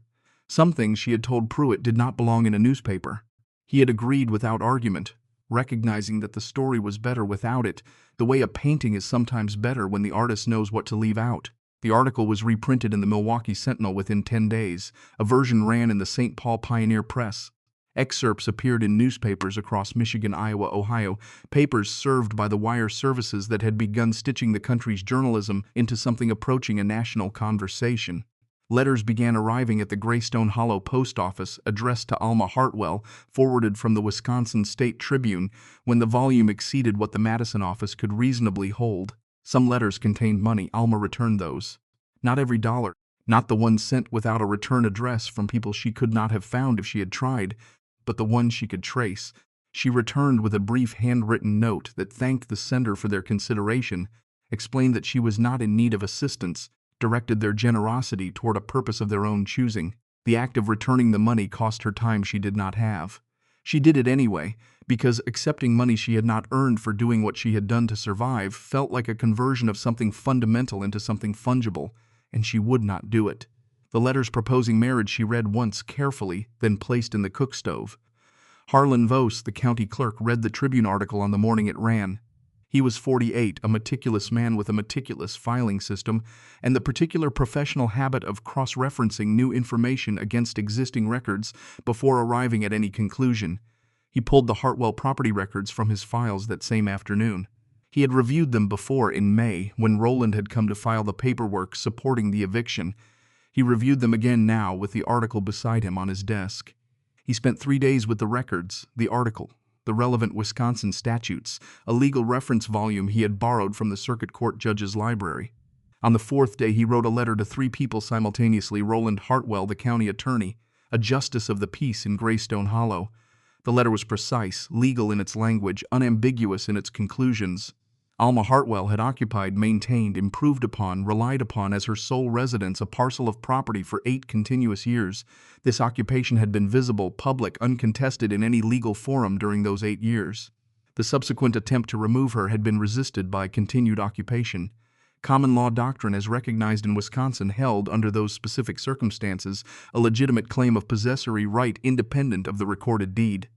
Some things she had told Pruitt did not belong in a newspaper. He had agreed without argument, recognizing that the story was better without it, the way a painting is sometimes better when the artist knows what to leave out. The article was reprinted in the Milwaukee Sentinel within 10 days. A version ran in the St. Paul Pioneer Press. Excerpts appeared in newspapers across Michigan, Iowa, Ohio, papers served by the wire services that had begun stitching the country's journalism into something approaching a national conversation. Letters began arriving at the Greystone Hollow post office, addressed to Alma Hartwell, forwarded from the Wisconsin State Tribune. When the volume exceeded what the Madison office could reasonably hold, some letters contained money. Alma returned those. Not every dollar, not the ones sent without a return address from people she could not have found if she had tried, but the ones she could trace. She returned with a brief handwritten note that thanked the sender for their consideration, explained that she was not in need of assistance, directed their generosity toward a purpose of their own choosing. The act of returning the money cost her time she did not have. She did it anyway, because accepting money she had not earned for doing what she had done to survive felt like a conversion of something fundamental into something fungible, and she would not do it. The letters proposing marriage she read once carefully, then placed in the cook stove. Harlan Vos, the county clerk, read the Tribune article on the morning it ran. He was 48, a meticulous man with a meticulous filing system and the particular professional habit of cross-referencing new information against existing records before arriving at any conclusion. He pulled the Hartwell property records from his files that same afternoon. He had reviewed them before in May, when Roland had come to file the paperwork supporting the eviction. He reviewed them again now with the article beside him on his desk. He spent 3 days with the records, the article, the relevant Wisconsin statutes, a legal reference volume he had borrowed from the circuit court judge's library. On the 4th day he wrote a letter to 3 people simultaneously: Roland Hartwell, the county attorney, a justice of the peace in Greystone Hollow. The letter was precise, legal in its language, unambiguous in its conclusions. Alma Hartwell had occupied, maintained, improved upon, relied upon as her sole residence a parcel of property for 8 continuous years. This occupation had been visible, public, uncontested in any legal forum during those 8 years. The subsequent attempt to remove her had been resisted by continued occupation. Common law doctrine as recognized in Wisconsin held, under those specific circumstances, a legitimate claim of possessory right independent of the recorded deed.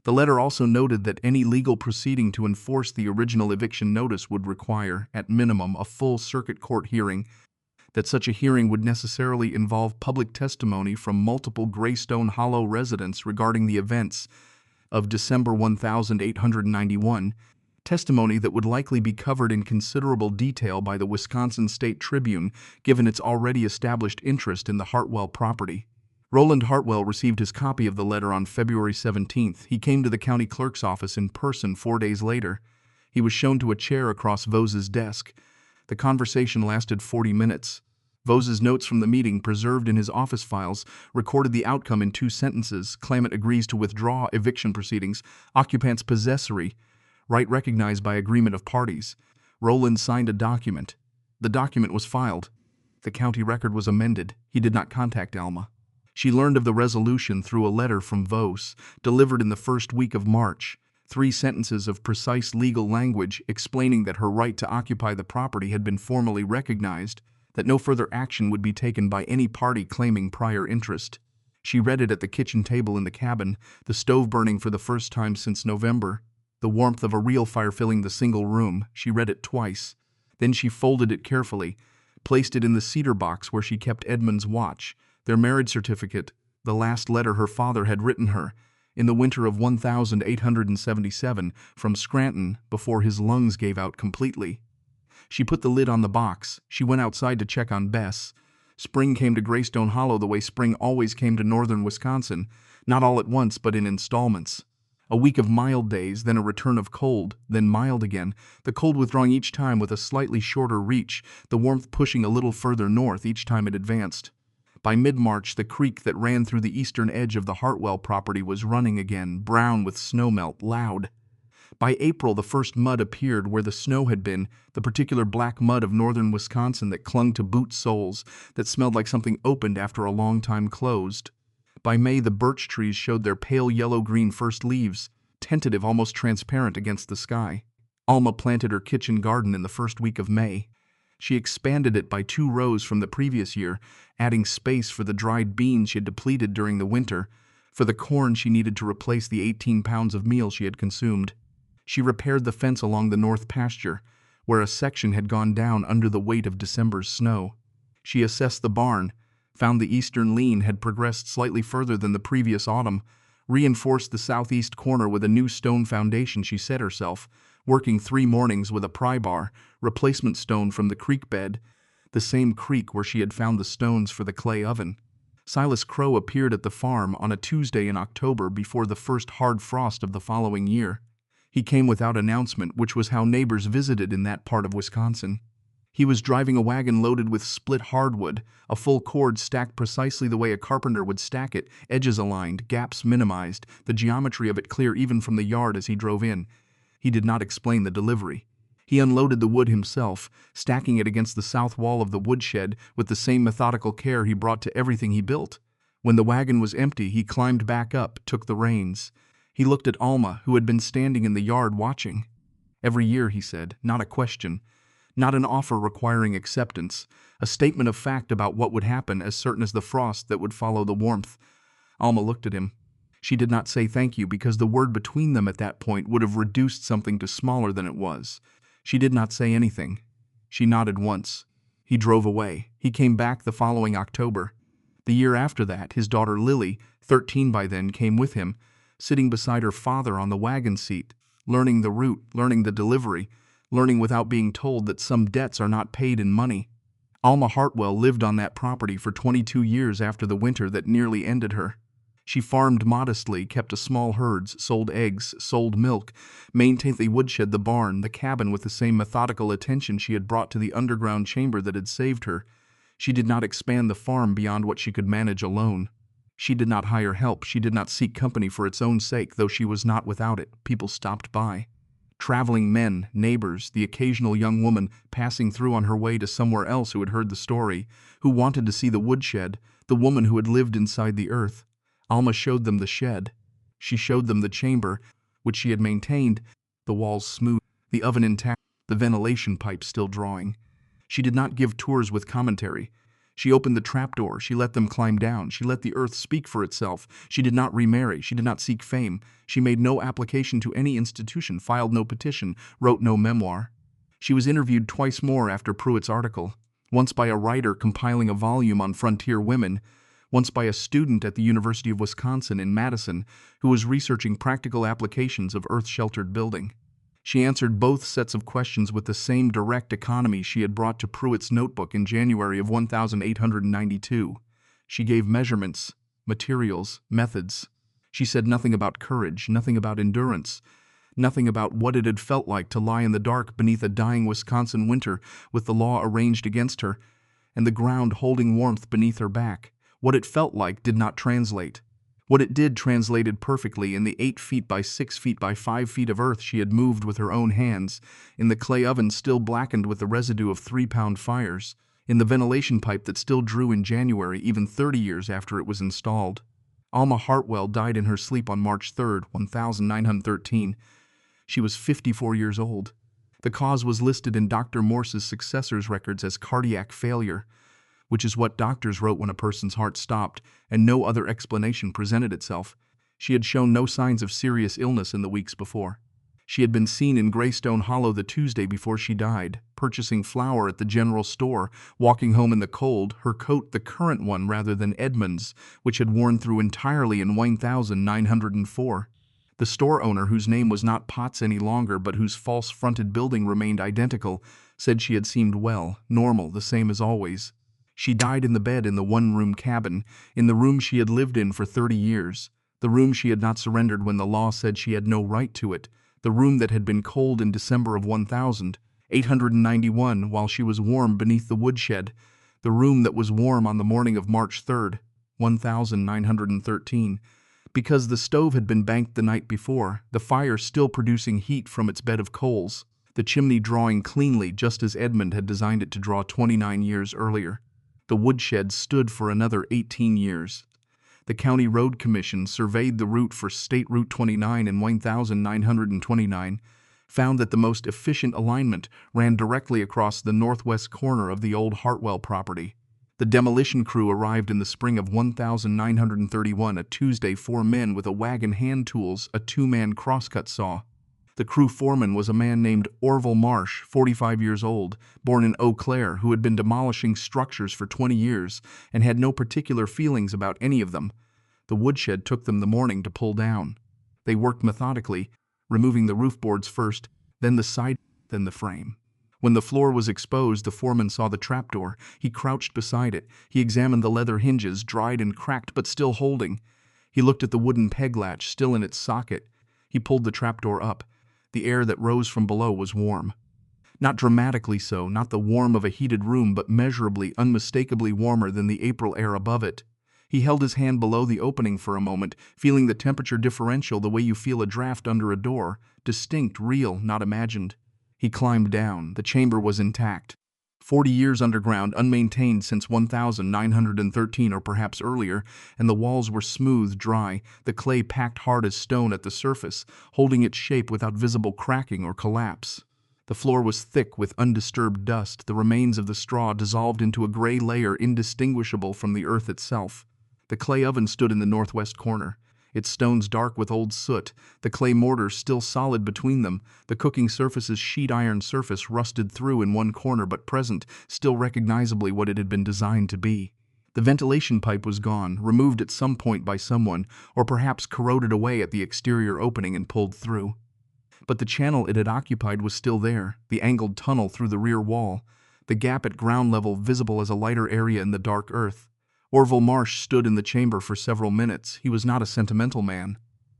The letter also noted that any legal proceeding to enforce the original eviction notice would require, at minimum, a full circuit court hearing, that such a hearing would necessarily involve public testimony from multiple Greystone Hollow residents regarding the events of December 1891, testimony that would likely be covered in considerable detail by the Wisconsin State Tribune, given its already established interest in the Hartwell property. Roland Hartwell received his copy of the letter on February 17th. He came to the county clerk's office in person 4 days later. He was shown to a chair across Vos's desk. The conversation lasted 40 minutes. Vos's notes from the meeting, preserved in his office files, recorded the outcome in 2 sentences. Claimant agrees to withdraw eviction proceedings. Occupant's possessory right recognized by agreement of parties. Roland signed a document. The document was filed. The county record was amended. He did not contact Alma. She learned of the resolution through a letter from Vos, delivered in the first week of March. 3 sentences of precise legal language explaining that her right to occupy the property had been formally recognized, that no further action would be taken by any party claiming prior interest. She read it at the kitchen table in the cabin, the stove burning for the first time since November, the warmth of a real fire filling the single room. She read it twice. Then she folded it carefully, placed it in the cedar box where she kept Edmund's watch, their marriage certificate, the last letter her father had written her, in the winter of 1877, from Scranton, before his lungs gave out completely. She put the lid on the box. She went outside to check on Bess. Spring came to Greystone Hollow the way spring always came to northern Wisconsin, not all at once but in installments. A week of mild days, then a return of cold, then mild again, the cold withdrawing each time with a slightly shorter reach, the warmth pushing a little further north each time it advanced. By mid-March, the creek that ran through the eastern edge of the Hartwell property was running again, brown with snowmelt, loud. By April, the first mud appeared where the snow had been, the particular black mud of northern Wisconsin that clung to boot soles, that smelled like something opened after a long time closed. By May, the birch trees showed their pale yellow-green first leaves, tentative, almost transparent against the sky. Alma planted her kitchen garden in the first week of May. She expanded it by 2 rows from the previous year, adding space for the dried beans she had depleted during the winter, for the corn she needed to replace the 18 pounds of meal she had consumed. She repaired the fence along the north pasture, where a section had gone down under the weight of December's snow. She assessed the barn, found the eastern lean had progressed slightly further than the previous autumn, reinforced the southeast corner with a new stone foundation she set herself, working 3 mornings with a pry bar, replacement stone from the creek bed, the same creek where she had found the stones for the clay oven. Silas Crow appeared at the farm on a Tuesday in October before the first hard frost of the following year. He came without announcement, which was how neighbors visited in that part of Wisconsin. He was driving a wagon loaded with split hardwood, a full cord stacked precisely the way a carpenter would stack it, edges aligned, gaps minimized, the geometry of it clear even from the yard as he drove in. He did not explain the delivery. He unloaded the wood himself, stacking it against the south wall of the woodshed with the same methodical care he brought to everything he built. When the wagon was empty, he climbed back up, took the reins. He looked at Alma, who had been standing in the yard watching. "Every year," he said, "not a question. Not an offer requiring acceptance, a statement of fact about what would happen as certain as the frost that would follow the warmth." Alma looked at him. She did not say thank you because the word between them at that point would have reduced something to smaller than it was. She did not say anything. She nodded once. He drove away. He came back the following October. The year after that, his daughter Lily, 13 by then, came with him, sitting beside her father on the wagon seat, learning the route, learning the delivery, learning without being told that some debts are not paid in money. Alma Hartwell lived on that property for 22 years after the winter that nearly ended her. She farmed modestly, kept a small herds, sold eggs, sold milk, maintained the woodshed, the barn, the cabin with the same methodical attention she had brought to the underground chamber that had saved her. She did not expand the farm beyond what she could manage alone. She did not hire help. She did not seek company for its own sake, though she was not without it. People stopped by. Traveling men, neighbors, the occasional young woman passing through on her way to somewhere else who had heard the story, who wanted to see the woodshed, the woman who had lived inside the earth. Alma showed them the shed. She showed them the chamber, which she had maintained, the walls smooth, the oven intact, the ventilation pipe still drawing. She did not give tours with commentary. She opened the trapdoor. She let them climb down. She let the earth speak for itself. She did not remarry. She did not seek fame. She made no application to any institution, filed no petition, wrote no memoir. She was interviewed twice more after Pruitt's article, once by a writer compiling a volume on frontier women, once by a student at the University of Wisconsin in Madison who was researching practical applications of earth-sheltered building. She answered both sets of questions with the same direct economy she had brought to Pruitt's notebook in January of 1892. She gave measurements, materials, methods. She said nothing about courage, nothing about endurance, nothing about what it had felt like to lie in the dark beneath a dying Wisconsin winter with the law arranged against her and the ground holding warmth beneath her back. What it felt like did not translate. What it did translated perfectly in the 8 feet by 6 feet by 5 feet of earth she had moved with her own hands, in the clay oven still blackened with the residue of 3-pound fires, in the ventilation pipe that still drew in January even 30 years after it was installed. Alma Hartwell died in her sleep on March 3, 1913. She was 54 years old. The cause was listed in Dr. Morse's successor's records as cardiac failure, which is what doctors wrote when a person's heart stopped, and no other explanation presented itself. She had shown no signs of serious illness in the weeks before. She had been seen in Greystone Hollow the Tuesday before she died, purchasing flour at the general store, walking home in the cold, her coat the current one rather than Edmund's, which had worn through entirely in 1904. The store owner, whose name was not Potts any longer but whose false-fronted building remained identical, said she had seemed well, normal, the same as always. She died in the bed in the one-room cabin, in the room she had lived in for 30 years, the room she had not surrendered when the law said she had no right to it, the room that had been cold in December of 1891 while she was warm beneath the woodshed, the room that was warm on the morning of March 3rd, 1913, because the stove had been banked the night before, the fire still producing heat from its bed of coals, the chimney drawing cleanly just as Edmund had designed it to draw 29 years earlier. The woodshed stood for another 18 years. The County Road Commission surveyed the route for State Route 29 in 1929, found that the most efficient alignment ran directly across the northwest corner of the old Hartwell property. The demolition crew arrived in the spring of 1931, a Tuesday, 4 men with a wagon, hand tools, a 2-man crosscut saw. The crew foreman was a man named Orville Marsh, 45 years old, born in Eau Claire, who had been demolishing structures for 20 years and had no particular feelings about any of them. The woodshed took them the morning to pull down. They worked methodically, removing the roof boards first, then the side, then the frame. When the floor was exposed, the foreman saw the trapdoor. He crouched beside it. He examined the leather hinges, dried and cracked but still holding. He looked at the wooden peg latch, still in its socket. He pulled the trapdoor up. The air that rose from below was warm. Not dramatically so, not the warmth of a heated room, but measurably, unmistakably warmer than the April air above it. He held his hand below the opening for a moment, feeling the temperature differential the way you feel a draft under a door, distinct, real, not imagined. He climbed down. The chamber was intact. 40 years underground, unmaintained since 1913 or perhaps earlier, and the walls were smooth, dry, the clay packed hard as stone at the surface, holding its shape without visible cracking or collapse. The floor was thick with undisturbed dust, the remains of the straw dissolved into a gray layer indistinguishable from the earth itself. The clay oven stood in the northwest corner, its stones dark with old soot, the clay mortar still solid between them, the cooking surface's sheet iron surface rusted through in one corner but present, still recognizably what it had been designed to be. The ventilation pipe was gone, removed at some point by someone, or perhaps corroded away at the exterior opening and pulled through. But the channel it had occupied was still there, the angled tunnel through the rear wall, the gap at ground level visible as a lighter area in the dark earth. Orville Marsh stood in the chamber for several minutes. He was not a sentimental man.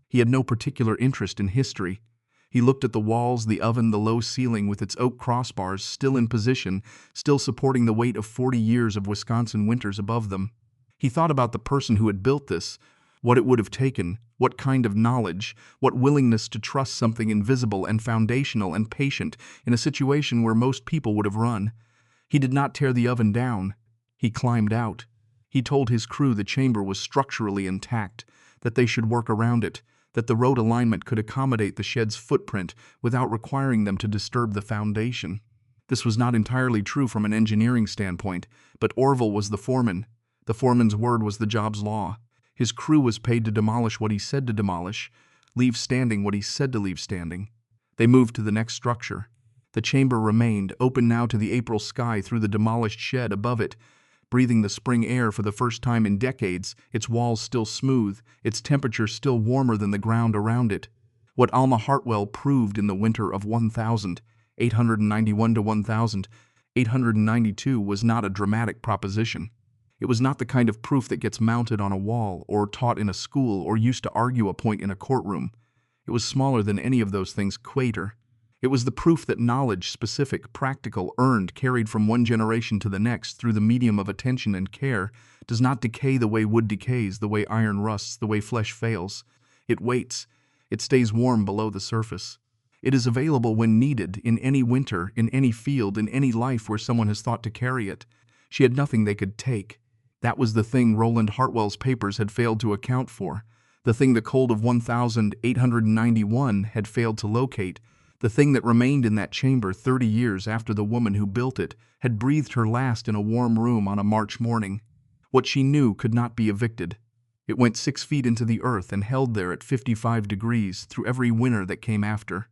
He had no particular interest in history. He looked at the walls, the oven, the low ceiling with its oak crossbars still in position, still supporting the weight of 40 years of Wisconsin winters above them. He thought about the person who had built this, what it would have taken, what kind of knowledge, what willingness to trust something invisible and foundational and patient in a situation where most people would have run. He did not tear the oven down. He climbed out. He told his crew the chamber was structurally intact, that they should work around it, that the road alignment could accommodate the shed's footprint without requiring them to disturb the foundation. This was not entirely true from an engineering standpoint, but Orville was the foreman. The foreman's word was the job's law. His crew was paid to demolish what he said to demolish, leave standing what he said to leave standing. They moved to the next structure. The chamber remained, open now to the April sky through the demolished shed above it, breathing the spring air for the first time in decades, its walls still smooth, its temperature still warmer than the ground around it. What Alma Hartwell proved in the winter of 1891 to 1892 was not a dramatic proposition. It was not the kind of proof that gets mounted on a wall or taught in a school or used to argue a point in a courtroom. It was smaller than any of those things, quater. It was the proof that knowledge, specific, practical, earned, carried from one generation to the next through the medium of attention and care, does not decay the way wood decays, the way iron rusts, the way flesh fails. It waits. It stays warm below the surface. It is available when needed, in any winter, in any field, in any life where someone has thought to carry it. She had nothing they could take. That was the thing Roland Hartwell's papers had failed to account for, the thing the cold of 1891 had failed to locate, the thing that remained in that chamber 30 years after the woman who built it had breathed her last in a warm room on a March morning. What she knew could not be evicted. It went 6 feet into the earth and held there at 55 degrees through every winter that came after.